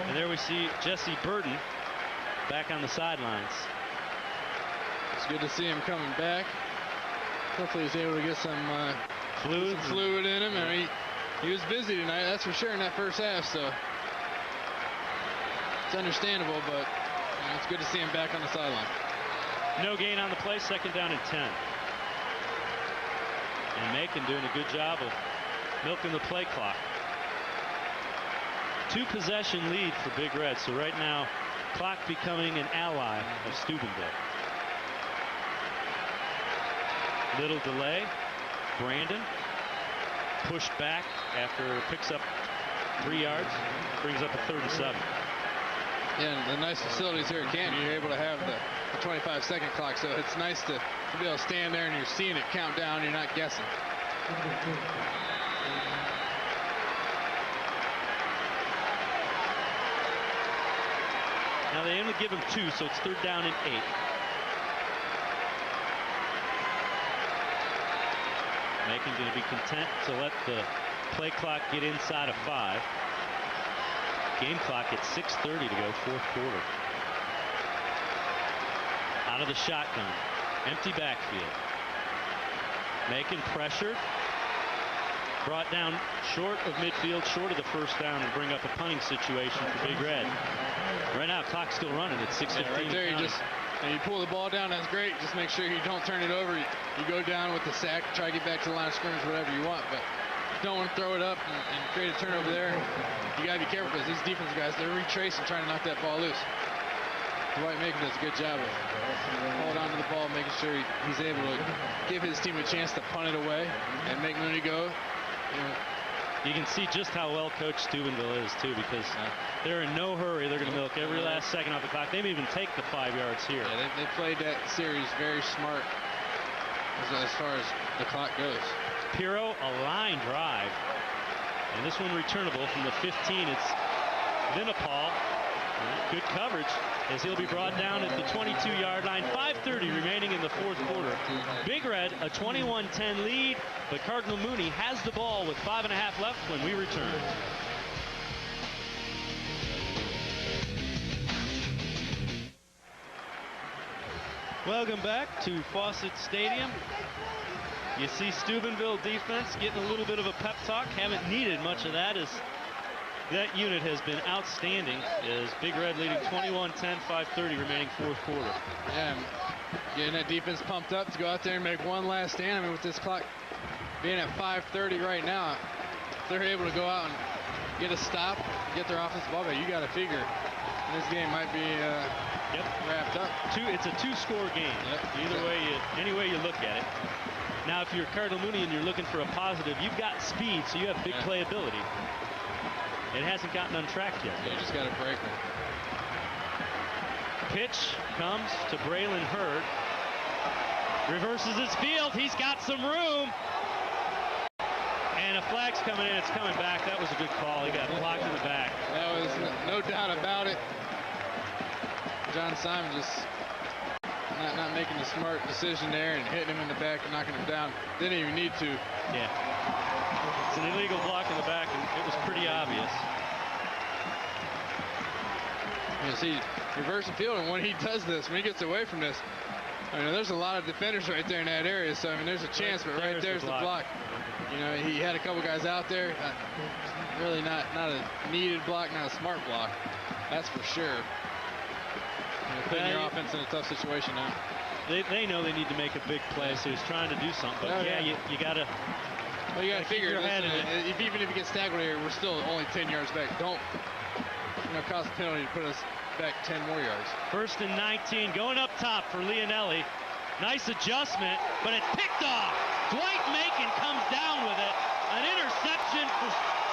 And there we see Jesse Burton back on the sidelines. It's good to see him coming back. Hopefully he's able to get some fluid in him. I mean, he was busy tonight, that's for sure, in that first half, so it's understandable, but it's good to see him back on the sideline. No gain on the play, 2nd down and 10. And Macon doing a good job of milking the play clock. 2-possession lead for Big Red, so right now clock becoming an ally of Steubenville. Little delay. Brandon pushed back after picks up 3 yards, brings up a 3rd and 7. Yeah, and the nice facilities here at Canton, you're able to have the 25-second clock, so it's nice to be able to stand there and you're seeing it count down, you're not guessing. Now they only give him 2, so it's 3rd down and 8. Macon going to be content to let the play clock get inside of 5. Game clock at 6:30 to go, 4th quarter. Out of the shotgun. Empty backfield. Macon pressured. Brought down short of midfield, short of the 1st down, and bring up a punting situation for Big Red. Right now, clock's still running at 6:15. Yeah, right there, you pull the ball down, that's great. Just make sure you don't turn it over. You go down with the sack, try to get back to the line of scrimmage, whatever you want, but don't want to throw it up and create a turnover there. You got to be careful because these defensive guys, they're retracing, trying to knock that ball loose. Dwight Macon does a good job of holding on to the ball, making sure he's able to give his team a chance to punt it away and make Mooney go. You can see just how well coached Steubenville is, too, because they're in no hurry. They're going to milk every last second off the clock. They may even take the 5 yards here. Yeah, they played that series very smart as far as the clock goes. Pirro, a line drive. And this one returnable from the 15. It's Vinapal. Good coverage as he'll be brought down at the 22-yard line. 5:30 remaining in the 4th quarter. Big Red, a 21-10 lead, but Cardinal Mooney has the ball with 5.5 left when we return. Welcome back to Fawcett Stadium. You see Steubenville defense getting a little bit of a pep talk. Haven't needed much of that as that unit has been outstanding. As Big Red leading 21-10, 5:30 remaining 4th quarter. Yeah, getting that defense pumped up to go out there and make one last stand. I mean, with this clock being at 5:30 right now, if they're able to go out and get a stop, get their offensive ball back, you got to figure this game might be wrapped up. It's a 2-score game. Either way, any way you look at it. Now, if you're Cardinal Mooney and you're looking for a positive, you've got speed, so you have big playability. It hasn't gotten untracked yet. You just got to break them. Pitch comes to Braylon Hurd. Reverses his field. He's got some room. And a flag's coming in. It's coming back. That was a good call. He got blocked in the back. That was no doubt about it. John Simon just not making the smart decision there and hitting him in the back and knocking him down. Didn't even need to. Yeah. It's an illegal block in the back, and it was pretty obvious. You see, reversing field, and when he does this, when he gets away from this, I mean, there's a lot of defenders right there in that area, so I mean, there's a chance, but right there's the block. You know, he had a couple guys out there. Really not a needed block, not a smart block. That's for sure. Putting your offense in a tough situation now. They know they need to make a big play, so he's trying to do something. But you gotta. Well, you gotta figure it. Even if you get staggered here, we're still only 10 yards back. Don't cause a penalty to put us back 10 more yards. 1st and 19, going up top for Leonelli. Nice adjustment, but it's picked off. Dwight Macon comes down with it. An interception for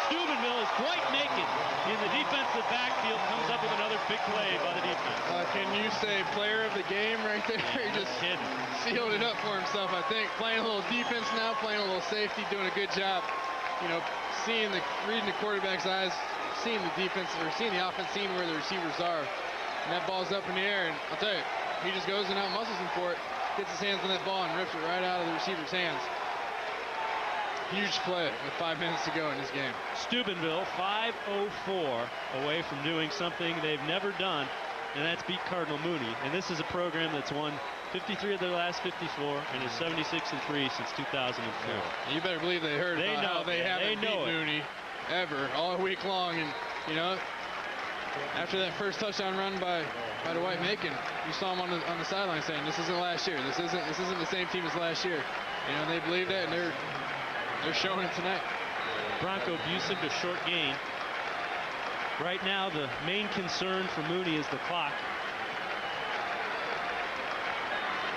Steubenville as Dwight Macon in the defensive backfield comes up with another big play by the defense. Can you say player of the game right there? He just sealed it up for himself, I think. Playing a little defense now, playing a little safety, doing a good job. Reading the quarterback's eyes, seeing the defense, or seeing the offense, seeing where the receivers are. And that ball's up in the air, and I'll tell you, he just goes and out muscles him for it, gets his hands on that ball and rips it right out of the receiver's hands. Huge play with 5 minutes to go in this game. Steubenville 5:04 away from doing something they've never done, and that's beat Cardinal Mooney. And this is a program that's won 53 of their last 54, and is 76-3 since 2004. Yeah. You better believe they heard about how they haven't beat Mooney ever all week long. And, you know, after that first touchdown run by Dwight Macon, you saw him on the sideline saying, "This isn't last year. This isn't the same team as last year." You know, and they believe that, and they're showing it tonight. Bronco Busick, a short gain. Right now, the main concern for Mooney is the clock,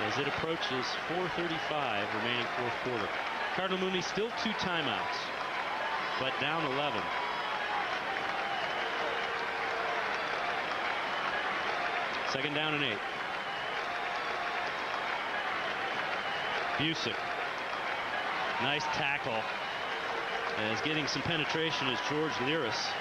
as it approaches 4:35 remaining fourth quarter. Cardinal Mooney still 2 timeouts, but down 11. Second down and 8. Busick. Nice tackle. As getting some penetration is George Liris.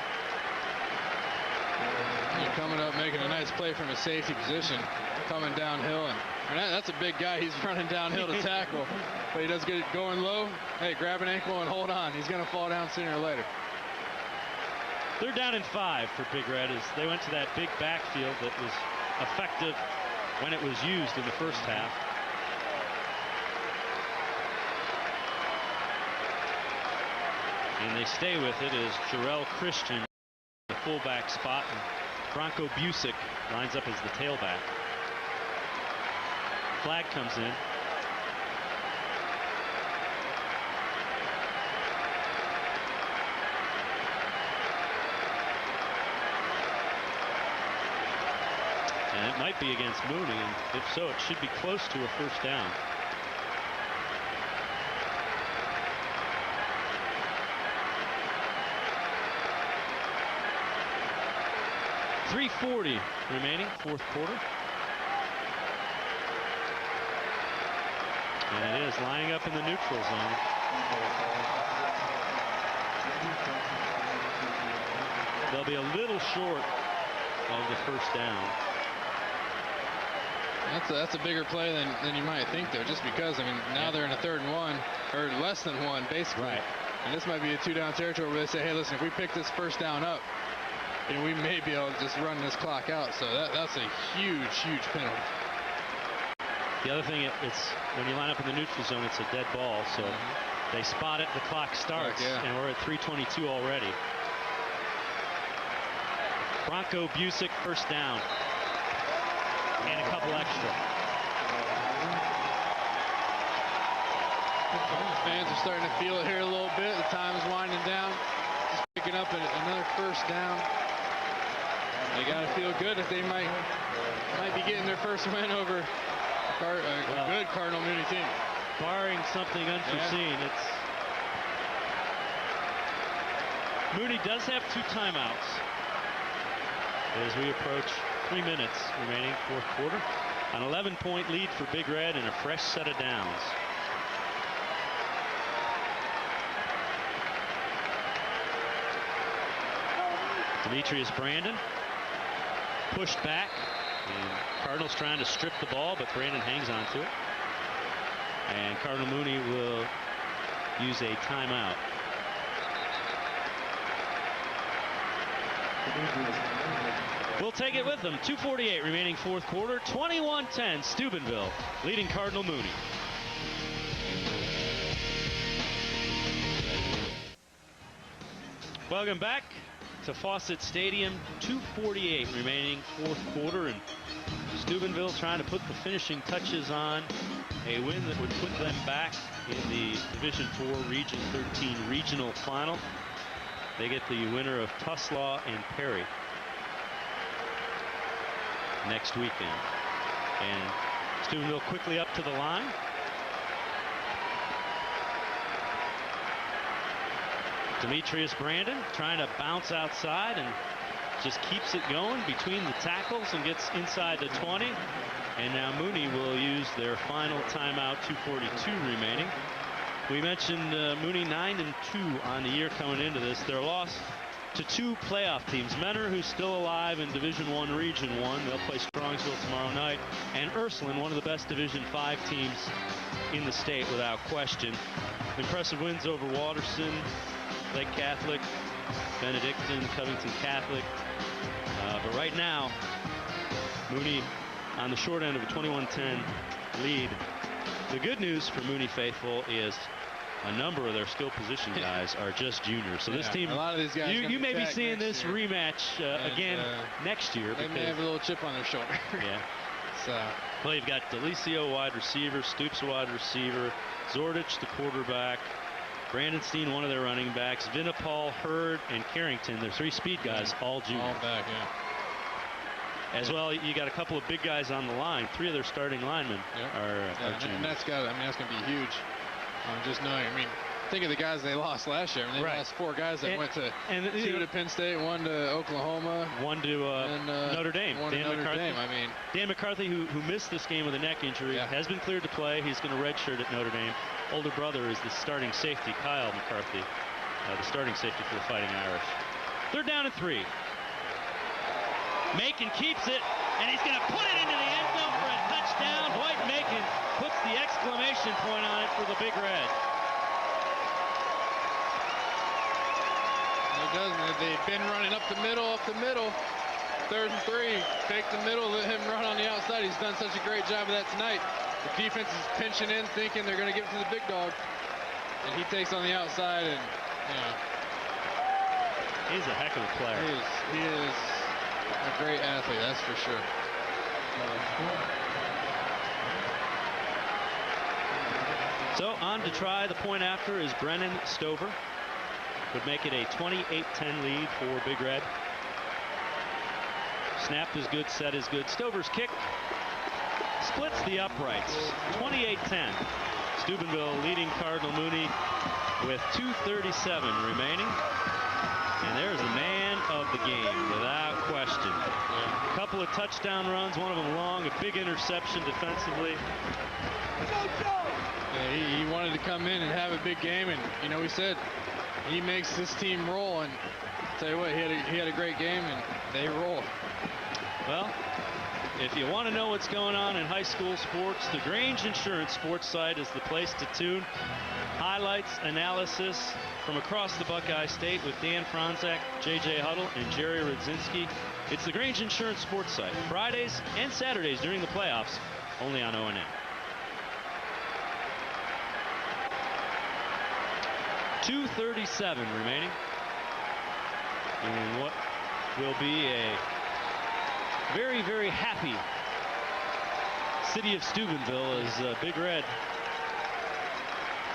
You're coming up, making a nice play from a safety position, coming downhill, and that's a big guy. He's running downhill to tackle, but he does get it going low. Hey, grab an ankle and hold on. He's going to fall down sooner or later. Third down and 5 for Big Red as they went to that big backfield that was effective when it was used in the first half. And they stay with it as Jarrell Christian, the fullback spot, and Bronco Busick lines up as the tailback. Flag comes in. And it might be against Mooney, and if so, it should be close to a first down. .340 remaining, fourth quarter. And it is lining up in the neutral zone. They'll be a little short of the first down. That's a bigger play than you might think, though, just because, I mean, now they're in a 3rd and 1, or less than 1, basically. Right. And this might be a 2-down territory where they say, hey, listen, if we pick this first down up, you know, we may be able to just run this clock out. So that's a huge penalty. The other thing, it's when you line up in the neutral zone, it's a dead ball. So they spot it, the clock starts, and we're at 3:22 already. Bronco Busick, first down. And a couple extra. Fans are starting to feel it here a little bit. The time is winding down. Just picking up another first down. They got to feel good that they might be getting their first win over a good Cardinal Mooney team. Barring something unforeseen, it's Mooney does have 2 timeouts as we approach 3 minutes remaining, fourth quarter. An 11-point lead for Big Red and a fresh set of downs. Demetrius Brandon pushed back, and Cardinals trying to strip the ball, but Brandon hangs on to it. And Cardinal Mooney will use a timeout. We'll take it with them. 2:48 remaining fourth quarter. 21-10 Steubenville leading Cardinal Mooney. Welcome back to Fawcett Stadium. 2:48 remaining fourth quarter, and Steubenville trying to put the finishing touches on a win that would put them back in the Division IV Region 13 regional final. They get the winner of Tuslaw and Perry next weekend. And Steubenville quickly up to the line. Demetrius Brandon trying to bounce outside and just keeps it going between the tackles and gets inside the 20. And now Mooney will use their final timeout, 2:42 remaining. We mentioned Mooney 9-2 on the year coming into this. Their loss to 2 playoff teams. Menor, who's still alive in Division I Region 1. They'll play Strongsville tomorrow night. And Ursuline, one of the best Division V teams in the state without question. Impressive wins over Waterson, Lake Catholic, Benedictine, Covington Catholic. But right now, Mooney on the short end of a 21-10 lead. The good news for Mooney faithful is a number of their skill position guys are just juniors. So this team, a lot of these guys you may be seeing this rematch again next year. They may have a little chip on their shoulder. Yeah. So. Well, you've got Delicio, wide receiver, Stoops, wide receiver, Zordich, the quarterback, Brandon Steen, one of their running backs, Vinapal, Hurd, and Carrington. They're 3 speed guys, all juniors. All back, As well, you got a couple of big guys on the line. 3 of their starting linemen are juniors. And that's going to be huge. Just knowing, think of the guys they lost last year. They lost 4 guys that went to 2 to Penn State, 1 to Oklahoma, 1 to Notre Dame. 1 Dan to Notre McCarthy. Dame. Dan McCarthy, who missed this game with a neck injury, has been cleared to play. He's going to redshirt at Notre Dame. Older brother is the starting safety, Kyle McCarthy, the starting safety for the Fighting Irish. 3rd down and 3. Macon keeps it, and he's going to put it into the end zone for a touchdown. White Macon puts the exclamation point on it for the Big Red. They've been running up the middle. 3rd and 3. Take the middle, let him run on the outside. He's done such a great job of that tonight. The defense is pinching in, thinking they're going to give it to the big dog. And he takes on the outside, and, he's a heck of a player. He is a great athlete, that's for sure. So on to try the point after is Brennan Stover. Would make it a 28-10 lead for Big Red. Snap is good, set is good. Stover's kick splits the uprights. 28-10. Steubenville leading Cardinal Mooney with 2:37 remaining. And there's the man of the game, without question. A couple of touchdown runs, one of them long, a big interception defensively. Yeah, he wanted to come in and have a big game, and we said he makes this team roll. And I'll tell you what, he had a great game, and they roll. Well, if you want to know what's going on in high school sports, the Grange Insurance Sports site is the place to tune. Highlights, analysis from across the Buckeye State with Dan Franzak, J.J. Huddle, and Jerry Rudzinski. It's the Grange Insurance Sports site, Fridays and Saturdays during the playoffs, only on ONN. 2:37 remaining in what will be a very, very happy city of Steubenville as Big Red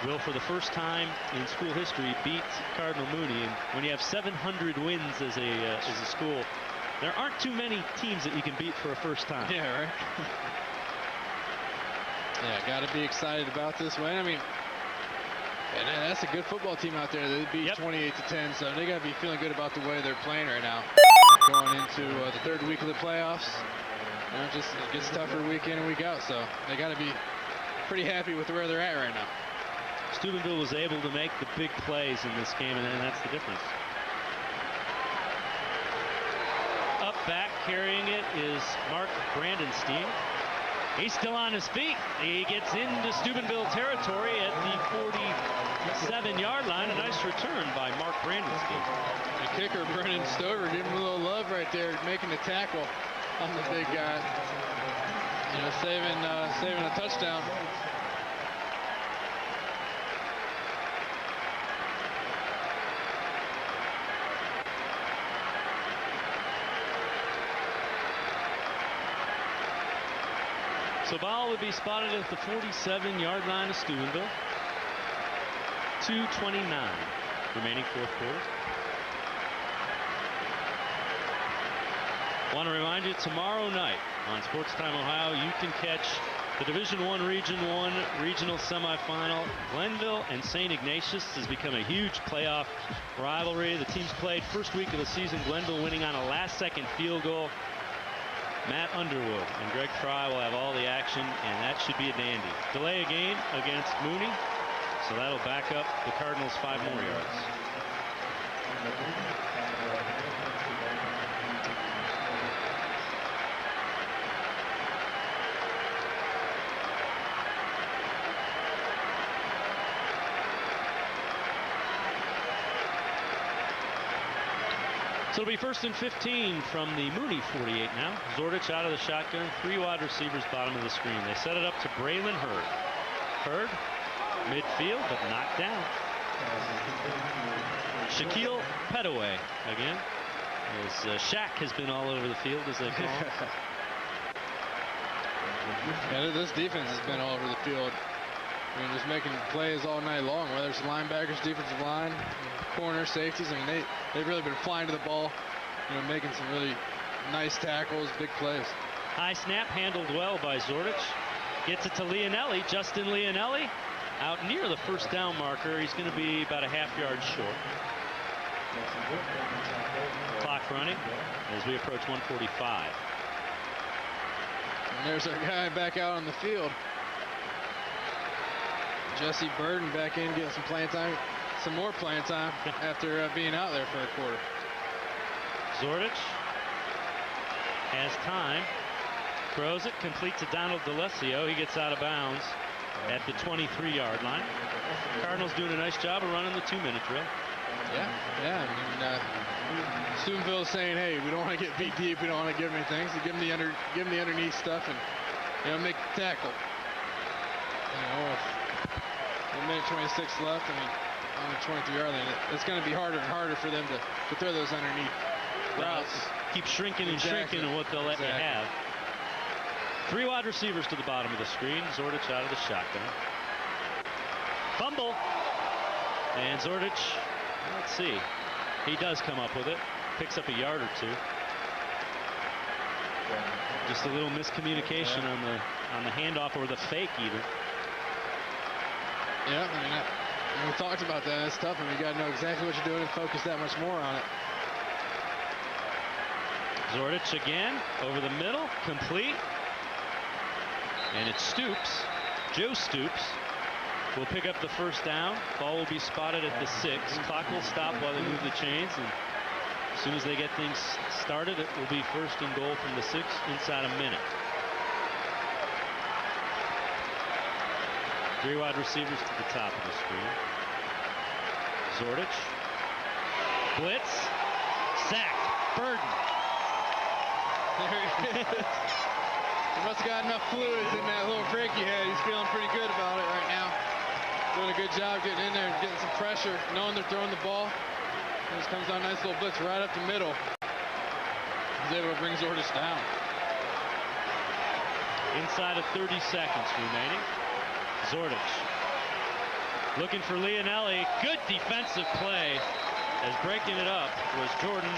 will, for the first time in school history, beat Cardinal Mooney. And when you have 700 wins as a school, there aren't too many teams that you can beat for a first time. Yeah, right. Yeah, got to be excited about this win. And that's a good football team out there. They beat 28-10, so they got to be feeling good about the way they're playing right now. Going into the 3rd week of the playoffs, it gets tougher week in and week out. So they got to be pretty happy with where they're at right now. Steubenville was able to make the big plays in this game, and that's the difference. Up back, carrying it is Mark Brandenstein. He's still on his feet. He gets into Steubenville territory at the 47-yard line. A nice return by Mark Brandenstein. The kicker, Brennan Stover, giving him a little love right there, making the tackle on the big guy. Saving a touchdown. So ball would be spotted at the 47-yard line of Steubenville. 2:29 remaining 4th quarter. Want to remind you, tomorrow night on Sports Time Ohio, you can catch the Division I Region 1 regional semifinal. Glenville and St. Ignatius has become a huge playoff rivalry. The teams played first week of the season, Glenville winning on a last-second field goal. Matt Underwood and Greg Fry will have all the action, and that should be a dandy. Delay a game against Mooney, so that'll back up the Cardinals 5 more yards. So it'll be 1st and 15 from the Mooney 48 now. Zordich out of the shotgun. 3 wide receivers bottom of the screen. They set it up to Braylon Hurd. Hurd, midfield, but knocked down. Shaquille Petaway again. As Shaq has been all over the field, as they call him. Yeah, this defense has been all over the field. I mean, just making plays all night long, whether it's linebackers, defensive line, corner, safeties. I mean, they've really been flying to the ball, making some really nice tackles, big plays. High snap handled well by Zordich. Gets it to Leonelli. Justin Leonelli out near the first down marker. He's going to be about a half-yard short. Clock running as we approach 1:45. And there's our guy back out on the field. Jesse Burden back in, getting some playing time, some more playing time after being out there for a quarter. Zordich has time, throws it, complete to Donald DeLessio. He gets out of bounds at the 23-yard line. Cardinals doing a nice job of running the 2-minute drill. Yeah. I mean, Steubenville's saying, hey, we don't want to get beat deep. We don't want to give them anything. So give them the underneath stuff and make the tackle. With 1:26 left. I mean, on the 23-yard line, it's going to be harder and harder for them to throw those underneath routes. Keep shrinking and shrinking and what they'll let you have. 3 wide receivers to the bottom of the screen. Zordich out of the shotgun. Fumble. And Zordich, let's see. He does come up with it. Picks up a yard or 2. Just a little miscommunication on the handoff or the fake even. Yeah, I mean, we talked about that. It's tough, and you got to know exactly what you're doing and focus that much more on it. Zordich again over the middle, complete. And it's Stoops. Joe Stoops will pick up the first down. Ball will be spotted at the 6. Clock will stop while they move the chains. And as soon as they get things started, it will be 1st and goal from the 6 inside a minute. 3 wide receivers to the top of the screen. Zordich. Blitz. Sacked. Burden. There he is. He must have got enough fluids in that little break he had. He's feeling pretty good about it right now. Doing a good job getting in there and getting some pressure, knowing they're throwing the ball. And this comes on a nice little blitz right up the middle. He's able to bring Zordich down. Inside of 30 seconds remaining. Zordich looking for Leonelli. Good defensive play as breaking it up was Jordan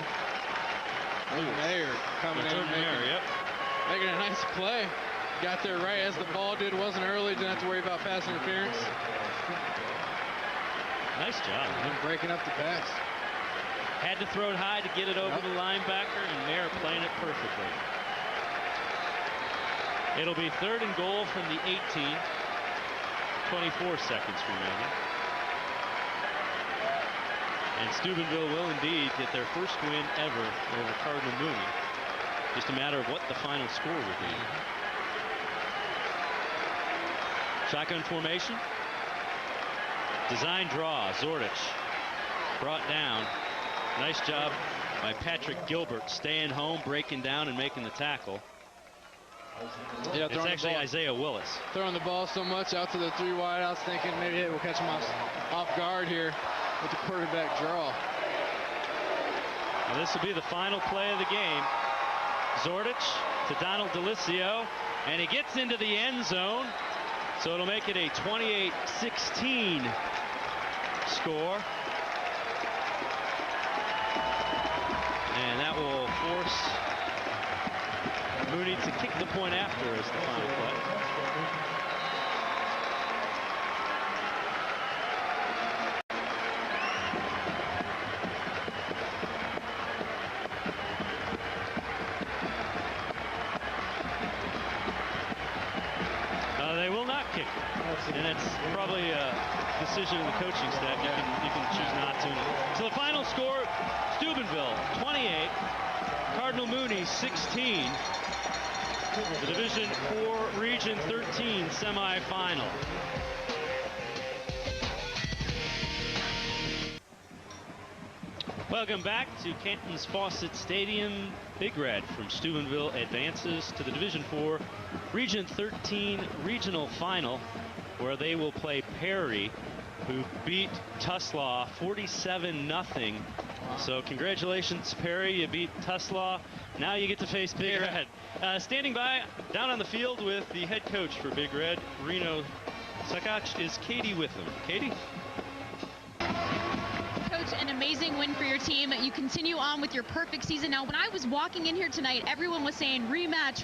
Mayer coming in. Making a nice play. Got there right as the ball did. Wasn't early. Didn't have to worry about pass interference. Nice job. And breaking up the pass. Had to throw it high to get it over the linebacker, and Mayer playing it perfectly. It'll be 3rd and goal from the 18. 24 seconds remaining. And Steubenville will indeed get their first win ever over Cardinal Mooney. Just a matter of what the final score will be. Shotgun formation. Design draw. Zordich brought down. Nice job by Patrick Gilbert staying home, breaking down, and making the tackle. Yeah, it's actually Isaiah Willis. Throwing the ball so much out to the 3 wideouts, thinking maybe hey, we'll catch him off guard here with the quarterback draw. Well, this will be the final play of the game. Zordich to Donald DeLessio, and he gets into the end zone. So it'll make it a 28-16 score. And that will force Mooney to kick the point after as the final play. They will not kick it, and it's probably a decision of the coaching staff. You can choose not to. So the final score: Steubenville 28, Cardinal Mooney 16. The Division 4 Region 13 semifinal. Welcome back to Canton's Fawcett Stadium. Big Red from Steubenville advances to the Division IV Region 13 Regional Final, where they will play Perry, who beat Tuslaw 47-0. So congratulations, Perry. You beat Tuslaw. Now you get to face Big Red. Standing by down on the field with the head coach for Big Red, Reno Sakach, is Katie Witham. Katie? Coach, an amazing win for your team. You continue on with your perfect season. Now, when I was walking in here tonight, everyone was saying rematch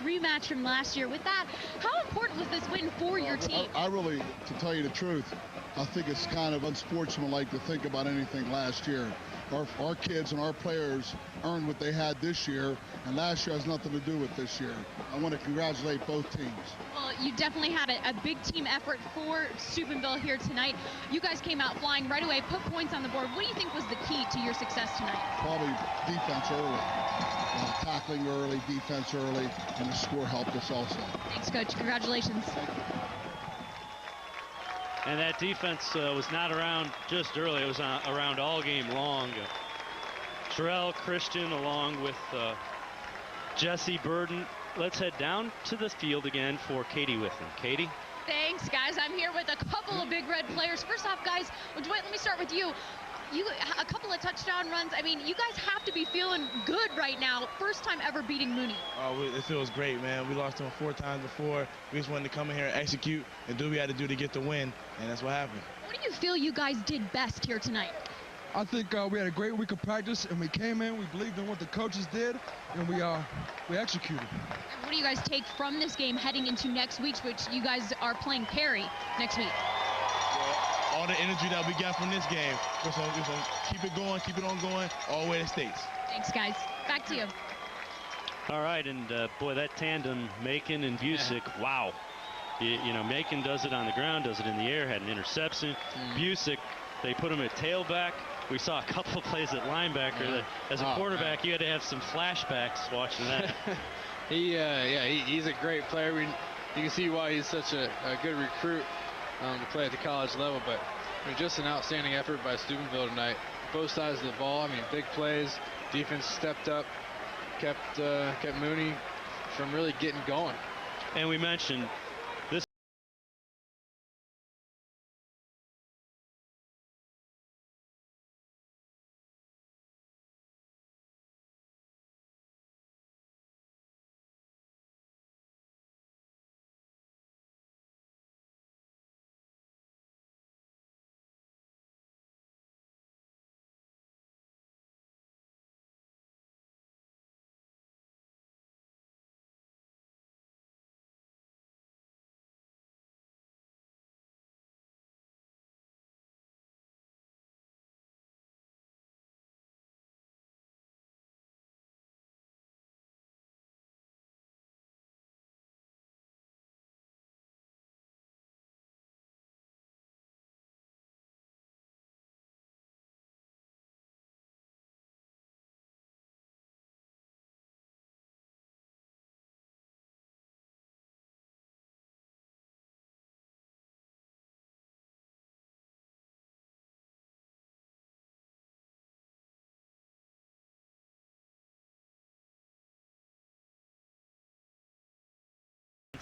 from last year. With that, how important was this win for your team? I really, to tell you the truth, I think it's kind of unsportsmanlike to think about anything last year. Our kids and our players earned what they had this year, and last year has nothing to do with this year. I want to congratulate both teams. Well, you definitely had a big team effort for Steubenville here tonight. You guys came out flying right away, put points on the board. What do you think was the key to your success tonight? Probably defense early. Tackling early, defense early, and the score helped us also. Thanks, Coach. Congratulations. And that defense was not around just early. It was around all game long. Terrell Christian along with Jesse Burden. Let's head down to the field again for Katie Witham. Katie? Thanks, guys. I'm here with a couple of Big Red players. First off, guys, Dwight, let me start with you. A couple of touchdown runs. I mean, you guys have to be feeling good right now. First time ever beating Mooney. Oh, it feels great, man. We lost to him 4 times before. We just wanted to come in here and execute and do what we had to do to get the win, and that's what happened. What do you feel you guys did best here tonight? I think we had a great week of practice, and we came in, we believed in what the coaches did, and we executed. And what do you guys take from this game heading into next week, which you guys are playing Perry next week? All the energy that we got from this game, we're going to keep it going, keep it on going, all the way to states. Thanks, guys. Back to you. All right, and boy, that tandem, Macon and Busick, wow. You know, Macon does it on the ground, does it in the air, had an interception. Busick, they put him at tailback. We saw a couple of plays at linebacker. As a quarterback, you had to have some flashbacks watching that. He's a great player. You can see why he's such a good recruit to play at the college level. But I mean, just an outstanding effort by Steubenville tonight. Both sides of the ball. I mean, big plays. Defense stepped up, kept Mooney from really getting going. And we mentioned this.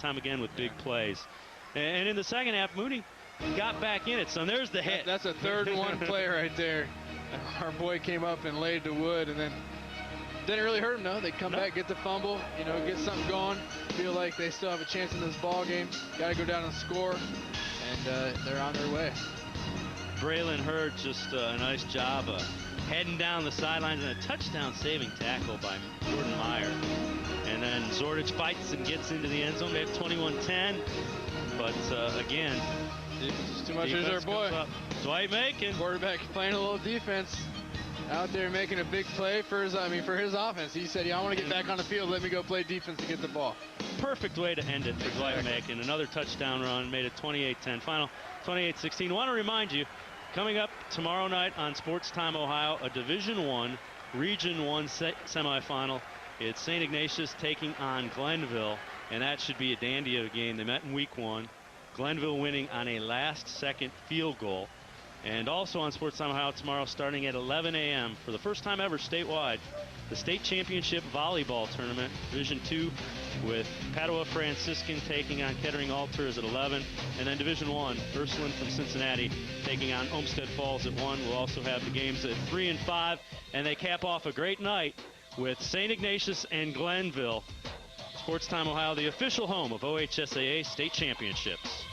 Time again with big plays. And in the second half, Mooney got back in it. So there's the hit. That's a 3rd and 1 play right there. Our boy came up and laid the wood, and then didn't really hurt him, though. They come back, get the fumble, you know, get something going, feel like they still have a chance in this ball game. Got to go down and score, and they're on their way. Braylon Hurd just a nice job heading down the sidelines, and a touchdown saving tackle by Jordan Meyer. And then Zordich fights and gets into the end zone. They have 21-10. But again, defense is too much. Here's our boy, Dwight Macon. Quarterback playing a little defense. Out there making a big play for his offense. He said, I want to get back on the field. Let me go play defense and get the ball. Perfect way to end it for Dwight Macon. Another touchdown run, made it 28-10. Final 28-16. Want to remind you, coming up tomorrow night on Sports Time Ohio, a Division I, Region I semifinal. It's St. Ignatius taking on Glenville, and that should be a dandy of a game. They met in week 1. Glenville winning on a last-second field goal. And also on Sports Time Ohio tomorrow starting at 11 a.m. for the first time ever statewide, the state championship volleyball tournament, Division II, with Padua Franciscan taking on Kettering Altars at 11. And then Division I, Ursuline from Cincinnati taking on Olmsted Falls at 1. We'll also have the games at 3 and 5. And they cap off a great night with St. Ignatius and Glenville. Sports Time Ohio, the official home of OHSAA state championships.